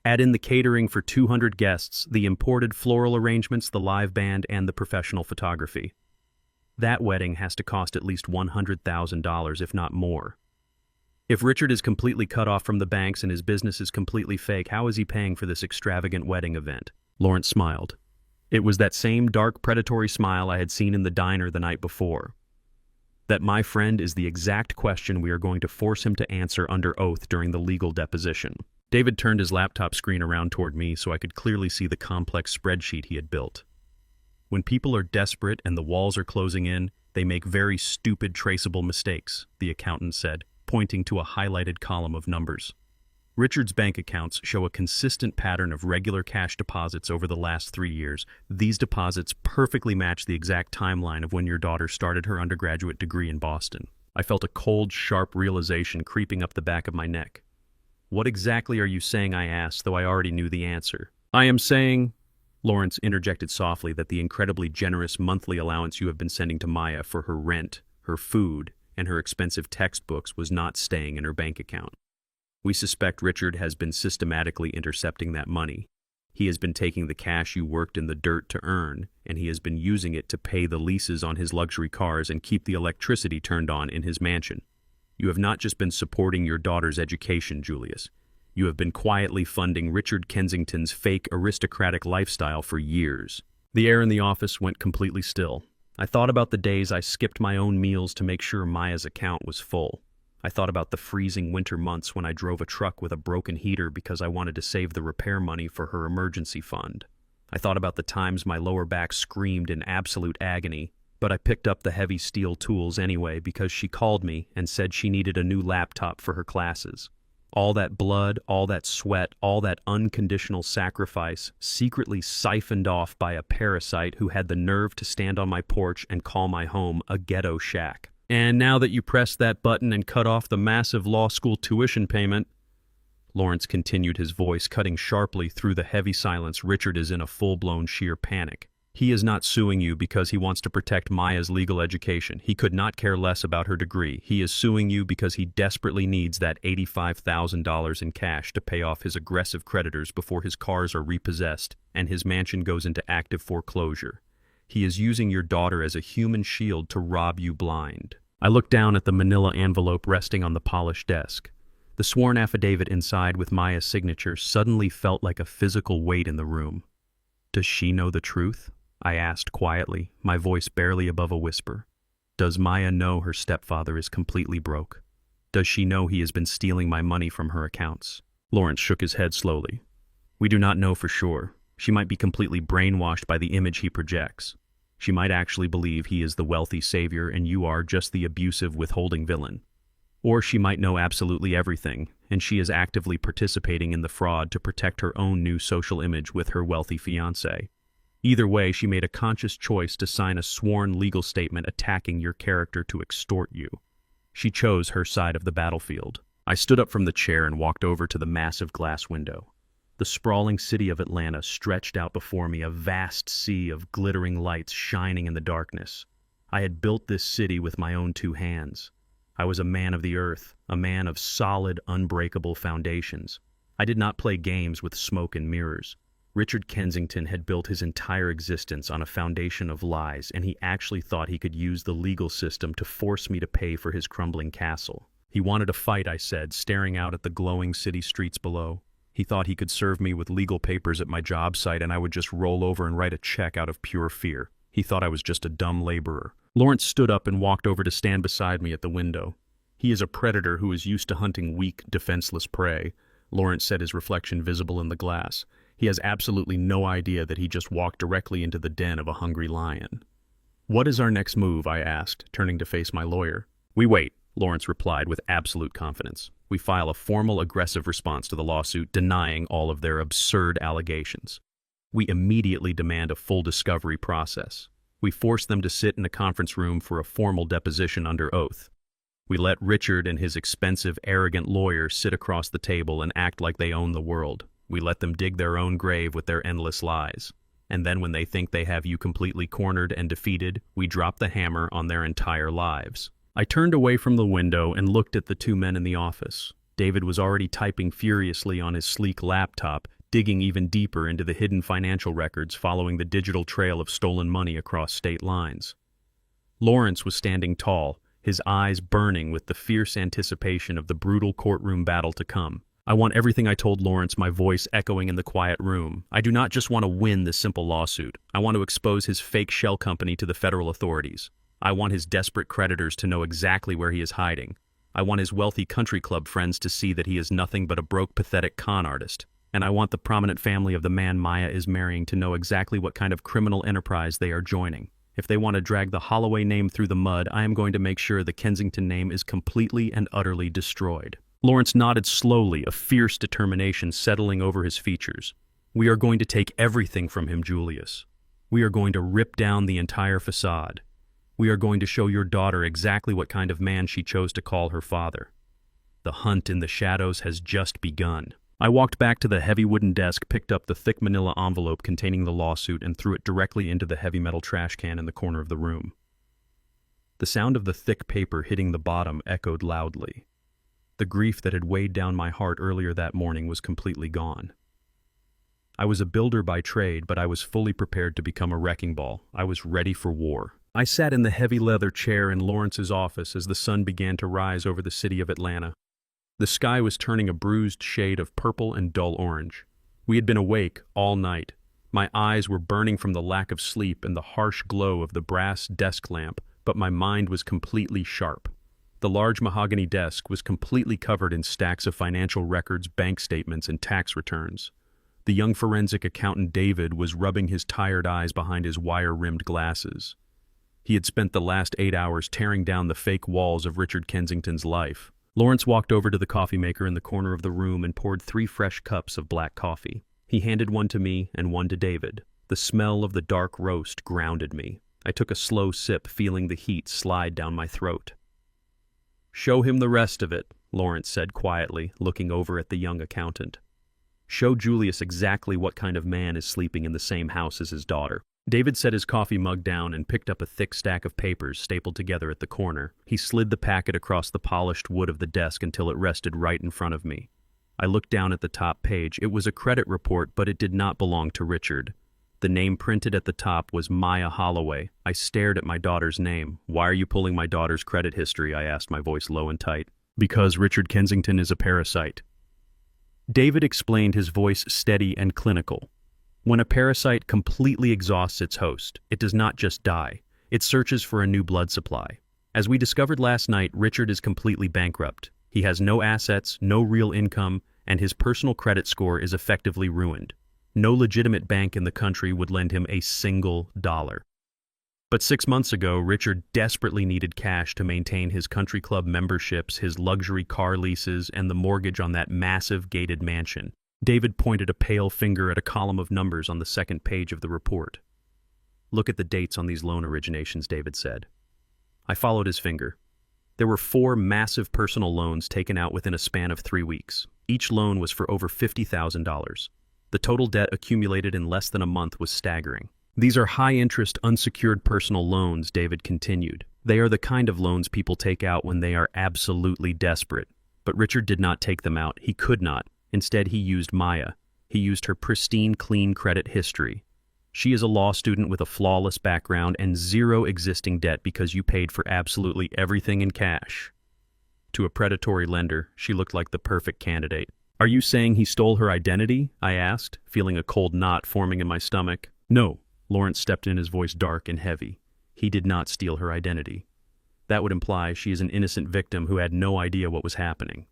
Add in the catering for 200 guests, the imported floral arrangements, the live band, and the professional photography. That wedding has to cost at least $100,000, if not more. If Richard is completely cut off from the banks and his business is completely fake, how is he paying for this extravagant wedding event?" Lawrence smiled. It was that same dark, predatory smile I had seen in the diner the night before. "That, my friend, is the exact question we are going to force him to answer under oath during the legal deposition." David turned his laptop screen around toward me so I could clearly see the complex spreadsheet he had built. "When people are desperate and the walls are closing in, they make very stupid, traceable mistakes," the accountant said, pointing to a highlighted column of numbers. Richard's bank accounts show a consistent pattern of regular cash deposits over the last 3 years. These deposits perfectly match the exact timeline of when your daughter started her undergraduate degree in Boston. I felt a cold, sharp realization creeping up the back of my neck. "What exactly are you saying?" I asked, though I already knew the answer. "I am saying," Lawrence interjected softly, "that the incredibly generous monthly allowance you have been sending to Maya for her rent, her food, and her expensive textbooks was not staying in her bank account. We suspect Richard has been systematically intercepting that money. He has been taking the cash you worked in the dirt to earn, and he has been using it to pay the leases on his luxury cars and keep the electricity turned on in his mansion. You have not just been supporting your daughter's education, Julius. You have been quietly funding Richard Kensington's fake aristocratic lifestyle for years." The air in the office went completely still. I thought about the days I skipped my own meals to make sure Maya's account was full. I thought about the freezing winter months when I drove a truck with a broken heater because I wanted to save the repair money for her emergency fund. I thought about the times my lower back screamed in absolute agony, but I picked up the heavy steel tools anyway because she called me and said she needed a new laptop for her classes. All that blood, all that sweat, all that unconditional sacrifice secretly siphoned off by a parasite who had the nerve to stand on my porch and call my home a ghetto shack. "And now that you pressed that button and cut off the massive law school tuition payment," Lawrence continued, his voice cutting sharply through the heavy silence, "Richard is in a full-blown sheer panic. He is not suing you because he wants to protect Maya's legal education. He could not care less about her degree. He is suing you because he desperately needs that $85,000 in cash to pay off his aggressive creditors before his cars are repossessed and his mansion goes into active foreclosure. He is using your daughter as a human shield to rob you blind." I looked down at the manila envelope resting on the polished desk. The sworn affidavit inside with Maya's signature suddenly felt like a physical weight in the room. "Does she know the truth?" I asked quietly, my voice barely above a whisper. "Does Maya know her stepfather is completely broke? Does she know he has been stealing my money from her accounts?" Lawrence shook his head slowly. "We do not know for sure. She might be completely brainwashed by the image he projects. She might actually believe he is the wealthy savior and you are just the abusive, withholding villain. Or she might know absolutely everything, and she is actively participating in the fraud to protect her own new social image with her wealthy fiancé. Either way, she made a conscious choice to sign a sworn legal statement attacking your character to extort you. She chose her side of the battlefield." I stood up from the chair and walked over to the massive glass window. The sprawling city of Atlanta stretched out before me, a vast sea of glittering lights shining in the darkness. I had built this city with my own two hands. I was a man of the earth, a man of solid, unbreakable foundations. I did not play games with smoke and mirrors. Richard Kensington had built his entire existence on a foundation of lies, and he actually thought he could use the legal system to force me to pay for his crumbling castle. He wanted a fight, I said, staring out at the glowing city streets below. He thought he could serve me with legal papers at my job site and I would just roll over and write a check out of pure fear. He thought I was just a dumb laborer. Lawrence stood up and walked over to stand beside me at the window. "He is a predator who is used to hunting weak, defenseless prey," Lawrence said, his reflection visible in the glass. "He has absolutely no idea that he just walked directly into the den of a hungry lion." "What is our next move?" I asked, turning to face my lawyer. "We wait," Lawrence replied with absolute confidence. "We file a formal, aggressive response to the lawsuit denying all of their absurd allegations. We immediately demand a full discovery process. We force them to sit in a conference room for a formal deposition under oath. We let Richard and his expensive, arrogant lawyer sit across the table and act like they own the world. We let them dig their own grave with their endless lies. And then when they think they have you completely cornered and defeated, we drop the hammer on their entire lives." I turned away from the window and looked at the two men in the office. David was already typing furiously on his sleek laptop, digging even deeper into the hidden financial records following the digital trail of stolen money across state lines. Lawrence was standing tall, his eyes burning with the fierce anticipation of the brutal courtroom battle to come. "I want everything," I told Lawrence, my voice echoing in the quiet room. "I do not just want to win this simple lawsuit. I want to expose his fake shell company to the federal authorities. I want his desperate creditors to know exactly where he is hiding. I want his wealthy country club friends to see that he is nothing but a broke, pathetic con artist. And I want the prominent family of the man Maya is marrying to know exactly what kind of criminal enterprise they are joining. If they want to drag the Holloway name through the mud, I am going to make sure the Kensington name is completely and utterly destroyed." Lawrence nodded slowly, a fierce determination settling over his features. We are going to take everything from him, Julius. We are going to rip down the entire facade. We are going to show your daughter exactly what kind of man she chose to call her father. The hunt in the shadows has just begun. I walked back to the heavy wooden desk, picked up the thick manila envelope containing the lawsuit, and threw it directly into the heavy metal trash can in the corner of the room. The sound of the thick paper hitting the bottom echoed loudly. The grief that had weighed down my heart earlier that morning was completely gone. I was a builder by trade, but I was fully prepared to become a wrecking ball. I was ready for war. I sat in the heavy leather chair in Lawrence's office as the sun began to rise over the city of Atlanta. The sky was turning a bruised shade of purple and dull orange. We had been awake all night. My eyes were burning from the lack of sleep and the harsh glow of the brass desk lamp, but my mind was completely sharp. The large mahogany desk was completely covered in stacks of financial records, bank statements, and tax returns. The young forensic accountant David was rubbing his tired eyes behind his wire-rimmed glasses. He had spent the last 8 hours tearing down the fake walls of Richard Kensington's life. Lawrence walked over to the coffee maker in the corner of the room and poured 3 fresh cups of black coffee. He handed one to me and one to David. The smell of the dark roast grounded me. I took a slow sip, feeling the heat slide down my throat. "Show him the rest of it," Lawrence said quietly, looking over at the young accountant. "Show Julius exactly what kind of man is sleeping in the same house as his daughter." David set his coffee mug down and picked up a thick stack of papers stapled together at the corner. He slid the packet across the polished wood of the desk until it rested right in front of me. I looked down at the top page. It was a credit report, but it did not belong to Richard. The name printed at the top was Maya Holloway. I stared at my daughter's name. "Why are you pulling my daughter's credit history?" I asked, my voice low and tight. "Because Richard Kensington is a parasite." David explained, his voice steady and clinical. "When a parasite completely exhausts its host, it does not just die. It searches for a new blood supply. As we discovered last night, Richard is completely bankrupt. He has no assets, no real income, and his personal credit score is effectively ruined. No legitimate bank in the country would lend him a single dollar. But 6 months ago, Richard desperately needed cash to maintain his country club memberships, his luxury car leases, and the mortgage on that massive gated mansion." David pointed a pale finger at a column of numbers on the second page of the report. "Look at the dates on these loan originations," David said. I followed his finger. There were 4 massive personal loans taken out within a span of 3 weeks. Each loan was for over $50,000. The total debt accumulated in less than a month was staggering. "These are high-interest, unsecured personal loans," David continued. "They are the kind of loans people take out when they are absolutely desperate. But Richard did not take them out. He could not. Instead, he used Maya. He used her pristine, clean credit history. She is a law student with a flawless background and 0 existing debt because you paid for absolutely everything in cash." To a predatory lender, she looked like the perfect candidate. "Are you saying he stole her identity?" I asked, feeling a cold knot forming in my stomach. "No," Lawrence stepped in, his voice dark and heavy. "He did not steal her identity. That would imply she is an innocent victim who had no idea what was happening.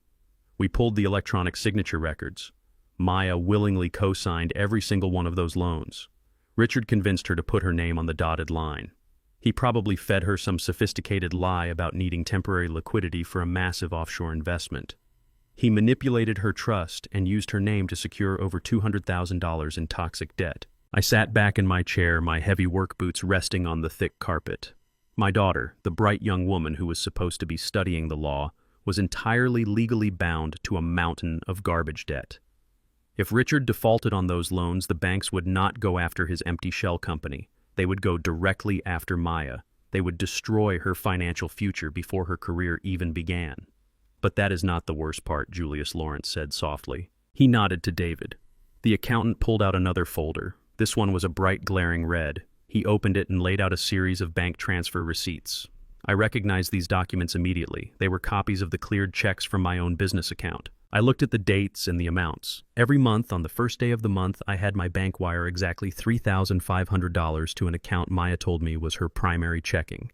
We pulled the electronic signature records. Maya willingly co-signed every single one of those loans. Richard convinced her to put her name on the dotted line. He probably fed her some sophisticated lie about needing temporary liquidity for a massive offshore investment. He manipulated her trust and used her name to secure over $200,000 in toxic debt." I sat back in my chair, my heavy work boots resting on the thick carpet. My daughter, the bright young woman who was supposed to be studying the law, was entirely legally bound to a mountain of garbage debt. If Richard defaulted on those loans, the banks would not go after his empty shell company. They would go directly after Maya. They would destroy her financial future before her career even began. "But that is not the worst part," Julius, Lawrence said softly. He nodded to David. The accountant pulled out another folder. This one was a bright, glaring red. He opened it and laid out a series of bank transfer receipts. I recognized these documents immediately. They were copies of the cleared checks from my own business account. I looked at the dates and the amounts. Every month, on the first day of the month, I had my bank wire exactly $3,500 to an account Maya told me was her primary checking.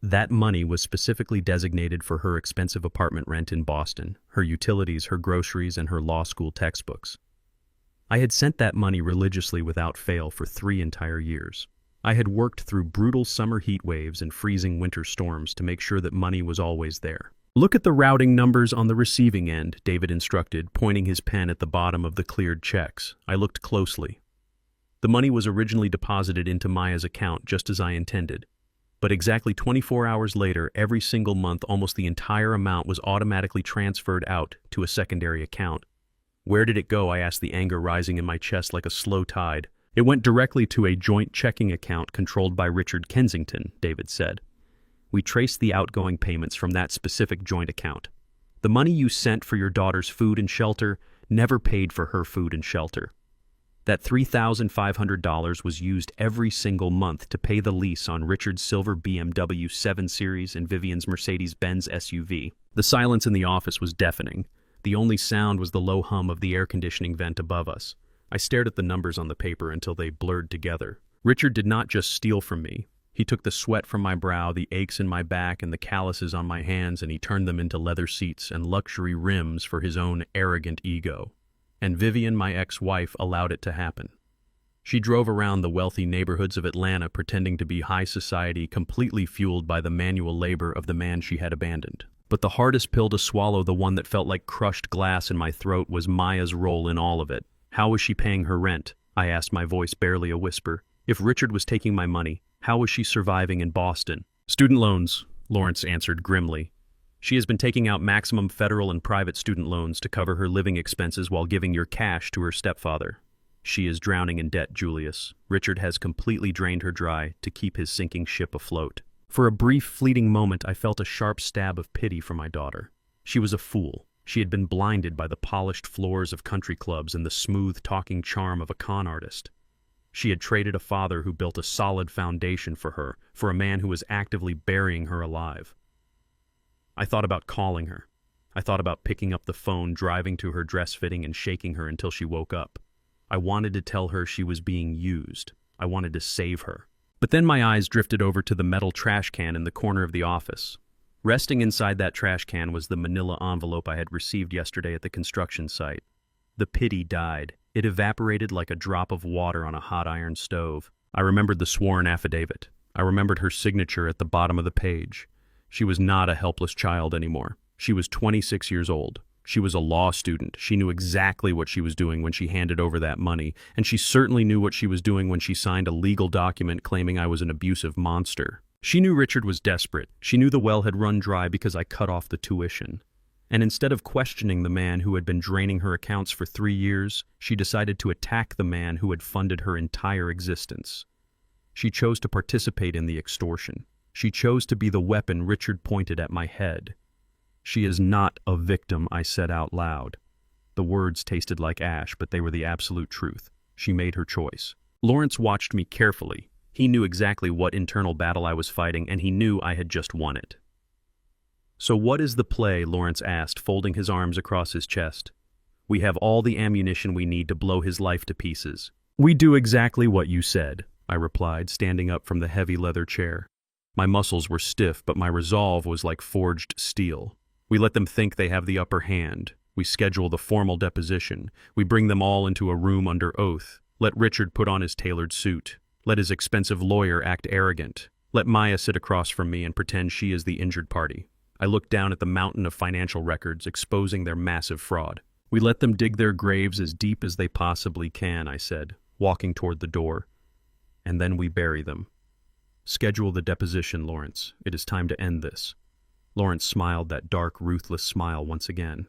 That money was specifically designated for her expensive apartment rent in Boston, her utilities, her groceries, and her law school textbooks. I had sent that money religiously without fail for 3 entire years. I had worked through brutal summer heat waves and freezing winter storms to make sure that money was always there. Look at the routing numbers on the receiving end, David instructed, pointing his pen at the bottom of the cleared checks. I looked closely. The money was originally deposited into Maya's account just as I intended. But exactly 24 hours later, every single month, almost the entire amount was automatically transferred out to a secondary account. Where did it go? I asked, the anger rising in my chest like a slow tide. It went directly to a joint checking account controlled by Richard Kensington, David said. We traced the outgoing payments from that specific joint account. The money you sent for your daughter's food and shelter never paid for her food and shelter. That $3,500 was used every single month to pay the lease on Richard's silver BMW 7 Series and Vivian's Mercedes-Benz SUV. The silence in the office was deafening. The only sound was the low hum of the air conditioning vent above us. I stared at the numbers on the paper until they blurred together. Richard did not just steal from me. He took the sweat from my brow, the aches in my back, and the calluses on my hands, and he turned them into leather seats and luxury rims for his own arrogant ego. And Vivian, my ex-wife, allowed it to happen. She drove around the wealthy neighborhoods of Atlanta pretending to be high society, completely fueled by the manual labor of the man she had abandoned. But the hardest pill to swallow, the one that felt like crushed glass in my throat, was Maya's role in all of it. How was she paying her rent? I asked, my voice barely a whisper. If Richard was taking my money, how was she surviving in Boston? Student loans, Lawrence answered grimly. She has been taking out maximum federal and private student loans to cover her living expenses while giving your cash to her stepfather. She is drowning in debt, Julius. Richard has completely drained her dry to keep his sinking ship afloat. For a brief, fleeting moment, I felt a sharp stab of pity for my daughter. She was a fool. She had been blinded by the polished floors of country clubs and the smooth talking charm of a con artist. She had traded a father who built a solid foundation for her, for a man who was actively burying her alive. I thought about calling her. I thought about picking up the phone, driving to her dress fitting, and shaking her until she woke up. I wanted to tell her she was being used. I wanted to save her. But then my eyes drifted over to the metal trash can in the corner of the office. Resting inside that trash can was the manila envelope I had received yesterday at the construction site. The pity died. It evaporated like a drop of water on a hot iron stove. I remembered the sworn affidavit. I remembered her signature at the bottom of the page. She was not a helpless child anymore. She was 26 years old. She was a law student. She knew exactly what she was doing when she handed over that money, and she certainly knew what she was doing when she signed a legal document claiming I was an abusive monster. She knew Richard was desperate. She knew the well had run dry because I cut off the tuition. And instead of questioning the man who had been draining her accounts for 3 years, she decided to attack the man who had funded her entire existence. She chose to participate in the extortion. She chose to be the weapon Richard pointed at my head. She is not a victim, I said out loud. The words tasted like ash, but they were the absolute truth. She made her choice. Lawrence watched me carefully. He knew exactly what internal battle I was fighting, and he knew I had just won it. So what is the play? Lawrence asked, folding his arms across his chest. We have all the ammunition we need to blow his life to pieces. We do exactly what you said, I replied, standing up from the heavy leather chair. My muscles were stiff, but my resolve was like forged steel. We let them think they have the upper hand. We schedule the formal deposition. We bring them all into a room under oath. Let Richard put on his tailored suit. Let his expensive lawyer act arrogant. Let Maya sit across from me and pretend she is the injured party. I looked down at the mountain of financial records exposing their massive fraud. We let them dig their graves as deep as they possibly can, I said, walking toward the door. And then we bury them. Schedule the deposition, Lawrence. It is time to end this. Lawrence smiled that dark, ruthless smile once again.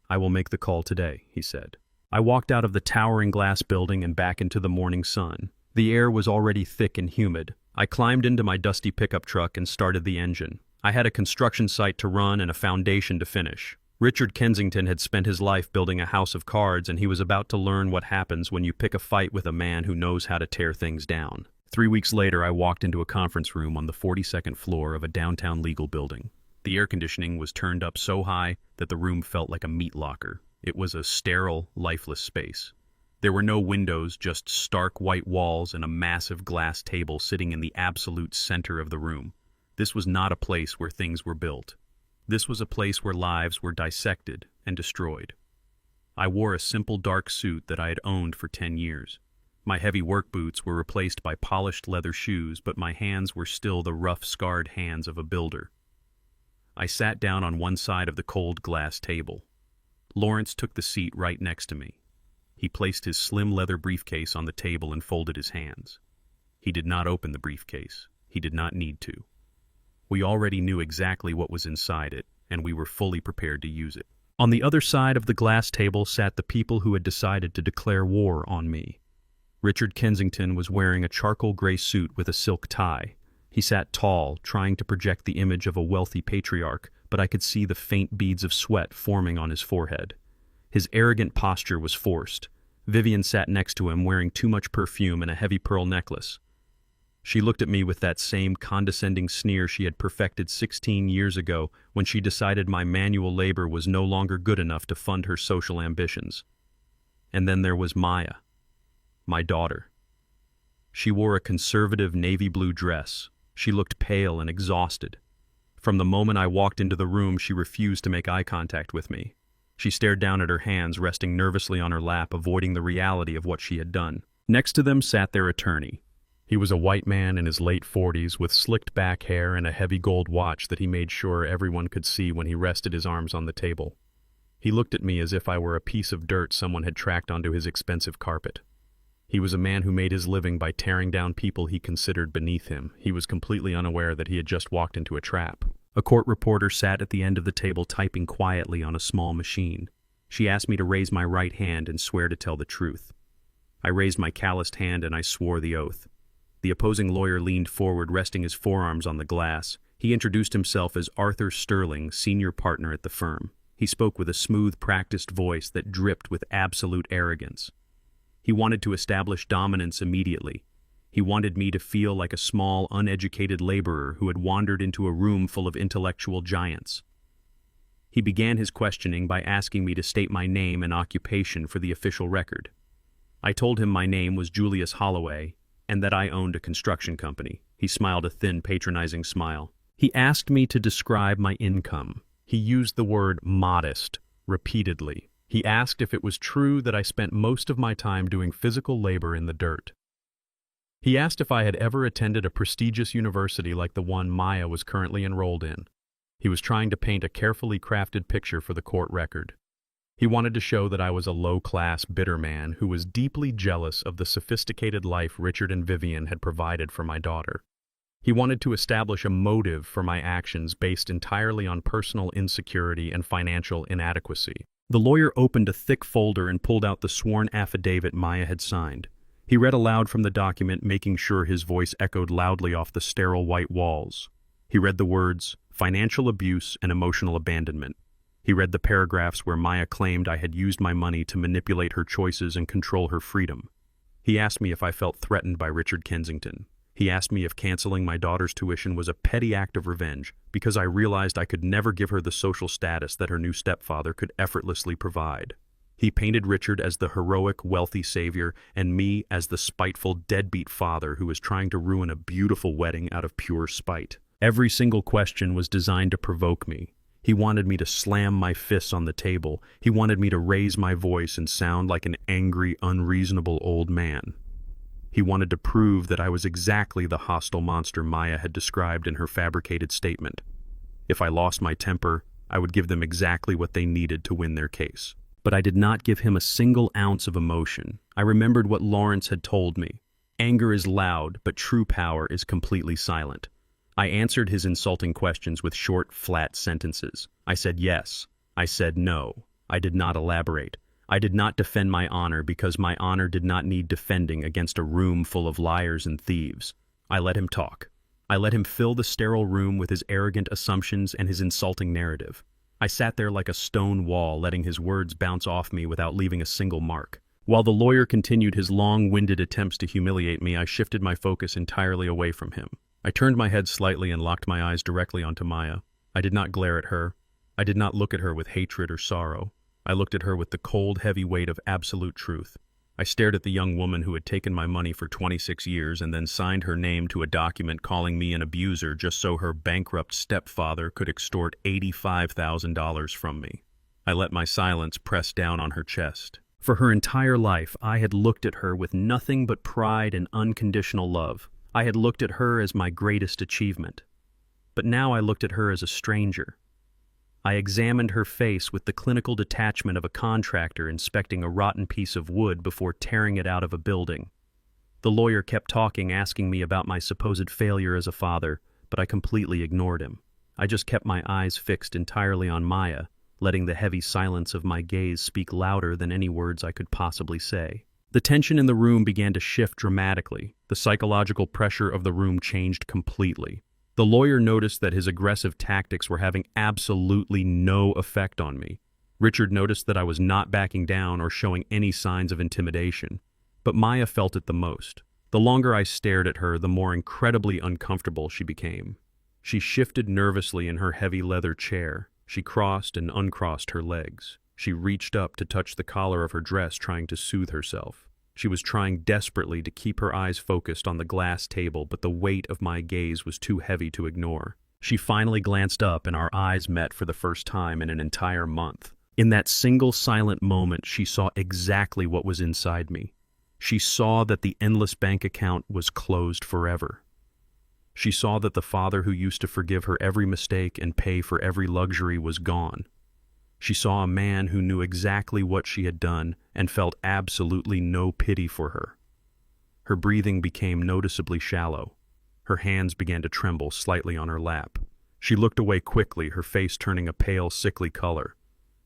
I will make the call today, he said. I walked out of the towering glass building and back into the morning sun. The air was already thick and humid. I climbed into my dusty pickup truck and started the engine. I had a construction site to run and a foundation to finish. Richard Kensington had spent his life building a house of cards, and he was about to learn what happens when you pick a fight with a man who knows how to tear things down. 3 weeks later, I walked into a conference room on the 42nd floor of a downtown legal building. The air conditioning was turned up so high that the room felt like a meat locker. It was a sterile, lifeless space. There were no windows, just stark white walls and a massive glass table sitting in the absolute center of the room. This was not a place where things were built. This was a place where lives were dissected and destroyed. I wore a simple dark suit that I had owned for 10 years. My heavy work boots were replaced by polished leather shoes, but my hands were still the rough, scarred hands of a builder. I sat down on one side of the cold glass table. Lawrence took the seat right next to me. He placed his slim leather briefcase on the table and folded his hands. He did not open the briefcase. He did not need to. We already knew exactly what was inside it, and we were fully prepared to use it. On the other side of the glass table sat the people who had decided to declare war on me. Richard Kensington was wearing a charcoal gray suit with a silk tie. He sat tall, trying to project the image of a wealthy patriarch, but I could see the faint beads of sweat forming on his forehead. His arrogant posture was forced. Vivian sat next to him, wearing too much perfume and a heavy pearl necklace. She looked at me with that same condescending sneer she had perfected 16 years ago when she decided my manual labor was no longer good enough to fund her social ambitions. And then there was Maya, my daughter. She wore a conservative navy blue dress. She looked pale and exhausted. From the moment I walked into the room, she refused to make eye contact with me. She stared down at her hands, resting nervously on her lap, avoiding the reality of what she had done. Next to them sat their attorney. He was a white man in his late 40s with slicked back hair and a heavy gold watch that he made sure everyone could see when he rested his arms on the table. He looked at me as if I were a piece of dirt someone had tracked onto his expensive carpet. He was a man who made his living by tearing down people he considered beneath him. He was completely unaware that he had just walked into a trap. A court reporter sat at the end of the table typing quietly on a small machine. She asked me to raise my right hand and swear to tell the truth. I raised my calloused hand and I swore the oath. The opposing lawyer leaned forward, resting his forearms on the glass. He introduced himself as Arthur Sterling, senior partner at the firm. He spoke with a smooth, practiced voice that dripped with absolute arrogance. He wanted to establish dominance immediately. He wanted me to feel like a small, uneducated laborer who had wandered into a room full of intellectual giants. He began his questioning by asking me to state my name and occupation for the official record. I told him my name was Julius Holloway and that I owned a construction company. He smiled a thin, patronizing smile. He asked me to describe my income. He used the word modest repeatedly. He asked if it was true that I spent most of my time doing physical labor in the dirt. He asked if I had ever attended a prestigious university like the one Maya was currently enrolled in. He was trying to paint a carefully crafted picture for the court record. He wanted to show that I was a low-class, bitter man who was deeply jealous of the sophisticated life Richard and Vivian had provided for my daughter. He wanted to establish a motive for my actions based entirely on personal insecurity and financial inadequacy. The lawyer opened a thick folder and pulled out the sworn affidavit Maya had signed. He read aloud from the document, making sure his voice echoed loudly off the sterile white walls. He read the words, financial abuse and emotional abandonment. He read the paragraphs where Maya claimed I had used my money to manipulate her choices and control her freedom. He asked me if I felt threatened by Richard Kensington. He asked me if canceling my daughter's tuition was a petty act of revenge because I realized I could never give her the social status that her new stepfather could effortlessly provide. He painted Richard as the heroic, wealthy savior and me as the spiteful, deadbeat father who was trying to ruin a beautiful wedding out of pure spite. Every single question was designed to provoke me. He wanted me to slam my fists on the table. He wanted me to raise my voice and sound like an angry, unreasonable old man. He wanted to prove that I was exactly the hostile monster Maya had described in her fabricated statement. If I lost my temper, I would give them exactly what they needed to win their case. But I did not give him a single ounce of emotion. I remembered what Lawrence had told me. Anger is loud, but true power is completely silent. I answered his insulting questions with short, flat sentences. I said yes. I said no. I did not elaborate. I did not defend my honor because my honor did not need defending against a room full of liars and thieves. I let him talk. I let him fill the sterile room with his arrogant assumptions and his insulting narrative. I sat there like a stone wall, letting his words bounce off me without leaving a single mark. While the lawyer continued his long-winded attempts to humiliate me, I shifted my focus entirely away from him. I turned my head slightly and locked my eyes directly onto Maya. I did not glare at her. I did not look at her with hatred or sorrow. I looked at her with the cold, heavy weight of absolute truth. I stared at the young woman who had taken my money for 26 years and then signed her name to a document calling me an abuser just so her bankrupt stepfather could extort $85,000 from me. I let my silence press down on her chest. For her entire life, I had looked at her with nothing but pride and unconditional love. I had looked at her as my greatest achievement. But now I looked at her as a stranger, I examined her face with the clinical detachment of a contractor inspecting a rotten piece of wood before tearing it out of a building. The lawyer kept talking, asking me about my supposed failure as a father, but I completely ignored him. I just kept my eyes fixed entirely on Maya, letting the heavy silence of my gaze speak louder than any words I could possibly say. The tension in the room began to shift dramatically. The psychological pressure of the room changed completely. The lawyer noticed that his aggressive tactics were having absolutely no effect on me. Richard noticed that I was not backing down or showing any signs of intimidation. But Maya felt it the most. The longer I stared at her, the more incredibly uncomfortable she became. She shifted nervously in her heavy leather chair. She crossed and uncrossed her legs. She reached up to touch the collar of her dress, trying to soothe herself. She was trying desperately to keep her eyes focused on the glass table, but the weight of my gaze was too heavy to ignore. She finally glanced up, and our eyes met for the first time in an entire month. In that single silent moment, she saw exactly what was inside me. She saw that the endless bank account was closed forever. She saw that the father who used to forgive her every mistake and pay for every luxury was gone. She saw a man who knew exactly what she had done and felt absolutely no pity for her. Her breathing became noticeably shallow. Her hands began to tremble slightly on her lap. She looked away quickly, her face turning a pale, sickly color.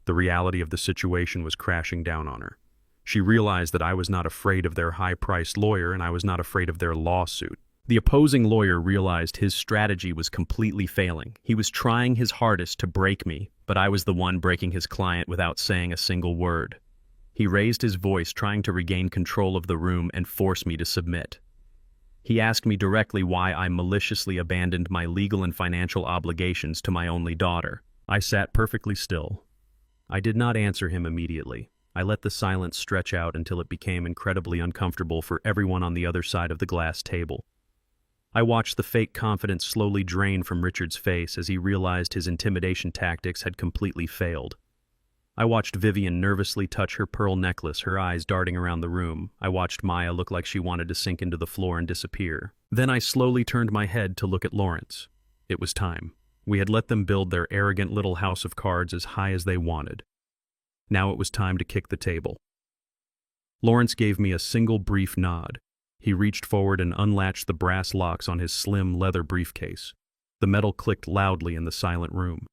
The reality of the situation was crashing down on her. She realized that I was not afraid of their high-priced lawyer, and I was not afraid of their lawsuit. The opposing lawyer realized his strategy was completely failing. He was trying his hardest to break me, but I was the one breaking his client without saying a single word. He raised his voice, trying to regain control of the room and force me to submit. He asked me directly why I maliciously abandoned my legal and financial obligations to my only daughter. I sat perfectly still. I did not answer him immediately. I let the silence stretch out until it became incredibly uncomfortable for everyone on the other side of the glass table. I watched the fake confidence slowly drain from Richard's face as he realized his intimidation tactics had completely failed. I watched Vivian nervously touch her pearl necklace, her eyes darting around the room. I watched Maya look like she wanted to sink into the floor and disappear. Then I slowly turned my head to look at Lawrence. It was time. We had let them build their arrogant little house of cards as high as they wanted. Now it was time to kick the table. Lawrence gave me a single brief nod. He reached forward and unlatched the brass locks on his slim leather briefcase. The metal clicked loudly in the silent room.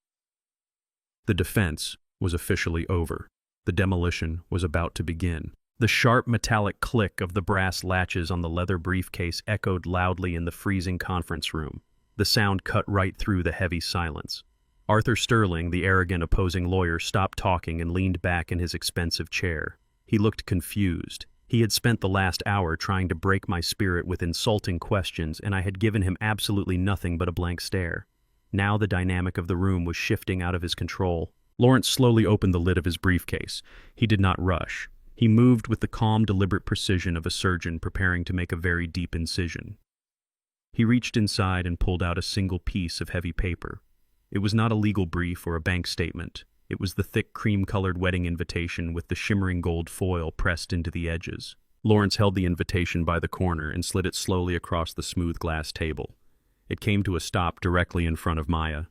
The defense was officially over. The demolition was about to begin. The sharp metallic click of the brass latches on the leather briefcase echoed loudly in the freezing conference room. The sound cut right through the heavy silence. Arthur Sterling, the arrogant opposing lawyer, stopped talking and leaned back in his expensive chair. He looked confused. He had spent the last hour trying to break my spirit with insulting questions, and I had given him absolutely nothing but a blank stare. Now the dynamic of the room was shifting out of his control. Lawrence slowly opened the lid of his briefcase. He did not rush. He moved with the calm, deliberate precision of a surgeon preparing to make a very deep incision. He reached inside and pulled out a single piece of heavy paper. It was not a legal brief or a bank statement. It was the thick cream-colored wedding invitation with the shimmering gold foil pressed into the edges. Lawrence held the invitation by the corner and slid it slowly across the smooth glass table. It came to a stop directly in front of Maya.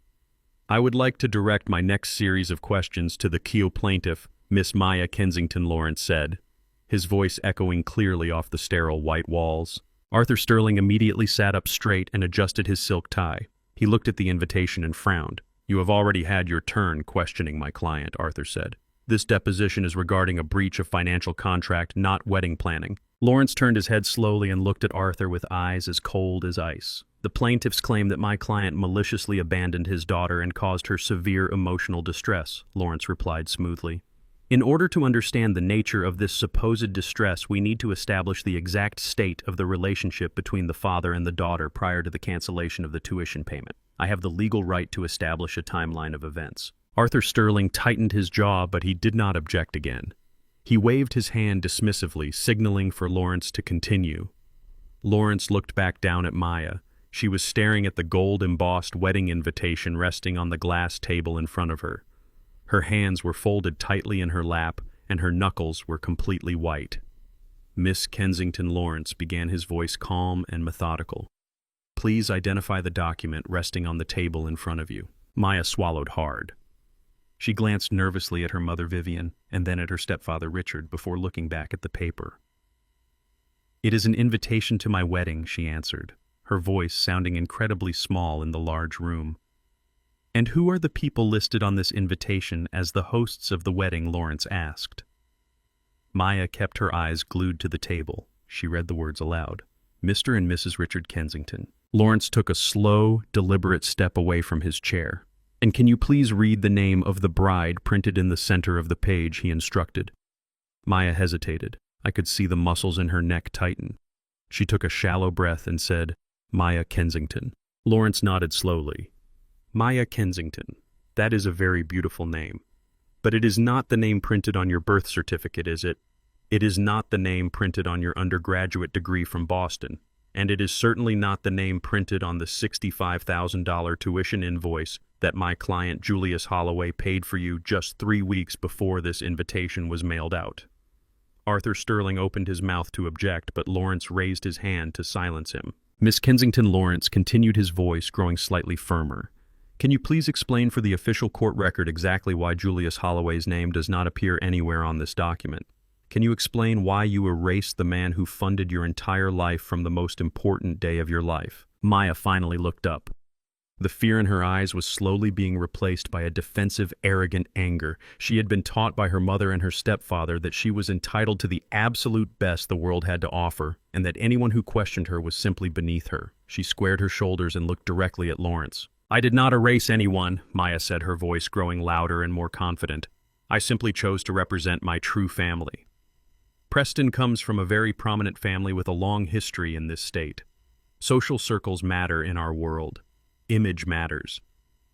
"I would like to direct my next series of questions to the Keogh plaintiff, Miss Maya Kensington," Lawrence said, his voice echoing clearly off the sterile white walls. Arthur Sterling immediately sat up straight and adjusted his silk tie. He looked at the invitation and frowned. "You have already had your turn questioning my client," Arthur said. "This deposition is regarding a breach of financial contract, not wedding planning." Lawrence turned his head slowly and looked at Arthur with eyes as cold as ice. "The plaintiffs claim that my client maliciously abandoned his daughter and caused her severe emotional distress," Lawrence replied smoothly. "In order to understand the nature of this supposed distress, we need to establish the exact state of the relationship between the father and the daughter prior to the cancellation of the tuition payment. I have the legal right to establish a timeline of events." Arthur Sterling tightened his jaw, but he did not object again. He waved his hand dismissively, signaling for Lawrence to continue. Lawrence looked back down at Maya. She was staring at the gold-embossed wedding invitation resting on the glass table in front of her. Her hands were folded tightly in her lap, and her knuckles were completely white. "Miss Kensington," Lawrence began, his voice calm and methodical. "Please identify the document resting on the table in front of you." Maya swallowed hard. She glanced nervously at her mother Vivian and then at her stepfather Richard before looking back at the paper. "It is an invitation to my wedding," she answered, her voice sounding incredibly small in the large room. "And who are the people listed on this invitation as the hosts of the wedding?" Lawrence asked. Maya kept her eyes glued to the table. She read the words aloud. "Mr. and Mrs. Richard Kensington." Lawrence took a slow, deliberate step away from his chair. "And can you please read the name of the bride printed in the center of the page?" he instructed. Maya hesitated. I could see the muscles in her neck tighten. She took a shallow breath and said, "Maya Kensington." Lawrence nodded slowly. "Maya Kensington. That is a very beautiful name. But it is not the name printed on your birth certificate, is it? It is not the name printed on your undergraduate degree from Boston. And it is certainly not the name printed on the $65,000 tuition invoice that my client Julius Holloway paid for you just 3 weeks before this invitation was mailed out." Arthur Sterling opened his mouth to object, but Lawrence raised his hand to silence him. "Miss Kensington," Lawrence continued, his voice growing slightly firmer, "can you please explain for the official court record exactly why Julius Holloway's name does not appear anywhere on this document? Can you explain why you erased the man who funded your entire life from the most important day of your life?" Maya finally looked up. The fear in her eyes was slowly being replaced by a defensive, arrogant anger. She had been taught by her mother and her stepfather that she was entitled to the absolute best the world had to offer, and that anyone who questioned her was simply beneath her. She squared her shoulders and looked directly at Lawrence. "I did not erase anyone," Maya said, her voice growing louder and more confident. "I simply chose to represent my true family. Preston comes from a very prominent family with a long history in this state. Social circles matter in our world. Image matters.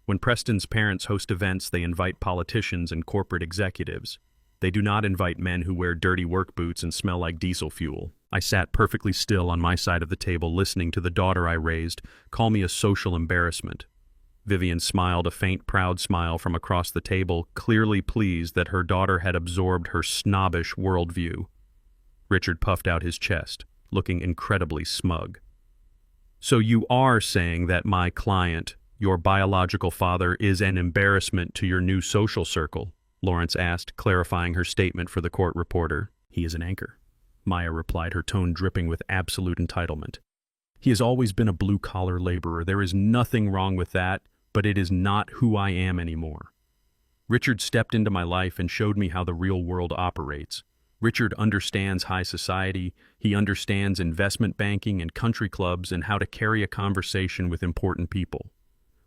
When Preston's parents host events, they invite politicians and corporate executives. They do not invite men who wear dirty work boots and smell like diesel fuel." I sat perfectly still on my side of the table, listening to the daughter I raised call me a social embarrassment. Vivian smiled, a faint, proud smile from across the table, clearly pleased that her daughter had absorbed her snobbish worldview. Richard puffed out his chest, looking incredibly smug. "So you are saying that my client, your biological father, is an embarrassment to your new social circle?" Lawrence asked, clarifying her statement for the court reporter. "He is an anchor," Maya replied, her tone dripping with absolute entitlement. "He has always been a blue-collar laborer. There is nothing wrong with that, but it is not who I am anymore. Richard stepped into my life and showed me how the real world operates. Richard understands high society, he understands investment banking and country clubs and how to carry a conversation with important people.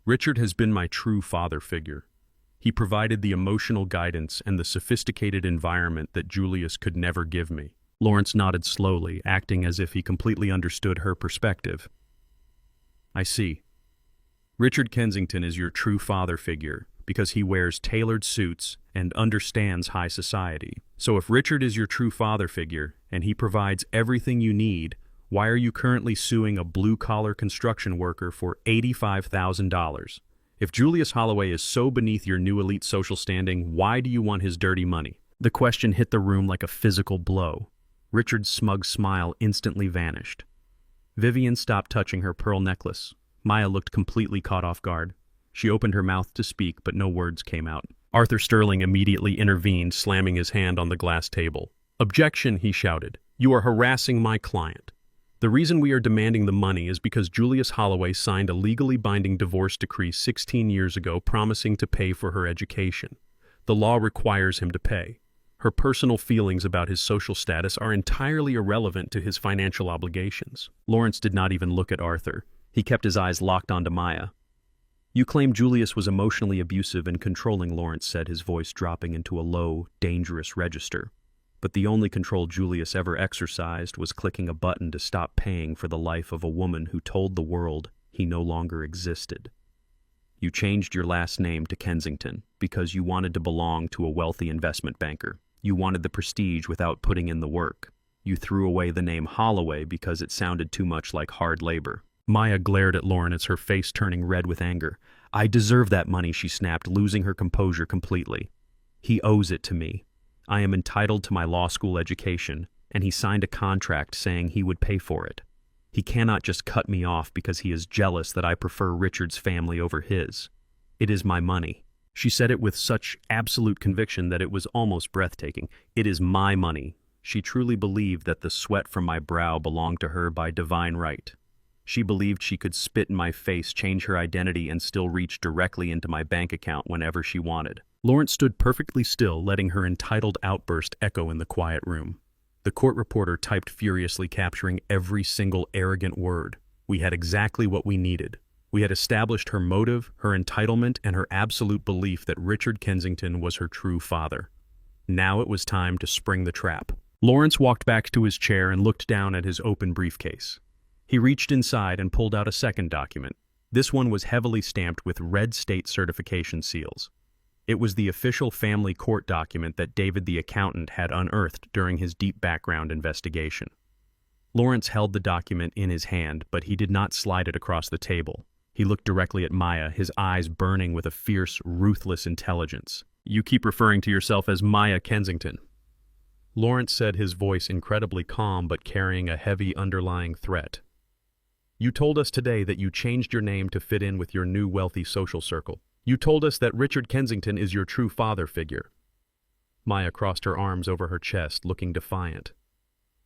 Richard has been my true father figure. He provided the emotional guidance and the sophisticated environment that Julius could never give me." Lawrence nodded slowly, acting as if he completely understood her perspective. "I see. Richard Kensington is your true father figure because he wears tailored suits and understands high society. So if Richard is your true father figure and he provides everything you need, why are you currently suing a blue-collar construction worker for $85,000? If Julius Holloway is so beneath your new elite social standing, why do you want his dirty money?" The question hit the room like a physical blow. Richard's smug smile instantly vanished. Vivian stopped touching her pearl necklace. Maya looked completely caught off guard. She opened her mouth to speak, but no words came out. Arthur Sterling immediately intervened, slamming his hand on the glass table. "Objection," he shouted. "You are harassing my client. The reason we are demanding the money is because Julius Holloway signed a legally binding divorce decree 16 years ago promising to pay for her education. The law requires him to pay. Her personal feelings about his social status are entirely irrelevant to his financial obligations." Lawrence did not even look at Arthur. He kept his eyes locked onto Maya. "You claim Julius was emotionally abusive and controlling," Lawrence said, his voice dropping into a low, dangerous register. "But the only control Julius ever exercised was clicking a button to stop paying for the life of a woman who told the world he no longer existed. You changed your last name to Kensington because you wanted to belong to a wealthy investment banker. You wanted the prestige without putting in the work. You threw away the name Holloway because it sounded too much like hard labor." Maya glared at Lawrence, her face turning red with anger. "I deserve that money," she snapped, losing her composure completely. "He owes it to me. I am entitled to my law school education, and he signed a contract saying he would pay for it. He cannot just cut me off because he is jealous that I prefer Richard's family over his. It is my money." She said it with such absolute conviction that it was almost breathtaking. "It is my money." She truly believed that the sweat from my brow belonged to her by divine right. She believed she could spit in my face, change her identity, and still reach directly into my bank account whenever she wanted. Lawrence stood perfectly still, letting her entitled outburst echo in the quiet room. The court reporter typed furiously, capturing every single arrogant word. We had exactly what we needed. We had established her motive, her entitlement, and her absolute belief that Richard Kensington was her true father. Now it was time to spring the trap. Lawrence walked back to his chair and looked down at his open briefcase. He reached inside and pulled out a second document. This one was heavily stamped with red state certification seals. It was the official family court document that David the accountant had unearthed during his deep background investigation. Lawrence held the document in his hand, but he did not slide it across the table. He looked directly at Maya, his eyes burning with a fierce, ruthless intelligence. "You keep referring to yourself as Maya Kensington," Lawrence said, his voice incredibly calm but carrying a heavy underlying threat. "You told us today that you changed your name to fit in with your new wealthy social circle. You told us that Richard Kensington is your true father figure." Maya crossed her arms over her chest, looking defiant.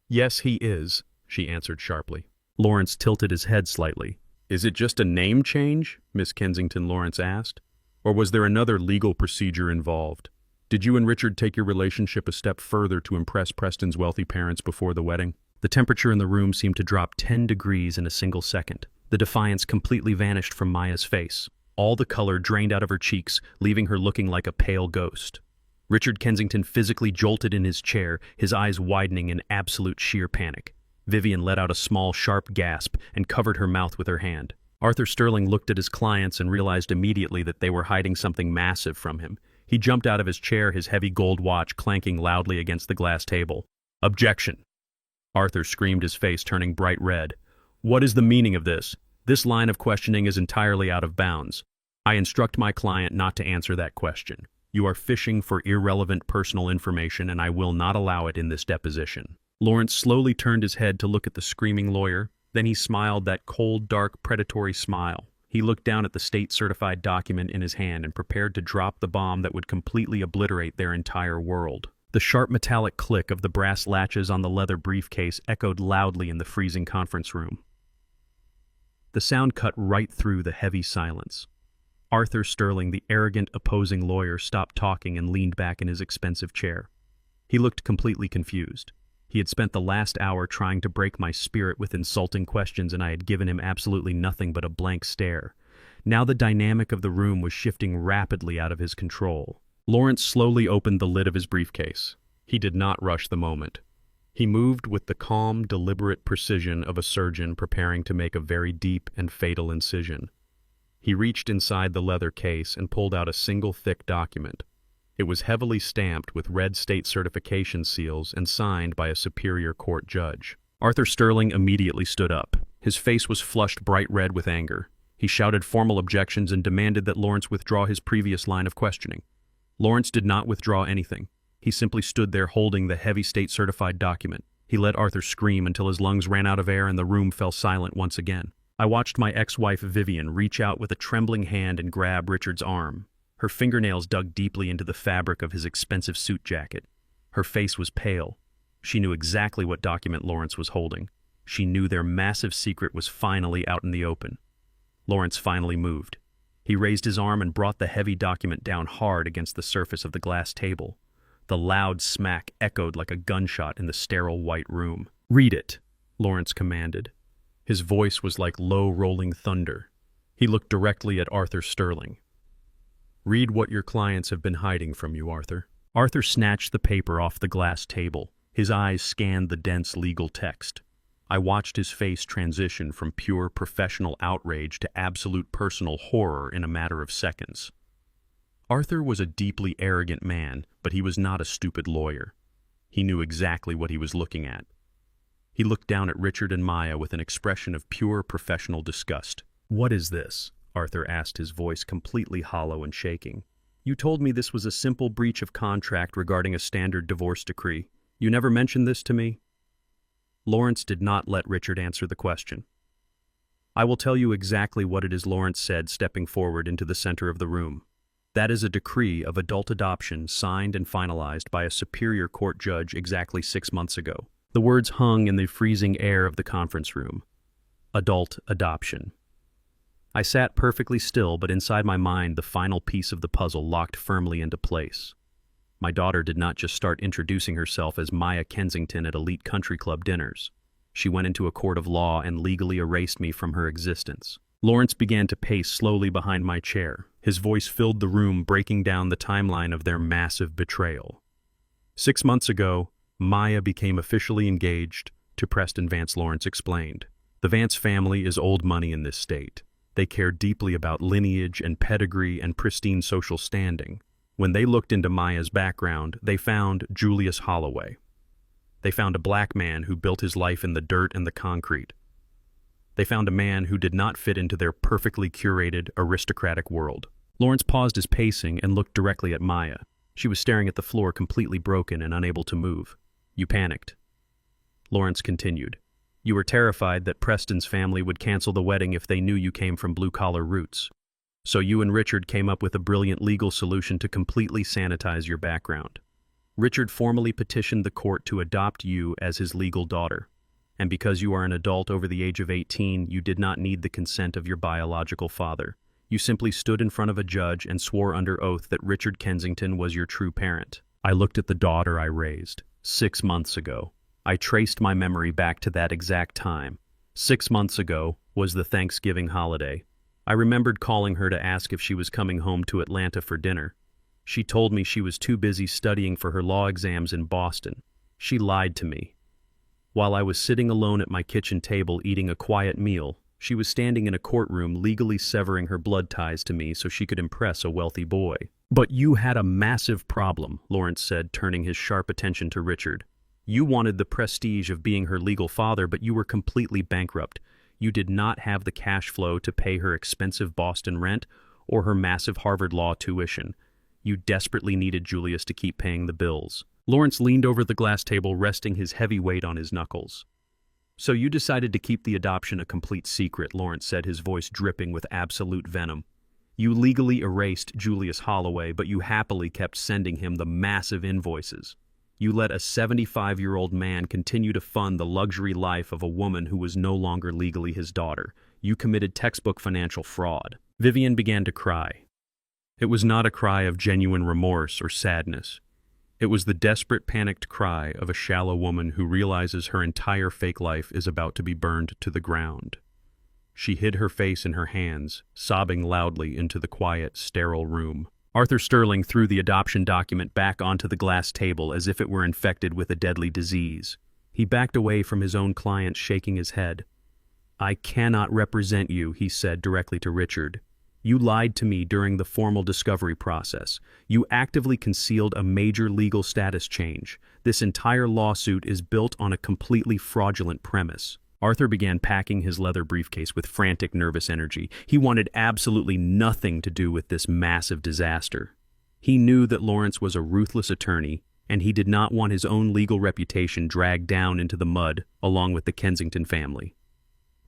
"Yes, he is," she answered sharply. Lawrence tilted his head slightly. "Is it just a name change?" Miss Kensington, Lawrence asked. "Or was there another legal procedure involved? Did you and Richard take your relationship a step further to impress Preston's wealthy parents before the wedding?" The temperature in the room seemed to drop 10 degrees in a single second. The defiance completely vanished from Maya's face. All the color drained out of her cheeks, leaving her looking like a pale ghost. Richard Kensington physically jolted in his chair, his eyes widening in absolute sheer panic. Vivian let out a small, sharp gasp and covered her mouth with her hand. Arthur Sterling looked at his clients and realized immediately that they were hiding something massive from him. He jumped out of his chair, his heavy gold watch clanking loudly against the glass table. "Objection!" Arthur screamed, his face turning bright red. "What is the meaning of this? This line of questioning is entirely out of bounds. I instruct my client not to answer that question. You are fishing for irrelevant personal information, and I will not allow it in this deposition." Lawrence slowly turned his head to look at the screaming lawyer. Then he smiled that cold, dark, predatory smile. He looked down at the state-certified document in his hand and prepared to drop the bomb that would completely obliterate their entire world. The sharp metallic click of the brass latches on the leather briefcase echoed loudly in the freezing conference room. The sound cut right through the heavy silence. Arthur Sterling, the arrogant, opposing lawyer, stopped talking and leaned back in his expensive chair. He looked completely confused. He had spent the last hour trying to break my spirit with insulting questions, and I had given him absolutely nothing but a blank stare. Now the dynamic of the room was shifting rapidly out of his control. Lawrence slowly opened the lid of his briefcase. He did not rush the moment. He moved with the calm, deliberate precision of a surgeon preparing to make a very deep and fatal incision. He reached inside the leather case and pulled out a single thick document. It was heavily stamped with red state certification seals and signed by a superior court judge. Arthur Sterling immediately stood up. His face was flushed bright red with anger. He shouted formal objections and demanded that Lawrence withdraw his previous line of questioning. Lawrence did not withdraw anything. He simply stood there holding the heavy state-certified document. He let Arthur scream until his lungs ran out of air and the room fell silent once again. I watched my ex-wife Vivian reach out with a trembling hand and grab Richard's arm. Her fingernails dug deeply into the fabric of his expensive suit jacket. Her face was pale. She knew exactly what document Lawrence was holding. She knew their massive secret was finally out in the open. Lawrence finally moved. He raised his arm and brought the heavy document down hard against the surface of the glass table. The loud smack echoed like a gunshot in the sterile white room. "Read it," Lawrence commanded. His voice was like low rolling thunder. He looked directly at Arthur Sterling. "Read what your clients have been hiding from you, Arthur." Arthur snatched the paper off the glass table. His eyes scanned the dense legal text. I watched his face transition from pure professional outrage to absolute personal horror in a matter of seconds. Arthur was a deeply arrogant man, but he was not a stupid lawyer. He knew exactly what he was looking at. He looked down at Richard and Maya with an expression of pure professional disgust. "What is this?" Arthur asked, his voice completely hollow and shaking. "You told me this was a simple breach of contract regarding a standard divorce decree. You never mentioned this to me?" Lawrence did not let Richard answer the question. "I will tell you exactly what it is," Lawrence said, stepping forward into the center of the room. That is a decree of adult adoption signed and finalized by a superior court judge exactly 6 months ago. The words hung in the freezing air of the conference room. Adult adoption. I sat perfectly still, but inside my mind the final piece of the puzzle locked firmly into place. My daughter did not just start introducing herself as Maya Kensington at elite country club dinners. She went into a court of law and legally erased me from her existence. Lawrence began to pace slowly behind my chair. His voice filled the room, breaking down the timeline of their massive betrayal. 6 months ago, Maya became officially engaged to Preston Vance, Lawrence explained. The Vance family is old money in this state. They care deeply about lineage and pedigree and pristine social standing. When they looked into Maya's background, they found Julius Holloway. They found a black man who built his life in the dirt and the concrete. They found a man who did not fit into their perfectly curated, aristocratic world. Lawrence paused his pacing and looked directly at Maya. She was staring at the floor, completely broken and unable to move. You panicked. Lawrence continued. You were terrified that Preston's family would cancel the wedding if they knew you came from blue-collar roots. So you and Richard came up with a brilliant legal solution to completely sanitize your background. Richard formally petitioned the court to adopt you as his legal daughter. And because you are an adult over the age of 18, you did not need the consent of your biological father. You simply stood in front of a judge and swore under oath that Richard Kensington was your true parent. I looked at the daughter I raised 6 months ago. I traced my memory back to that exact time. 6 months ago was the Thanksgiving holiday. I remembered calling her to ask if she was coming home to Atlanta for dinner. She told me she was too busy studying for her law exams in Boston. She lied to me. While I was sitting alone at my kitchen table eating a quiet meal, she was standing in a courtroom legally severing her blood ties to me so she could impress a wealthy boy. But you had a massive problem, Lawrence said, turning his sharp attention to Richard. You wanted the prestige of being her legal father, but you were completely bankrupt. You did not have the cash flow to pay her expensive Boston rent or her massive Harvard law tuition. You desperately needed Julius to keep paying the bills. Lawrence leaned over the glass table, resting his heavy weight on his knuckles. So you decided to keep the adoption a complete secret, Lawrence said, his voice dripping with absolute venom. You legally erased Julius Holloway, but you happily kept sending him the massive invoices. You let a 75-year-old man continue to fund the luxury life of a woman who was no longer legally his daughter. You committed textbook financial fraud. Vivian began to cry. It was not a cry of genuine remorse or sadness. It was the desperate, panicked cry of a shallow woman who realizes her entire fake life is about to be burned to the ground. She hid her face in her hands, sobbing loudly into the quiet, sterile room. Arthur Sterling threw the adoption document back onto the glass table as if it were infected with a deadly disease. He backed away from his own client, shaking his head. I cannot represent you, he said directly to Richard. You lied to me during the formal discovery process. You actively concealed a major legal status change. This entire lawsuit is built on a completely fraudulent premise. Arthur began packing his leather briefcase with frantic, nervous energy. He wanted absolutely nothing to do with this massive disaster. He knew that Lawrence was a ruthless attorney, and he did not want his own legal reputation dragged down into the mud along with the Kensington family.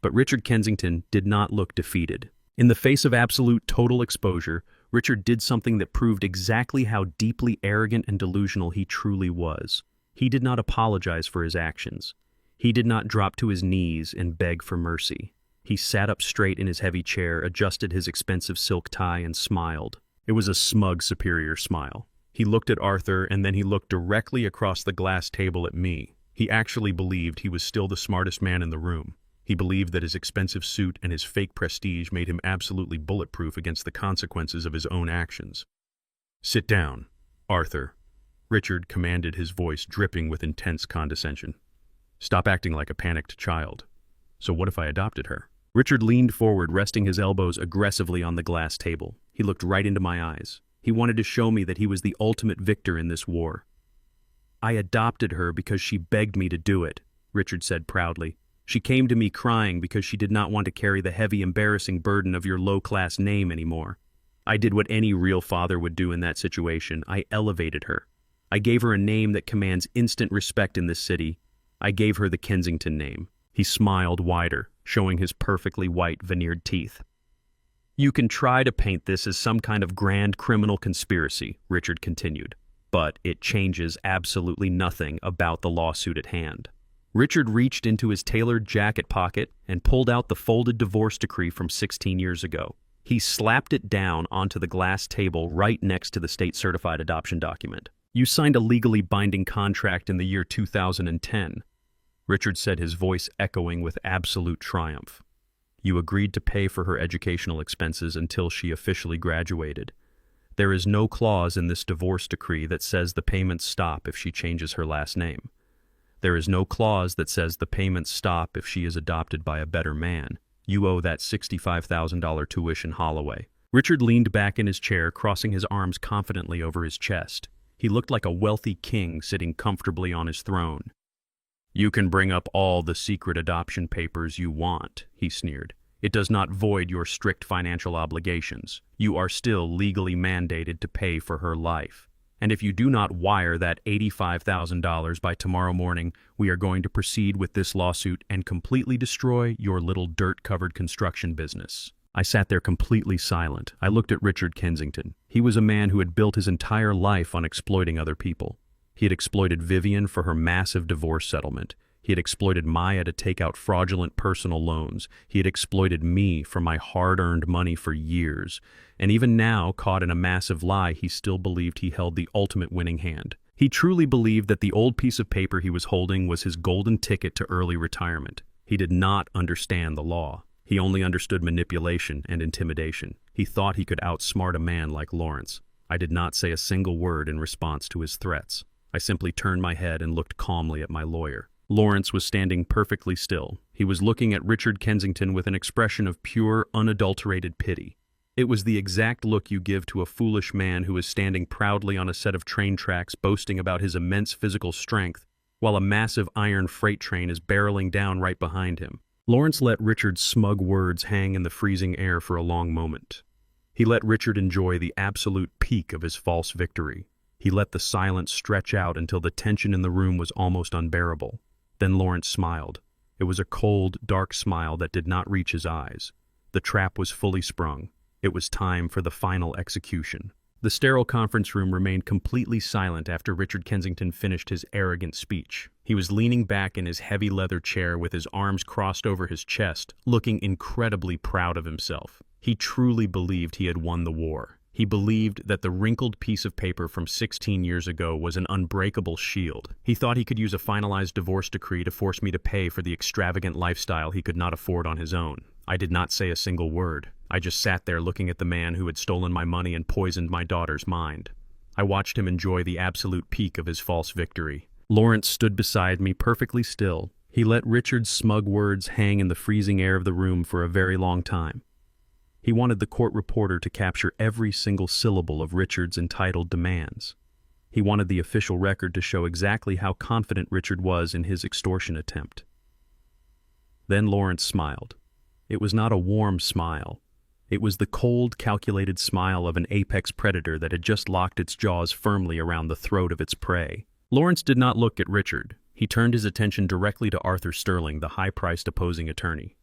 But Richard Kensington did not look defeated. In the face of absolute, total exposure, Richard did something that proved exactly how deeply arrogant and delusional he truly was. He did not apologize for his actions. He did not drop to his knees and beg for mercy. He sat up straight in his heavy chair, adjusted his expensive silk tie, and smiled. It was a smug, superior smile. He looked at Arthur, and then he looked directly across the glass table at me. He actually believed he was still the smartest man in the room. He believed that his expensive suit and his fake prestige made him absolutely bulletproof against the consequences of his own actions. Sit down, Arthur. Richard commanded, his voice dripping with intense condescension. Stop acting like a panicked child. So what if I adopted her? Richard leaned forward, resting his elbows aggressively on the glass table. He looked right into my eyes. He wanted to show me that he was the ultimate victor in this war. I adopted her because she begged me to do it, Richard said proudly. She came to me crying because she did not want to carry the heavy, embarrassing burden of your low-class name anymore. I did what any real father would do in that situation. I elevated her. I gave her a name that commands instant respect in this city. I gave her the Kensington name. He smiled wider, showing his perfectly white veneered teeth. You can try to paint this as some kind of grand criminal conspiracy, Richard continued, but it changes absolutely nothing about the lawsuit at hand. Richard reached into his tailored jacket pocket and pulled out the folded divorce decree from 16 years ago. He slapped it down onto the glass table right next to the state-certified adoption document. You signed a legally binding contract in the year 2010, Richard said, his voice echoing with absolute triumph. You agreed to pay for her educational expenses until she officially graduated. There is no clause in this divorce decree that says the payments stop if she changes her last name. There is no clause that says the payments stop if she is adopted by a better man. You owe that $65,000 tuition Holloway. Richard leaned back in his chair, crossing his arms confidently over his chest. He looked like a wealthy king sitting comfortably on his throne. You can bring up all the secret adoption papers you want, he sneered. It does not void your strict financial obligations. You are still legally mandated to pay for her life. And if you do not wire that $85,000 by tomorrow morning, we are going to proceed with this lawsuit and completely destroy your little dirt-covered construction business. I sat there completely silent. I looked at Richard Kensington. He was a man who had built his entire life on exploiting other people. He had exploited Vivian for her massive divorce settlement. He had exploited Maya to take out fraudulent personal loans. He had exploited me for my hard-earned money for years. And even now, caught in a massive lie, he still believed he held the ultimate winning hand. He truly believed that the old piece of paper he was holding was his golden ticket to early retirement. He did not understand the law. He only understood manipulation and intimidation. He thought he could outsmart a man like Lawrence. I did not say a single word in response to his threats. I simply turned my head and looked calmly at my lawyer. Lawrence was standing perfectly still. He was looking at Richard Kensington with an expression of pure, unadulterated pity. It was the exact look you give to a foolish man who is standing proudly on a set of train tracks boasting about his immense physical strength, while a massive iron freight train is barreling down right behind him. Lawrence let Richard's smug words hang in the freezing air for a long moment. He let Richard enjoy the absolute peak of his false victory. He let the silence stretch out until the tension in the room was almost unbearable. Then Lawrence smiled. It was a cold, dark smile that did not reach his eyes. The trap was fully sprung. It was time for the final execution. The sterile conference room remained completely silent after Richard Kensington finished his arrogant speech. He was leaning back in his heavy leather chair with his arms crossed over his chest, looking incredibly proud of himself. He truly believed he had won the war. He believed that the wrinkled piece of paper from 16 years ago was an unbreakable shield. He thought he could use a finalized divorce decree to force me to pay for the extravagant lifestyle he could not afford on his own. I did not say a single word. I just sat there looking at the man who had stolen my money and poisoned my daughter's mind. I watched him enjoy the absolute peak of his false victory. Lawrence stood beside me, perfectly still. He let Richard's smug words hang in the freezing air of the room for a very long time. He wanted the court reporter to capture every single syllable of Richard's entitled demands. He wanted the official record to show exactly how confident Richard was in his extortion attempt. Then Lawrence smiled. It was not a warm smile. It was the cold, calculated smile of an apex predator that had just locked its jaws firmly around the throat of its prey. Lawrence did not look at Richard. He turned his attention directly to Arthur Sterling, the high-priced opposing attorney.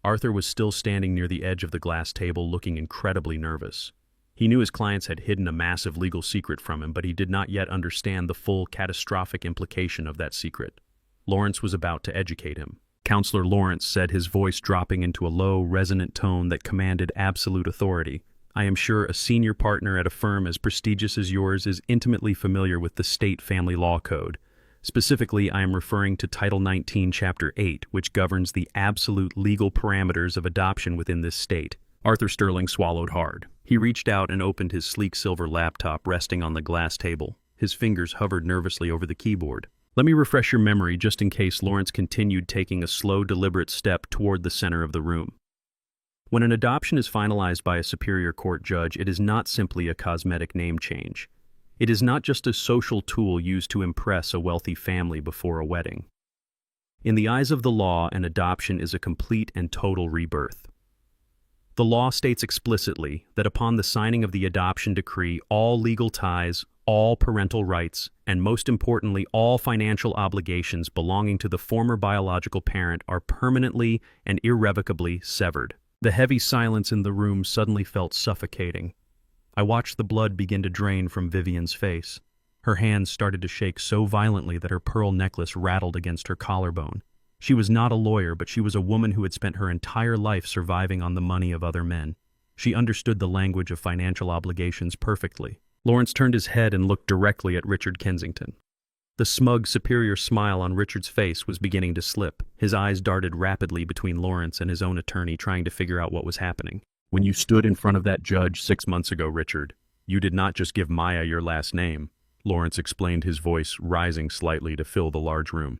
Arthur was still standing near the edge of the glass table, looking incredibly nervous. He knew his clients had hidden a massive legal secret from him, but he did not yet understand the full, catastrophic implication of that secret. Lawrence was about to educate him. Counselor Lawrence said, his voice dropping into a low, resonant tone that commanded absolute authority. I am sure a senior partner at a firm as prestigious as yours is intimately familiar with the state family law code. Specifically, I am referring to Title 19, Chapter 8, which governs the absolute legal parameters of adoption within this state. Arthur Sterling swallowed hard. He reached out and opened his sleek silver laptop resting on the glass table. His fingers hovered nervously over the keyboard. Let me refresh your memory just in case Lawrence continued, taking a slow, deliberate step toward the center of the room. When an adoption is finalized by a superior court judge, it is not simply a cosmetic name change. It is not just a social tool used to impress a wealthy family before a wedding. In the eyes of the law, an adoption is a complete and total rebirth. The law states explicitly that upon the signing of the adoption decree, all legal ties, all parental rights, and most importantly, all financial obligations belonging to the former biological parent are permanently and irrevocably severed. The heavy silence in the room suddenly felt suffocating. I watched the blood begin to drain from Vivian's face. Her hands started to shake so violently that her pearl necklace rattled against her collarbone. She was not a lawyer, but she was a woman who had spent her entire life surviving on the money of other men. She understood the language of financial obligations perfectly. Lawrence turned his head and looked directly at Richard Kensington. The smug, superior smile on Richard's face was beginning to slip. His eyes darted rapidly between Lawrence and his own attorney, trying to figure out what was happening. When you stood in front of that judge 6 months ago, Richard, you did not just give Maya your last name, Lawrence explained, his voice rising slightly to fill the large room.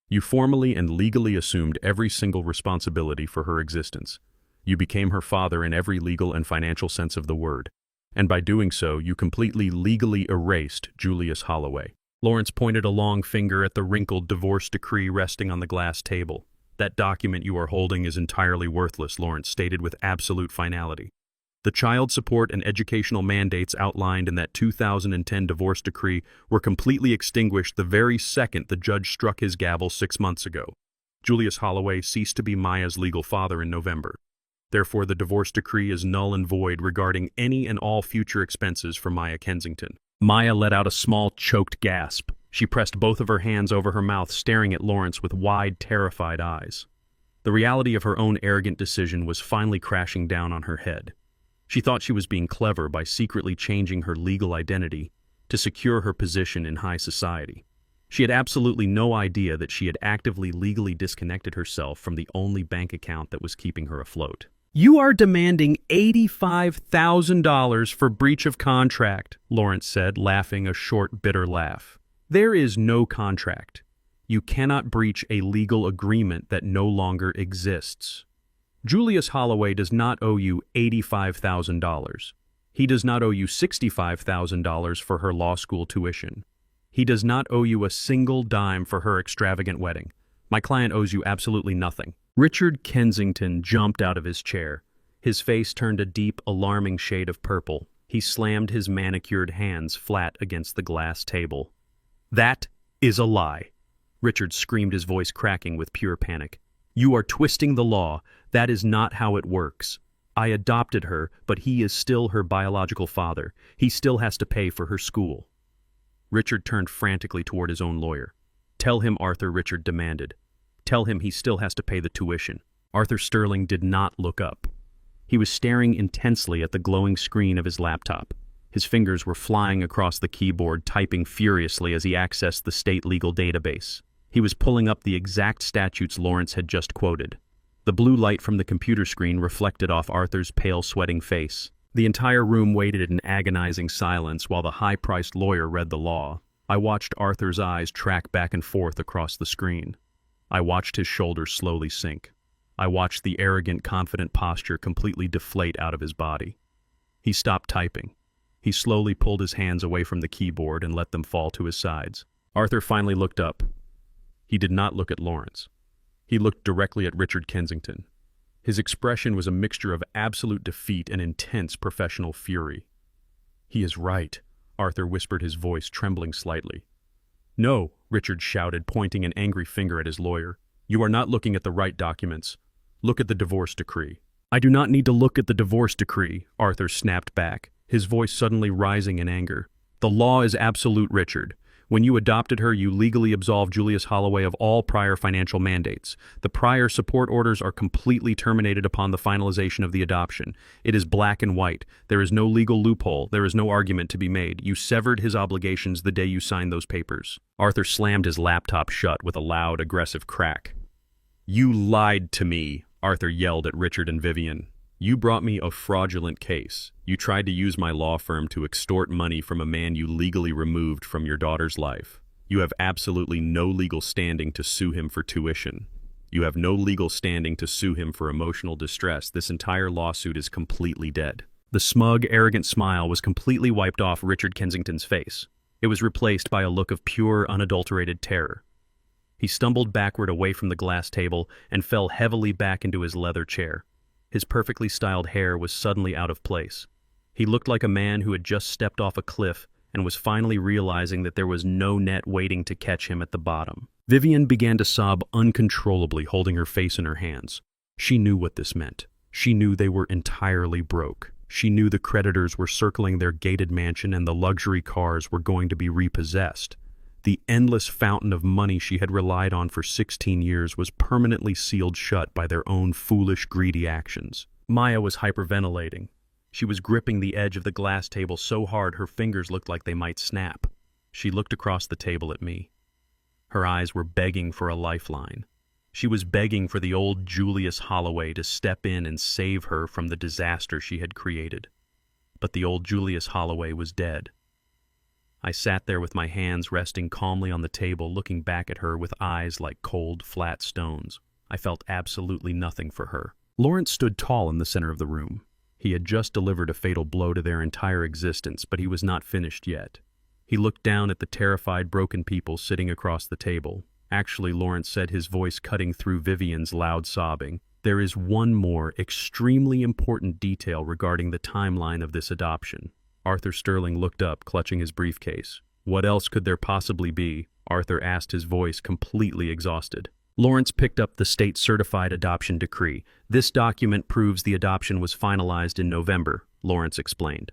You formally and legally assumed every single responsibility for her existence. You became her father in every legal and financial sense of the word. And by doing so, you completely legally erased Julius Holloway. Lawrence pointed a long finger at the wrinkled divorce decree resting on the glass table. That document you are holding is entirely worthless, Lawrence stated with absolute finality. The child support and educational mandates outlined in that 2010 divorce decree were completely extinguished the very second the judge struck his gavel 6 months ago. Julius Holloway ceased to be Maya's legal father in November. Therefore, the divorce decree is null and void regarding any and all future expenses for Maya Kensington. Maya let out a small, choked gasp. She pressed both of her hands over her mouth, staring at Lawrence with wide, terrified eyes. The reality of her own arrogant decision was finally crashing down on her head. She thought she was being clever by secretly changing her legal identity to secure her position in high society. She had absolutely no idea that she had actively legally disconnected herself from the only bank account that was keeping her afloat. You are demanding $85,000 for breach of contract, Lawrence said, laughing a short, bitter laugh. There is no contract. You cannot breach a legal agreement that no longer exists. Julius Holloway does not owe you $85,000. He does not owe you $65,000 for her law school tuition. He does not owe you a single dime for her extravagant wedding. My client owes you absolutely nothing. Richard Kensington jumped out of his chair. His face turned a deep, alarming shade of purple. He slammed his manicured hands flat against the glass table. That is a lie. Richard screamed, his voice cracking with pure panic. You are twisting the law. That is not how it works. I adopted her, but he is still her biological father. He still has to pay for her school. Richard turned frantically toward his own lawyer. Tell him, Arthur, Richard demanded. Tell him he still has to pay the tuition. Arthur Sterling did not look up. He was staring intensely at the glowing screen of his laptop. His fingers were flying across the keyboard, typing furiously as he accessed the state legal database. He was pulling up the exact statutes Lawrence had just quoted. The blue light from the computer screen reflected off Arthur's pale, sweating face. The entire room waited in agonizing silence while the high-priced lawyer read the law. I watched Arthur's eyes track back and forth across the screen. I watched his shoulders slowly sink. I watched the arrogant, confident posture completely deflate out of his body. He stopped typing. He slowly pulled his hands away from the keyboard and let them fall to his sides. Arthur finally looked up. He did not look at Lawrence. He looked directly at Richard Kensington. His expression was a mixture of absolute defeat and intense professional fury. He is right, Arthur whispered, his voice trembling slightly. No, Richard shouted, pointing an angry finger at his lawyer. You are not looking at the right documents. Look at the divorce decree. I do not need to look at the divorce decree, Arthur snapped back, his voice suddenly rising in anger. The law is absolute, Richard. When you adopted her, you legally absolved Julius Holloway of all prior financial mandates. The prior support orders are completely terminated upon the finalization of the adoption. It is black and white. There is no legal loophole. There is no argument to be made. You severed his obligations the day you signed those papers. Arthur slammed his laptop shut with a loud, aggressive crack. You lied to me, Arthur yelled at Richard and Vivian. You brought me a fraudulent case. You tried to use my law firm to extort money from a man you legally removed from your daughter's life. You have absolutely no legal standing to sue him for tuition. You have no legal standing to sue him for emotional distress. This entire lawsuit is completely dead. The smug, arrogant smile was completely wiped off Richard Kensington's face. It was replaced by a look of pure, unadulterated terror. He stumbled backward away from the glass table and fell heavily back into his leather chair. His perfectly styled hair was suddenly out of place. He looked like a man who had just stepped off a cliff and was finally realizing that there was no net waiting to catch him at the bottom. Vivian began to sob uncontrollably, holding her face in her hands. She knew what this meant. She knew they were entirely broke. She knew the creditors were circling their gated mansion and the luxury cars were going to be repossessed. The endless fountain of money she had relied on for 16 years was permanently sealed shut by their own foolish, greedy actions. Maya was hyperventilating. She was gripping the edge of the glass table so hard her fingers looked like they might snap. She looked across the table at me. Her eyes were begging for a lifeline. She was begging for the old Julius Holloway to step in and save her from the disaster she had created. But the old Julius Holloway was dead. I sat there with my hands resting calmly on the table, looking back at her with eyes like cold, flat stones. I felt absolutely nothing for her. Lawrence stood tall in the center of the room. He had just delivered a fatal blow to their entire existence, but he was not finished yet. He looked down at the terrified, broken people sitting across the table. Actually, Lawrence said, his voice cutting through Vivian's loud sobbing, "There is one more extremely important detail regarding the timeline of this adoption." Arthur Sterling looked up, clutching his briefcase. "What else could there possibly be?" Arthur asked, his voice completely exhausted. Lawrence picked up the state-certified adoption decree. "This document proves the adoption was finalized in November," Lawrence explained.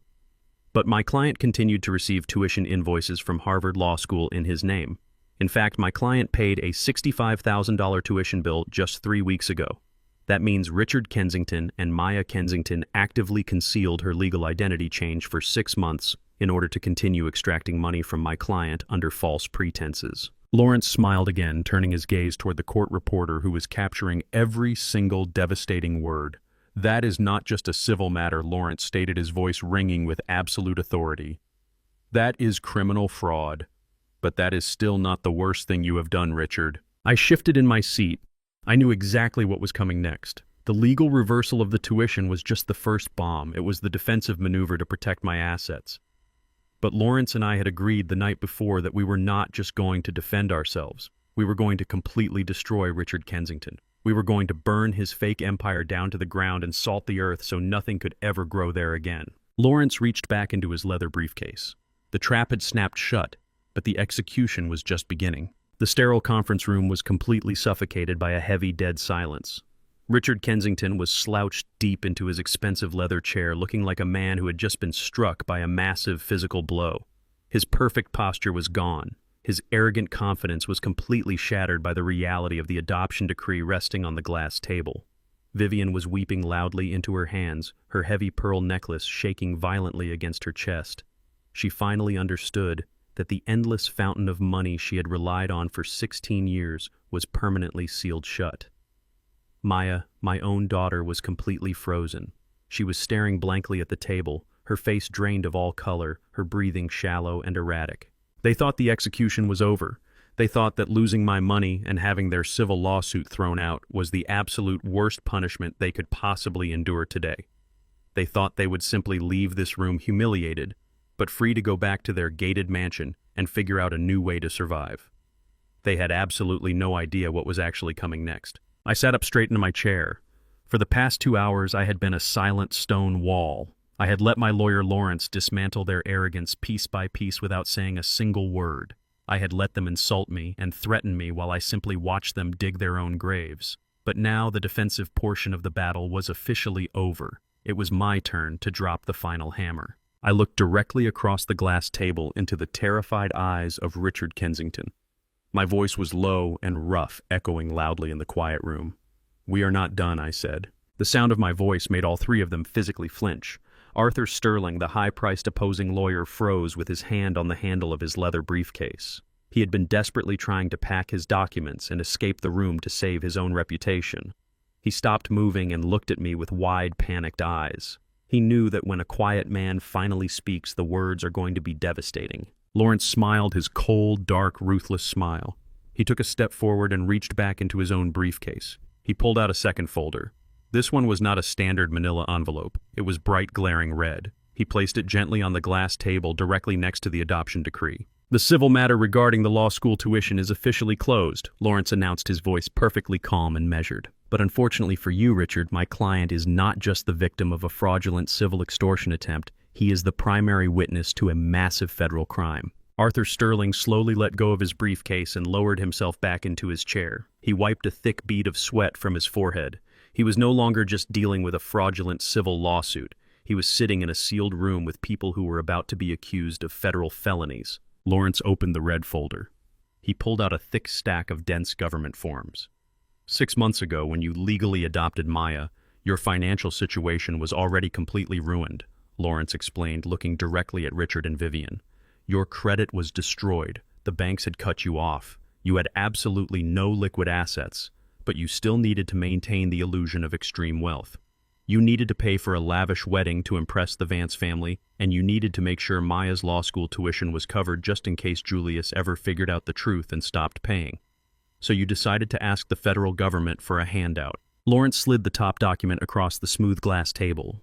"But my client continued to receive tuition invoices from Harvard Law School in his name. In fact, my client paid a $65,000 tuition bill just 3 weeks ago. That means Richard Kensington and Maya Kensington actively concealed her legal identity change for 6 months in order to continue extracting money from my client under false pretenses." Lawrence smiled again, turning his gaze toward the court reporter who was capturing every single devastating word. "That is not just a civil matter," Lawrence stated, his voice ringing with absolute authority. "That is criminal fraud. But that is still not the worst thing you have done, Richard." I shifted in my seat. I knew exactly what was coming next. The legal reversal of the tuition was just the first bomb. It was the defensive maneuver to protect my assets. But Lawrence and I had agreed the night before that we were not just going to defend ourselves. We were going to completely destroy Richard Kensington. We were going to burn his fake empire down to the ground and salt the earth so nothing could ever grow there again. Lawrence reached back into his leather briefcase. The trap had snapped shut, but the execution was just beginning. The sterile conference room was completely suffocated by a heavy, dead silence. Richard Kensington was slouched deep into his expensive leather chair, looking like a man who had just been struck by a massive physical blow. His perfect posture was gone. His arrogant confidence was completely shattered by the reality of the adoption decree resting on the glass table. Vivian was weeping loudly into her hands, her heavy pearl necklace shaking violently against her chest. She finally understood that the endless fountain of money she had relied on for 16 years was permanently sealed shut. Maya, my own daughter, was completely frozen. She was staring blankly at the table, her face drained of all color, her breathing shallow and erratic. They thought the execution was over. They thought that losing my money and having their civil lawsuit thrown out was the absolute worst punishment they could possibly endure today. They thought they would simply leave this room humiliated, but free to go back to their gated mansion and figure out a new way to survive. They had absolutely no idea what was actually coming next. I sat up straight into my chair. For the past 2 hours, I had been a silent stone wall. I had let my lawyer Lawrence dismantle their arrogance piece by piece without saying a single word. I had let them insult me and threaten me while I simply watched them dig their own graves. But now the defensive portion of the battle was officially over. It was my turn to drop the final hammer. I looked directly across the glass table into the terrified eyes of Richard Kensington. My voice was low and rough, echoing loudly in the quiet room. "We are not done," I said. The sound of my voice made all 3 of them physically flinch. Arthur Sterling, the high-priced opposing lawyer, froze with his hand on the handle of his leather briefcase. He had been desperately trying to pack his documents and escape the room to save his own reputation. He stopped moving and looked at me with wide, panicked eyes. He knew that when a quiet man finally speaks, the words are going to be devastating. Lawrence smiled his cold, dark, ruthless smile. He took a step forward and reached back into his own briefcase. He pulled out a second folder. This one was not a standard manila envelope. It was bright, glaring red. He placed it gently on the glass table directly next to the adoption decree. "The civil matter regarding the law school tuition is officially closed," Lawrence announced, his voice perfectly calm and measured. "But unfortunately for you, Richard, my client is not just the victim of a fraudulent civil extortion attempt. He is the primary witness to a massive federal crime." Arthur Sterling slowly let go of his briefcase and lowered himself back into his chair. He wiped a thick bead of sweat from his forehead. He was no longer just dealing with a fraudulent civil lawsuit. He was sitting in a sealed room with people who were about to be accused of federal felonies. Lawrence opened the red folder. He pulled out a thick stack of dense government forms. 6 months ago, when you legally adopted Maya, your financial situation was already completely ruined, Lawrence explained, looking directly at Richard and Vivian. Your credit was destroyed. The banks had cut you off. You had absolutely no liquid assets, but you still needed to maintain the illusion of extreme wealth. You needed to pay for a lavish wedding to impress the Vance family, and you needed to make sure Maya's law school tuition was covered just in case Julius ever figured out the truth and stopped paying. So you decided to ask the federal government for a handout. Lawrence slid the top document across the smooth glass table.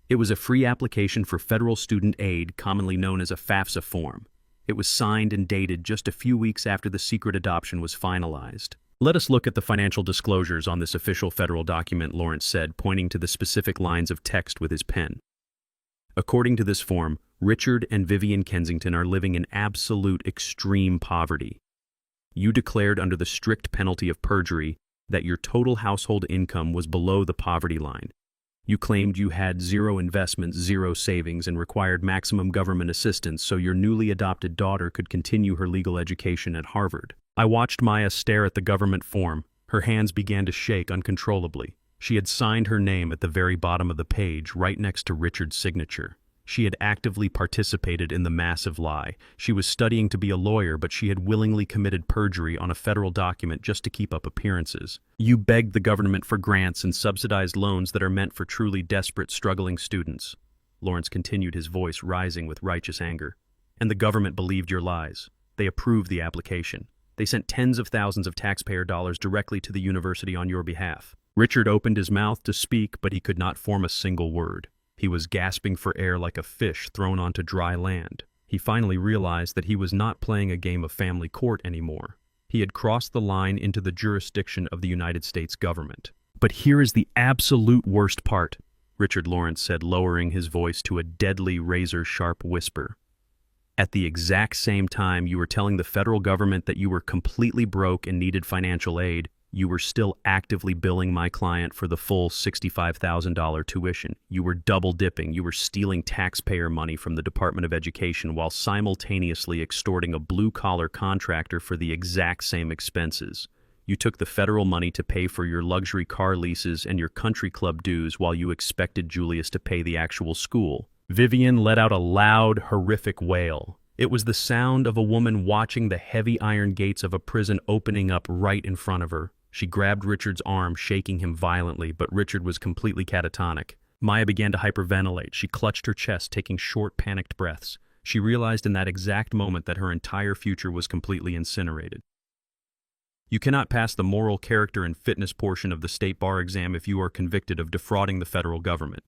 It was a free application for federal student aid, commonly known as a FAFSA form. It was signed and dated just a few weeks after the secret adoption was finalized. Let us look at the financial disclosures on this official federal document, Lawrence said, pointing to the specific lines of text with his pen. According to this form, Richard and Vivian Kensington are living in absolute extreme poverty. You declared under the strict penalty of perjury that your total household income was below the poverty line. You claimed you had zero investments, zero savings, and required maximum government assistance so your newly adopted daughter could continue her legal education at Harvard. I watched Maya stare at the government form. Her hands began to shake uncontrollably. She had signed her name at the very bottom of the page, right next to Richard's signature. She had actively participated in the massive lie. She was studying to be a lawyer, but she had willingly committed perjury on a federal document just to keep up appearances. You begged the government for grants and subsidized loans that are meant for truly desperate, struggling students. Lawrence continued, his voice rising with righteous anger. And the government believed your lies. They approved the application. They sent tens of thousands of taxpayer dollars directly to the university on your behalf. Richard opened his mouth to speak, but he could not form a single word. He was gasping for air like a fish thrown onto dry land. He finally realized that he was not playing a game of family court anymore. He had crossed the line into the jurisdiction of the United States government. But here is the absolute worst part, Richard Lawrence said, lowering his voice to a deadly, razor-sharp whisper. At the exact same time you were telling the federal government that you were completely broke and needed financial aid, you were still actively billing my client for the full $65,000 tuition. You were double-dipping. You were stealing taxpayer money from the Department of Education while simultaneously extorting a blue-collar contractor for the exact same expenses. You took the federal money to pay for your luxury car leases and your country club dues while you expected Julius to pay the actual school. Vivian let out a loud, horrific wail. It was the sound of a woman watching the heavy iron gates of a prison opening up right in front of her. She grabbed Richard's arm, shaking him violently, but Richard was completely catatonic. Maya began to hyperventilate. She clutched her chest, taking short, panicked breaths. She realized in that exact moment that her entire future was completely incinerated. You cannot pass the moral, character, and fitness portion of the state bar exam if you are convicted of defrauding the federal government.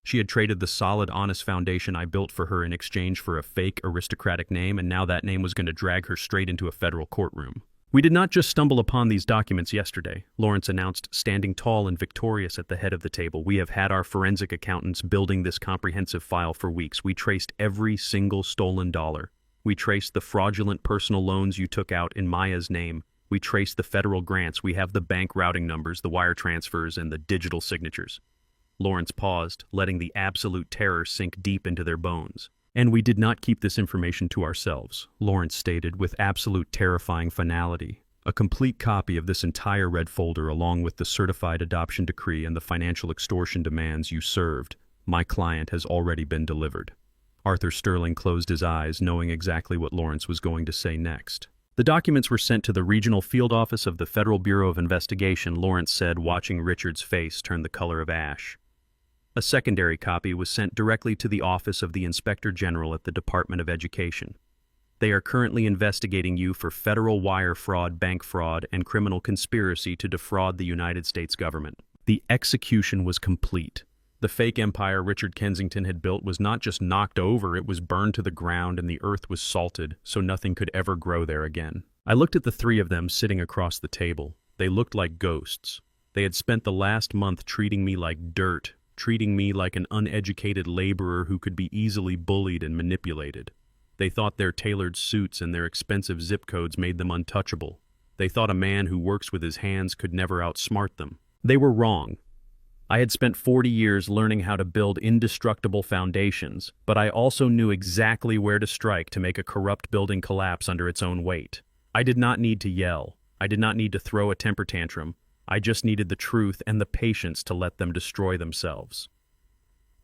She had traded the solid, honest foundation I built for her in exchange for a fake, aristocratic name, and now that name was going to drag her straight into a federal courtroom. We did not just stumble upon these documents yesterday, Lawrence announced, standing tall and victorious at the head of the table. We have had our forensic accountants building this comprehensive file for weeks. We traced every single stolen dollar. We traced the fraudulent personal loans you took out in Maya's name. We traced the federal grants. We have the bank routing numbers, the wire transfers, and the digital signatures. Lawrence paused, letting the absolute terror sink deep into their bones. And we did not keep this information to ourselves, Lawrence stated with absolute terrifying finality. A complete copy of this entire red folder, along with the certified adoption decree and the financial extortion demands you served, my client has already been delivered. Arthur Sterling closed his eyes, knowing exactly what Lawrence was going to say next. The documents were sent to the regional field office of the Federal Bureau of Investigation, Lawrence said, watching Richard's face turn the color of ash. A secondary copy was sent directly to the Office of the Inspector General at the Department of Education. They are currently investigating you for federal wire fraud, bank fraud, and criminal conspiracy to defraud the United States government. The execution was complete. The fake empire Richard Kensington had built was not just knocked over, it was burned to the ground and the earth was salted, so nothing could ever grow there again. I looked at the three of them sitting across the table. They looked like ghosts. They had spent the last month treating me like dirt, treating me like an uneducated laborer who could be easily bullied and manipulated. They thought their tailored suits and their expensive zip codes made them untouchable. They thought a man who works with his hands could never outsmart them. They were wrong. I had spent 40 years learning how to build indestructible foundations, but I also knew exactly where to strike to make a corrupt building collapse under its own weight. I did not need to yell. I did not need to throw a temper tantrum. I just needed the truth and the patience to let them destroy themselves.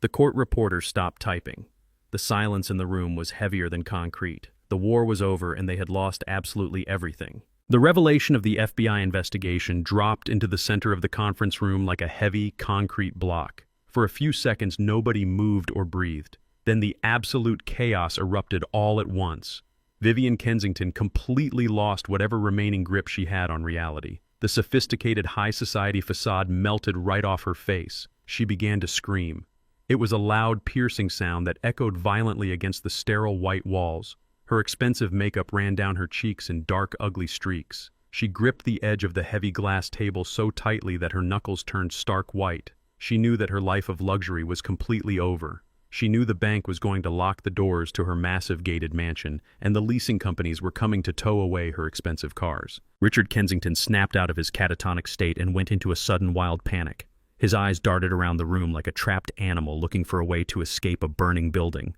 The court reporter stopped typing. The silence in the room was heavier than concrete. The war was over and they had lost absolutely everything. The revelation of the FBI investigation dropped into the center of the conference room like a heavy, concrete block. For a few seconds, nobody moved or breathed. Then the absolute chaos erupted all at once. Vivian Kensington completely lost whatever remaining grip she had on reality. The sophisticated high society facade melted right off her face. She began to scream. It was a loud, piercing sound that echoed violently against the sterile white walls. Her expensive makeup ran down her cheeks in dark, ugly streaks. She gripped the edge of the heavy glass table so tightly that her knuckles turned stark white. She knew that her life of luxury was completely over. She knew the bank was going to lock the doors to her massive gated mansion, and the leasing companies were coming to tow away her expensive cars. Richard Kensington snapped out of his catatonic state and went into a sudden wild panic. His eyes darted around the room like a trapped animal looking for a way to escape a burning building.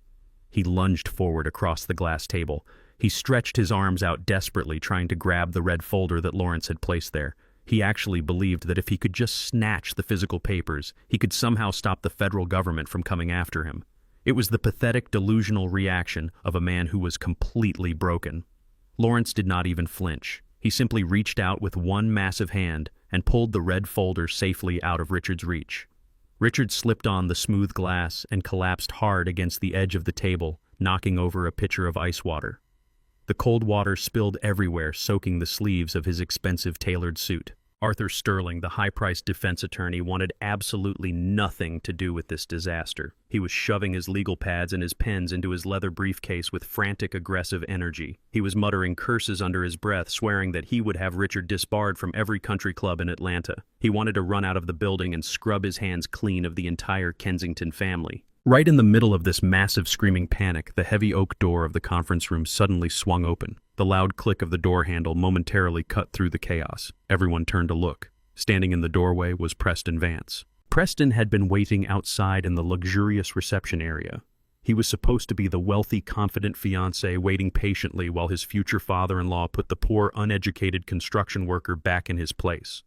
He lunged forward across the glass table. He stretched his arms out desperately, trying to grab the red folder that Lawrence had placed there. He actually believed that if he could just snatch the physical papers, he could somehow stop the federal government from coming after him. It was the pathetic, delusional reaction of a man who was completely broken. Lawrence did not even flinch. He simply reached out with one massive hand and pulled the red folder safely out of Richard's reach. Richard slipped on the smooth glass and collapsed hard against the edge of the table, knocking over a pitcher of ice water. The cold water spilled everywhere, soaking the sleeves of his expensive tailored suit. Arthur Sterling, the high-priced defense attorney, wanted absolutely nothing to do with this disaster. He was shoving his legal pads and his pens into his leather briefcase with frantic, aggressive energy. He was muttering curses under his breath, swearing that he would have Richard disbarred from every country club in Atlanta. He wanted to run out of the building and scrub his hands clean of the entire Kensington family. Right in the middle of this massive screaming panic, the heavy oak door of the conference room suddenly swung open. The loud click of the door handle momentarily cut through the chaos. Everyone turned to look. Standing in the doorway was Preston Vance. Preston had been waiting outside in the luxurious reception area. He was supposed to be the wealthy, confident fiancé waiting patiently while his future father-in-law put the poor, uneducated construction worker back in his place.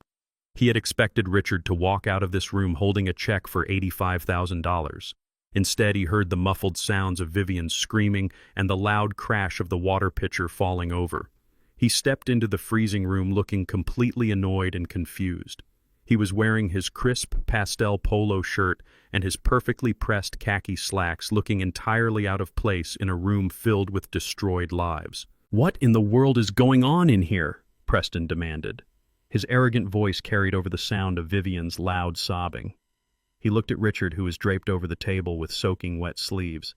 He had expected Richard to walk out of this room holding a check for $85,000. Instead, he heard the muffled sounds of Vivian screaming and the loud crash of the water pitcher falling over. He stepped into the freezing room looking completely annoyed and confused. He was wearing his crisp pastel polo shirt and his perfectly pressed khaki slacks, looking entirely out of place in a room filled with destroyed lives. "What in the world is going on in here?" Preston demanded. His arrogant voice carried over the sound of Vivian's loud sobbing. He looked at Richard, who was draped over the table with soaking wet sleeves.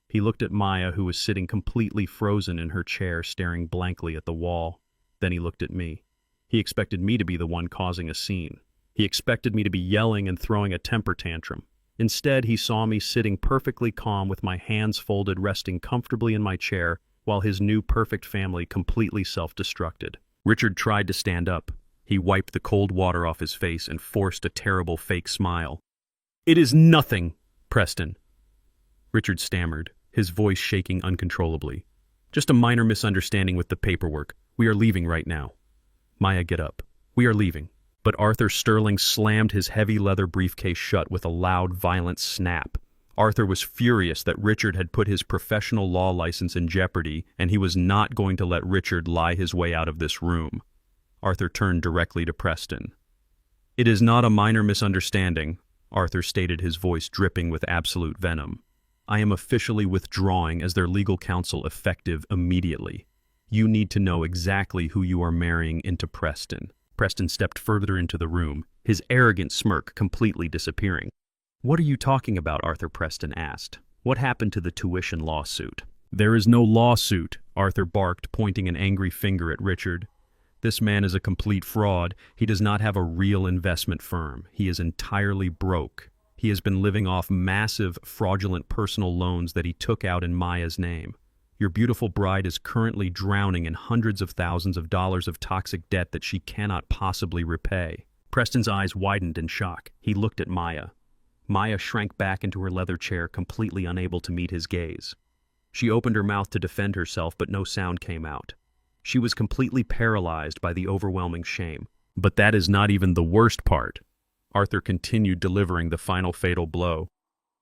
He looked at Maya, who was sitting completely frozen in her chair, staring blankly at the wall. Then he looked at me. He expected me to be the one causing a scene. He expected me to be yelling and throwing a temper tantrum. Instead, he saw me sitting perfectly calm with my hands folded, resting comfortably in my chair, while his new perfect family completely self-destructed. Richard tried to stand up. He wiped the cold water off his face and forced a terrible fake smile. "It is nothing, Preston." Richard stammered, his voice shaking uncontrollably. "Just a minor misunderstanding with the paperwork. We are leaving right now." "Maya, get up. We are leaving." But Arthur Sterling slammed his heavy leather briefcase shut with a loud, violent snap. Arthur was furious that Richard had put his professional law license in jeopardy, and he was not going to let Richard lie his way out of this room. Arthur turned directly to Preston. "It is not a minor misunderstanding," Arthur stated, his voice dripping with absolute venom. "I am officially withdrawing as their legal counsel effective immediately. You need to know exactly who you are marrying into Preston." Preston stepped further into the room, his arrogant smirk completely disappearing. "What are you talking about?" Arthur Preston asked. "What happened to the tuition lawsuit?" "There is no lawsuit," Arthur barked, pointing an angry finger at Richard. "This man is a complete fraud. He does not have a real investment firm. He is entirely broke. He has been living off massive, fraudulent personal loans that he took out in Maya's name. Your beautiful bride is currently drowning in hundreds of thousands of dollars of toxic debt that she cannot possibly repay." Preston's eyes widened in shock. He looked at Maya. Maya shrank back into her leather chair, completely unable to meet his gaze. She opened her mouth to defend herself, but no sound came out. She was completely paralyzed by the overwhelming shame. But that is not even the worst part. Arthur continued delivering the final fatal blow.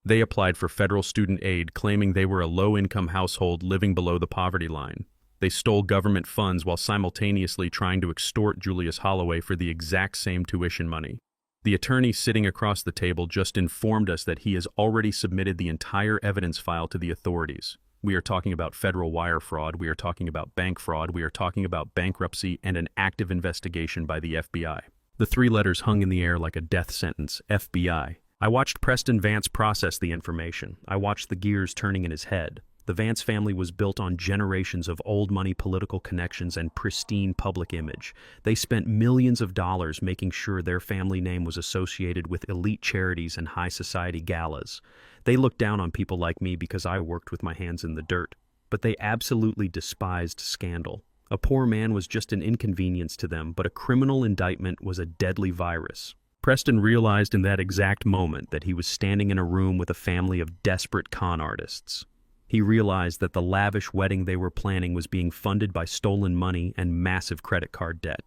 They applied for federal student aid, claiming they were a low-income household living below the poverty line. They stole government funds while simultaneously trying to extort Julius Holloway for the exact same tuition money. The attorney sitting across the table just informed us that he has already submitted the entire evidence file to the authorities. We are talking about federal wire fraud, we are talking about bank fraud, we are talking about bankruptcy and an active investigation by the FBI. The three letters hung in the air like a death sentence, FBI. I watched Preston Vance process the information. I watched the gears turning in his head. The Vance family was built on generations of old money political connections and pristine public image. They spent millions of dollars making sure their family name was associated with elite charities and high society galas. They looked down on people like me because I worked with my hands in the dirt. But they absolutely despised scandal. A poor man was just an inconvenience to them, but a criminal indictment was a deadly virus. Preston realized in that exact moment that he was standing in a room with a family of desperate con artists. He realized that the lavish wedding they were planning was being funded by stolen money and massive credit card debt.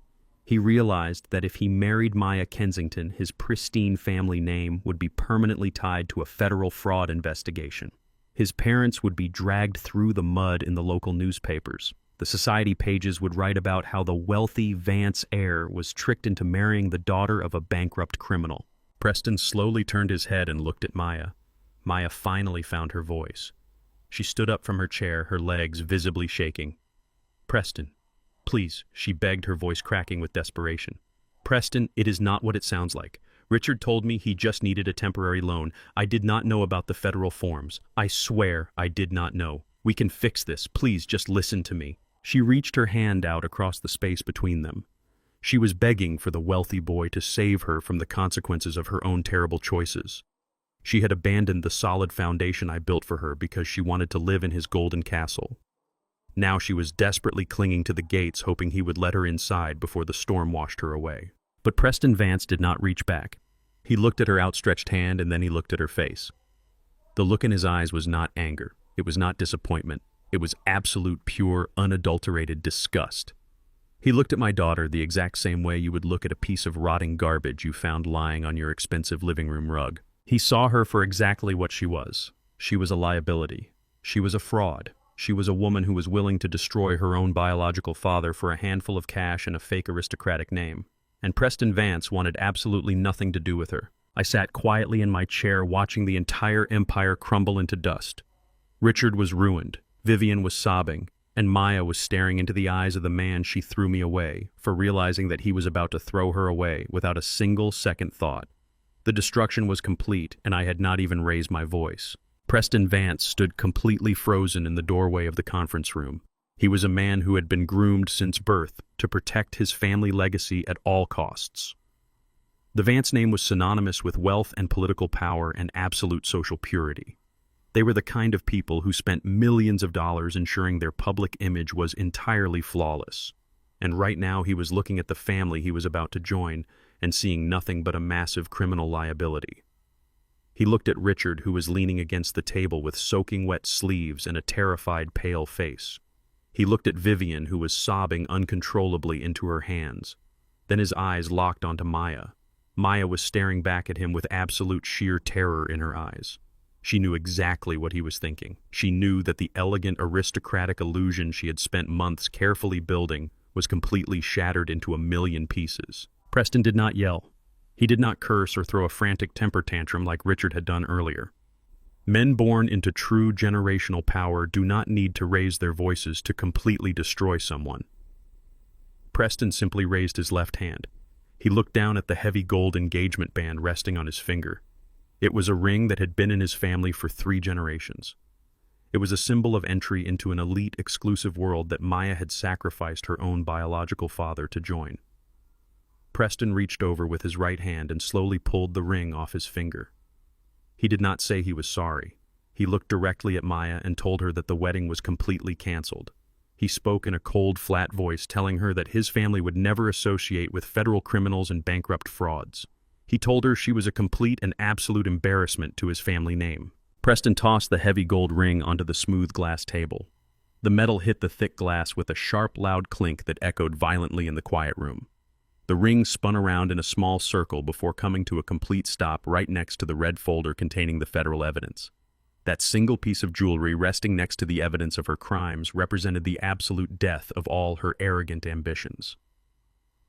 He realized that if he married Maya Kensington, his pristine family name would be permanently tied to a federal fraud investigation. His parents would be dragged through the mud in the local newspapers. The society pages would write about how the wealthy Vance heir was tricked into marrying the daughter of a bankrupt criminal. Preston slowly turned his head and looked at Maya. Maya finally found her voice. She stood up from her chair, her legs visibly shaking. "Preston, please," she begged, her voice cracking with desperation. "Preston, it is not what it sounds like. Richard told me he just needed a temporary loan. I did not know about the federal forms. I swear I did not know. We can fix this. Please, just listen to me." She reached her hand out across the space between them. She was begging for the wealthy boy to save her from the consequences of her own terrible choices. She had abandoned the solid foundation I built for her because she wanted to live in his golden castle. Now she was desperately clinging to the gates, hoping he would let her inside before the storm washed her away. But Preston Vance did not reach back. He looked at her outstretched hand, and then he looked at her face. The look in his eyes was not anger. It was not disappointment. It was absolute, pure, unadulterated disgust. He looked at my daughter the exact same way you would look at a piece of rotting garbage you found lying on your expensive living room rug. He saw her for exactly what she was. She was a liability. She was a fraud. She was a woman who was willing to destroy her own biological father for a handful of cash and a fake aristocratic name. And Preston Vance wanted absolutely nothing to do with her. I sat quietly in my chair watching the entire empire crumble into dust. Richard was ruined. Vivian was sobbing. And Maya was staring into the eyes of the man she threw me away for realizing that he was about to throw her away without a single second thought. The destruction was complete, and I had not even raised my voice. Preston Vance stood completely frozen in the doorway of the conference room. He was a man who had been groomed since birth to protect his family legacy at all costs. The Vance name was synonymous with wealth and political power and absolute social purity. They were the kind of people who spent millions of dollars ensuring their public image was entirely flawless. And right now he was looking at the family he was about to join and seeing nothing but a massive criminal liability. He looked at Richard, who was leaning against the table with soaking wet sleeves and a terrified, pale face. He looked at Vivian, who was sobbing uncontrollably into her hands. Then his eyes locked onto Maya. Maya was staring back at him with absolute sheer terror in her eyes. She knew exactly what he was thinking. She knew that the elegant, aristocratic illusion she had spent months carefully building was completely shattered into a million pieces. Preston did not yell. He did not curse or throw a frantic temper tantrum like Richard had done earlier. Men born into true generational power do not need to raise their voices to completely destroy someone. Preston simply raised his left hand. He looked down at the heavy gold engagement band resting on his finger. It was a ring that had been in his family for 3 generations. It was a symbol of entry into an elite, exclusive world that Maya had sacrificed her own biological father to join. Preston reached over with his right hand and slowly pulled the ring off his finger. He did not say he was sorry. He looked directly at Maya and told her that the wedding was completely canceled. He spoke in a cold, flat voice, telling her that his family would never associate with federal criminals and bankrupt frauds. He told her she was a complete and absolute embarrassment to his family name. Preston tossed the heavy gold ring onto the smooth glass table. The metal hit the thick glass with a sharp, loud clink that echoed violently in the quiet room. The ring spun around in a small circle before coming to a complete stop right next to the red folder containing the federal evidence. That single piece of jewelry resting next to the evidence of her crimes represented the absolute death of all her arrogant ambitions.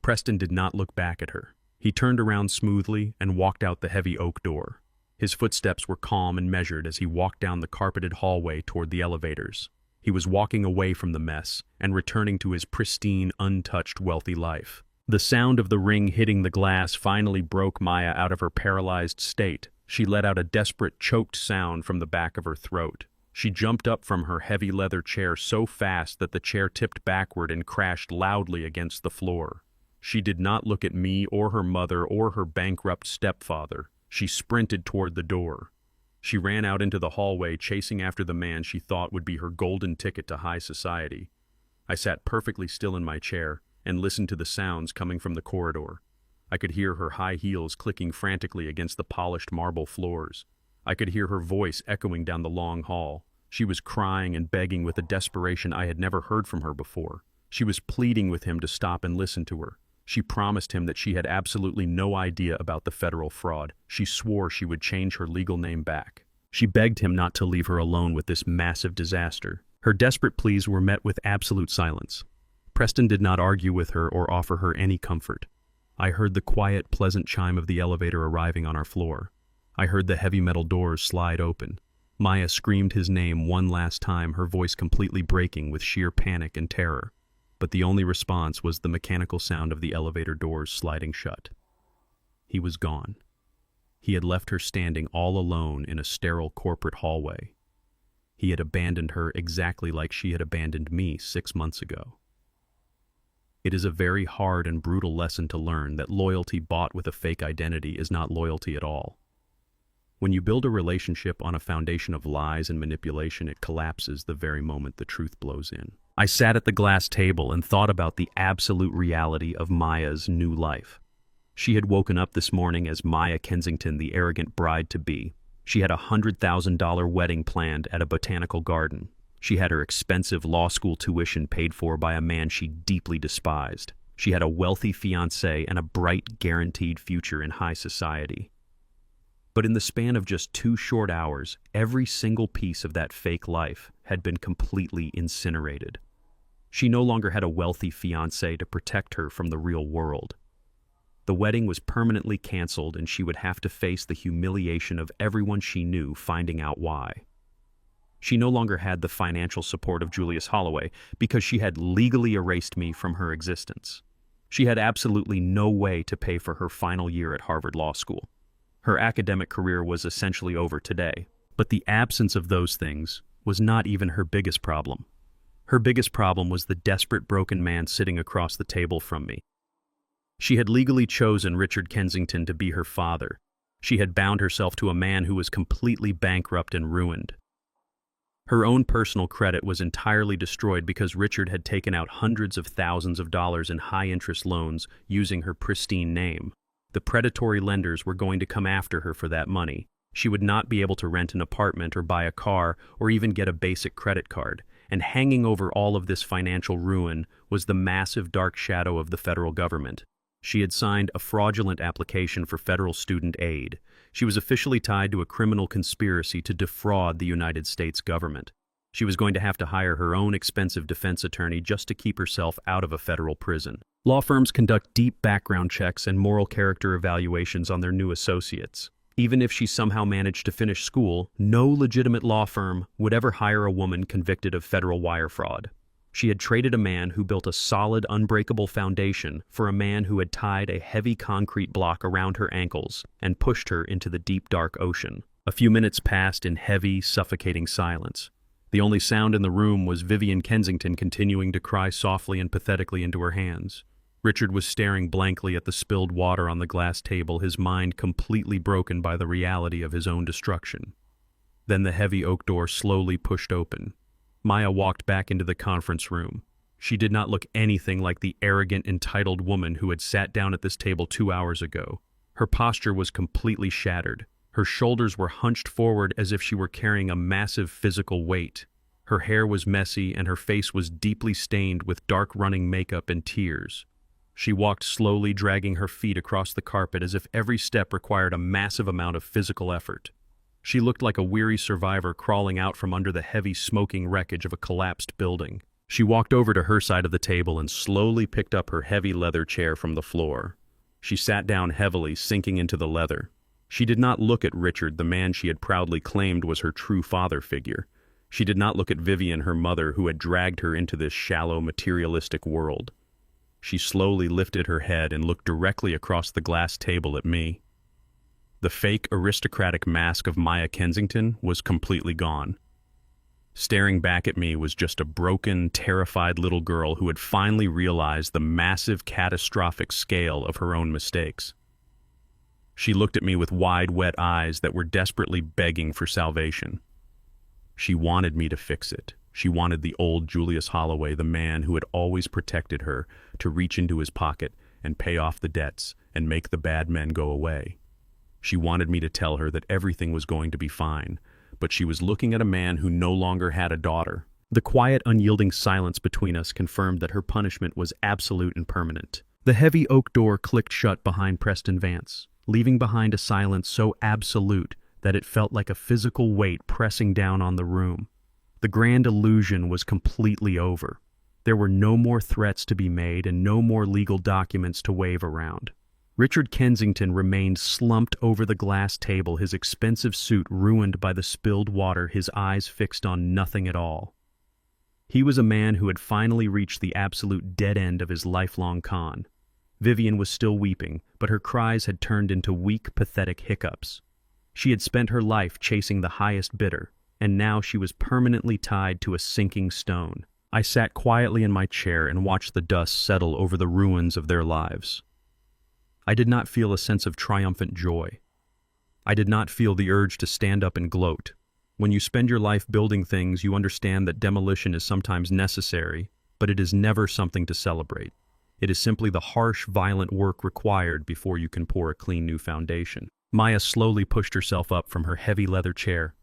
Preston did not look back at her. He turned around smoothly and walked out the heavy oak door. His footsteps were calm and measured as he walked down the carpeted hallway toward the elevators. He was walking away from the mess and returning to his pristine, untouched, wealthy life. The sound of the ring hitting the glass finally broke Maya out of her paralyzed state. She let out a desperate, choked sound from the back of her throat. She jumped up from her heavy leather chair so fast that the chair tipped backward and crashed loudly against the floor. She did not look at me or her mother or her bankrupt stepfather. She sprinted toward the door. She ran out into the hallway, chasing after the man she thought would be her golden ticket to high society. I sat perfectly still in my chair and listened to the sounds coming from the corridor. I could hear her high heels clicking frantically against the polished marble floors. I could hear her voice echoing down the long hall. She was crying and begging with a desperation I had never heard from her before. She was pleading with him to stop and listen to her. She promised him that she had absolutely no idea about the federal fraud. She swore she would change her legal name back. She begged him not to leave her alone with this massive disaster. Her desperate pleas were met with absolute silence. Preston did not argue with her or offer her any comfort. I heard the quiet, pleasant chime of the elevator arriving on our floor. I heard the heavy metal doors slide open. Maya screamed his name one last time, her voice completely breaking with sheer panic and terror. But the only response was the mechanical sound of the elevator doors sliding shut. He was gone. He had left her standing all alone in a sterile corporate hallway. He had abandoned her exactly like she had abandoned me 6 months ago. It is a very hard and brutal lesson to learn that loyalty bought with a fake identity is not loyalty at all. When you build a relationship on a foundation of lies and manipulation, it collapses the very moment the truth blows in. I sat at the glass table and thought about the absolute reality of Maya's new life. She had woken up this morning as Maya Kensington, the arrogant bride-to-be. She had a $100,000 wedding planned at a botanical garden. She had her expensive law school tuition paid for by a man she deeply despised. She had a wealthy fiancé and a bright, guaranteed future in high society. But in the span of just 2 short hours, every single piece of that fake life had been completely incinerated. She no longer had a wealthy fiancé to protect her from the real world. The wedding was permanently canceled, and she would have to face the humiliation of everyone she knew finding out why. She no longer had the financial support of Julius Holloway because she had legally erased me from her existence. She had absolutely no way to pay for her final year at Harvard Law School. Her academic career was essentially over today, but the absence of those things was not even her biggest problem. Her biggest problem was the desperate, broken man sitting across the table from me. She had legally chosen Richard Kensington to be her father. She had bound herself to a man who was completely bankrupt and ruined. Her own personal credit was entirely destroyed because Richard had taken out hundreds of thousands of dollars in high-interest loans using her pristine name. The predatory lenders were going to come after her for that money. She would not be able to rent an apartment or buy a car or even get a basic credit card. And hanging over all of this financial ruin was the massive dark shadow of the federal government. She had signed a fraudulent application for federal student aid. She was officially tied to a criminal conspiracy to defraud the United States government. She was going to have to hire her own expensive defense attorney just to keep herself out of a federal prison. Law firms conduct deep background checks and moral character evaluations on their new associates. Even if she somehow managed to finish school, no legitimate law firm would ever hire a woman convicted of federal wire fraud. She had traded a man who built a solid, unbreakable foundation for a man who had tied a heavy concrete block around her ankles and pushed her into the deep, dark ocean. A few minutes passed in heavy, suffocating silence. The only sound in the room was Vivian Kensington continuing to cry softly and pathetically into her hands. Richard was staring blankly at the spilled water on the glass table, his mind completely broken by the reality of his own destruction. Then the heavy oak door slowly pushed open. Maya walked back into the conference room. She did not look anything like the arrogant, entitled woman who had sat down at this table 2 hours ago. Her posture was completely shattered. Her shoulders were hunched forward as if she were carrying a massive physical weight. Her hair was messy and her face was deeply stained with dark running makeup and tears. She walked slowly, dragging her feet across the carpet as if every step required a massive amount of physical effort. She looked like a weary survivor crawling out from under the heavy smoking wreckage of a collapsed building. She walked over to her side of the table and slowly picked up her heavy leather chair from the floor. She sat down heavily, sinking into the leather. She did not look at Richard, the man she had proudly claimed was her true father figure. She did not look at Vivian, her mother, who had dragged her into this shallow, materialistic world. She slowly lifted her head and looked directly across the glass table at me. The fake, aristocratic mask of Maya Kensington was completely gone. Staring back at me was just a broken, terrified little girl who had finally realized the massive, catastrophic scale of her own mistakes. She looked at me with wide, wet eyes that were desperately begging for salvation. She wanted me to fix it. She wanted the old Julius Holloway, the man who had always protected her, to reach into his pocket and pay off the debts and make the bad men go away. She wanted me to tell her that everything was going to be fine, but she was looking at a man who no longer had a daughter. The quiet, unyielding silence between us confirmed that her punishment was absolute and permanent. The heavy oak door clicked shut behind Preston Vance, leaving behind a silence so absolute that it felt like a physical weight pressing down on the room. The grand illusion was completely over. There were no more threats to be made and no more legal documents to wave around. Richard Kensington remained slumped over the glass table, his expensive suit ruined by the spilled water, his eyes fixed on nothing at all. He was a man who had finally reached the absolute dead end of his lifelong con. Vivian was still weeping, but her cries had turned into weak, pathetic hiccups. She had spent her life chasing the highest bidder, and now she was permanently tied to a sinking stone. I sat quietly in my chair and watched the dust settle over the ruins of their lives. I did not feel a sense of triumphant joy. I did not feel the urge to stand up and gloat. When you spend your life building things, you understand that demolition is sometimes necessary, but it is never something to celebrate. It is simply the harsh, violent work required before you can pour a clean new foundation. Maya slowly pushed herself up from her heavy leather chair.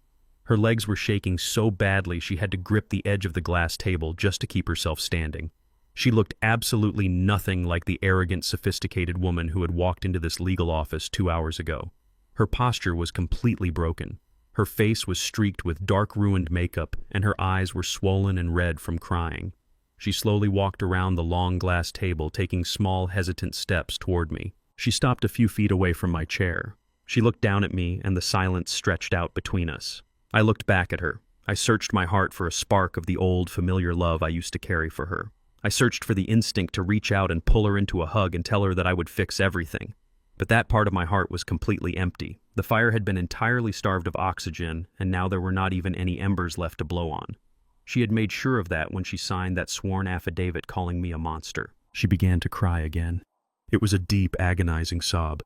Her legs were shaking so badly she had to grip the edge of the glass table just to keep herself standing. She looked absolutely nothing like the arrogant, sophisticated woman who had walked into this legal office 2 hours ago. Her posture was completely broken. Her face was streaked with dark, ruined makeup, and her eyes were swollen and red from crying. She slowly walked around the long glass table, taking small, hesitant steps toward me. She stopped a few feet away from my chair. She looked down at me, and the silence stretched out between us. I looked back at her. I searched my heart for a spark of the old, familiar love I used to carry for her. I searched for the instinct to reach out and pull her into a hug and tell her that I would fix everything. But that part of my heart was completely empty. The fire had been entirely starved of oxygen, and now there were not even any embers left to blow on. She had made sure of that when she signed that sworn affidavit calling me a monster. She began to cry again. It was a deep, agonizing sob.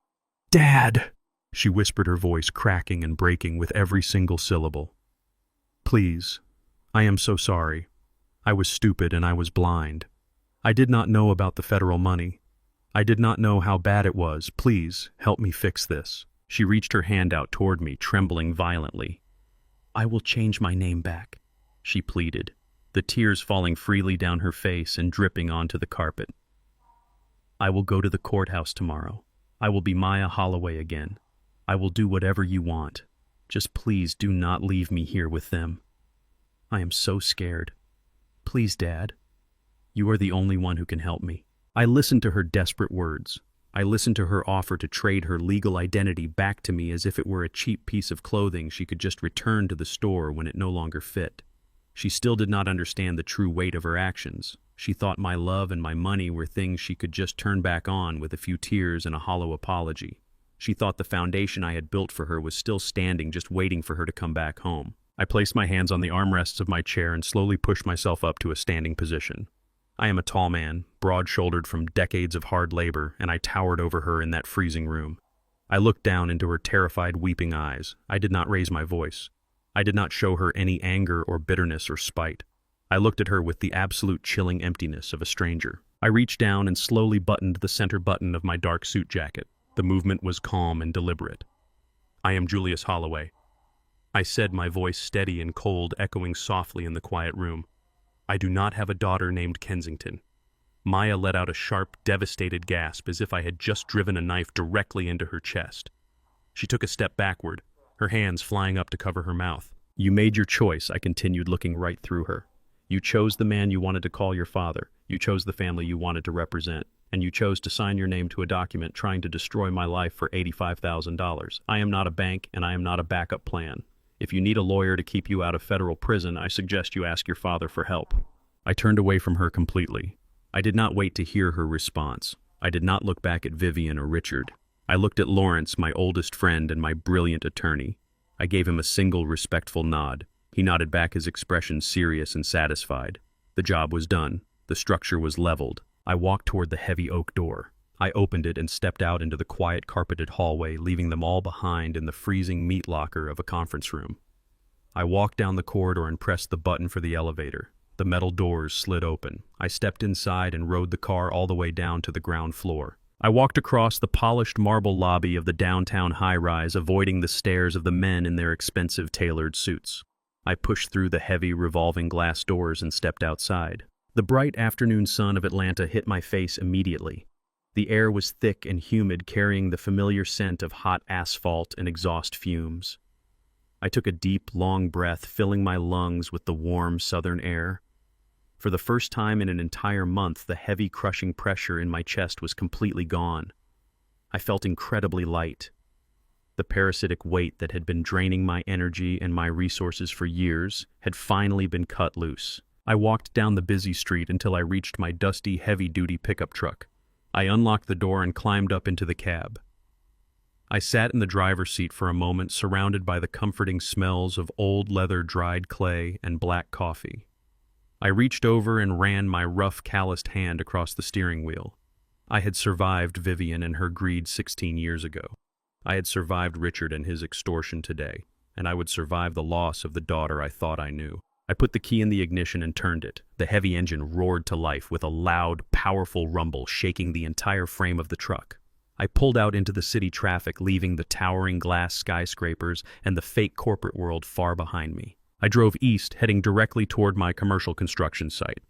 "Dad!" She whispered, her voice cracking and breaking with every single syllable. "Please, I am so sorry. I was stupid and I was blind. I did not know about the federal money. I did not know how bad it was. Please, help me fix this." She reached her hand out toward me, trembling violently. "I will change my name back," she pleaded, the tears falling freely down her face and dripping onto the carpet. "I will go to the courthouse tomorrow. I will be Maya Holloway again. I will do whatever you want. Just please do not leave me here with them. I am so scared. Please, Dad. You are the only one who can help me." I listened to her desperate words. I listened to her offer to trade her legal identity back to me as if it were a cheap piece of clothing she could just return to the store when it no longer fit. She still did not understand the true weight of her actions. She thought my love and my money were things she could just turn back on with a few tears and a hollow apology. She thought the foundation I had built for her was still standing, just waiting for her to come back home. I placed my hands on the armrests of my chair and slowly pushed myself up to a standing position. I am a tall man, broad-shouldered from decades of hard labor, and I towered over her in that freezing room. I looked down into her terrified, weeping eyes. I did not raise my voice. I did not show her any anger or bitterness or spite. I looked at her with the absolute chilling emptiness of a stranger. I reached down and slowly buttoned the center button of my dark suit jacket. The movement was calm and deliberate. "I am Julius Holloway," I said, my voice steady and cold, echoing softly in the quiet room. "I do not have a daughter named Kensington." Maya let out a sharp, devastated gasp as if I had just driven a knife directly into her chest. She took a step backward, her hands flying up to cover her mouth. "You made your choice," I continued, looking right through her. "You chose the man you wanted to call your father. You chose the family you wanted to represent. And you chose to sign your name to a document trying to destroy my life for $85,000. I am not a bank, and I am not a backup plan. If you need a lawyer to keep you out of federal prison, I suggest you ask your father for help." I turned away from her completely. I did not wait to hear her response. I did not look back at Vivian or Richard. I looked at Lawrence, my oldest friend and my brilliant attorney. I gave him a single respectful nod. He nodded back, his expression serious and satisfied. The job was done. The structure was leveled. I walked toward the heavy oak door. I opened it and stepped out into the quiet carpeted hallway, leaving them all behind in the freezing meat locker of a conference room. I walked down the corridor and pressed the button for the elevator. The metal doors slid open. I stepped inside and rode the car all the way down to the ground floor. I walked across the polished marble lobby of the downtown high-rise, avoiding the stares of the men in their expensive tailored suits. I pushed through the heavy revolving glass doors and stepped outside. The bright afternoon sun of Atlanta hit my face immediately. The air was thick and humid, carrying the familiar scent of hot asphalt and exhaust fumes. I took a deep, long breath, filling my lungs with the warm southern air. For the first time in an entire month, the heavy, crushing pressure in my chest was completely gone. I felt incredibly light. The parasitic weight that had been draining my energy and my resources for years had finally been cut loose. I walked down the busy street until I reached my dusty, heavy-duty pickup truck. I unlocked the door and climbed up into the cab. I sat in the driver's seat for a moment, surrounded by the comforting smells of old leather, dried clay, and black coffee. I reached over and ran my rough, calloused hand across the steering wheel. I had survived Vivian and her greed 16 years ago. I had survived Richard and his extortion today, and I would survive the loss of the daughter I thought I knew. I put the key in the ignition and turned it. The heavy engine roared to life with a loud, powerful rumble shaking the entire frame of the truck. I pulled out into the city traffic, leaving the towering glass skyscrapers and the fake corporate world far behind me. I drove east, heading directly toward my commercial construction site.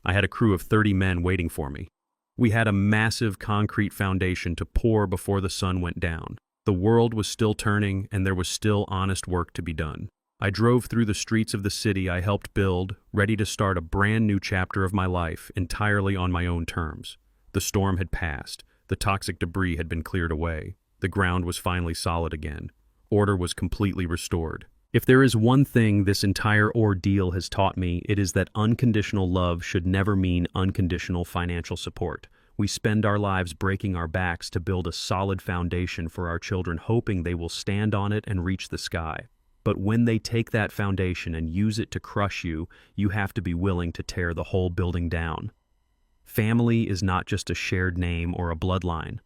I had a crew of 30 men waiting for me. We had a massive concrete foundation to pour before the sun went down. The world was still turning, and there was still honest work to be done. I drove through the streets of the city I helped build, ready to start a brand new chapter of my life, entirely on my own terms. The storm had passed. The toxic debris had been cleared away. The ground was finally solid again. Order was completely restored. If there is one thing this entire ordeal has taught me, it is that unconditional love should never mean unconditional financial support. We spend our lives breaking our backs to build a solid foundation for our children, hoping they will stand on it and reach the sky. But when they take that foundation and use it to crush you, you have to be willing to tear the whole building down. Family is not just a shared name or a bloodline.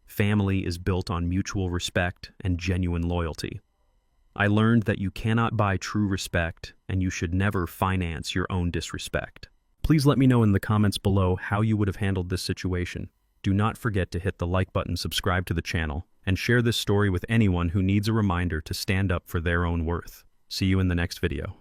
Family is built on mutual respect and genuine loyalty. I learned that you cannot buy true respect, and you should never finance your own disrespect. Please let me know in the comments below how you would have handled this situation. Do not forget to hit the like button, subscribe to the channel, and share this story with anyone who needs a reminder to stand up for their own worth. See you in the next video.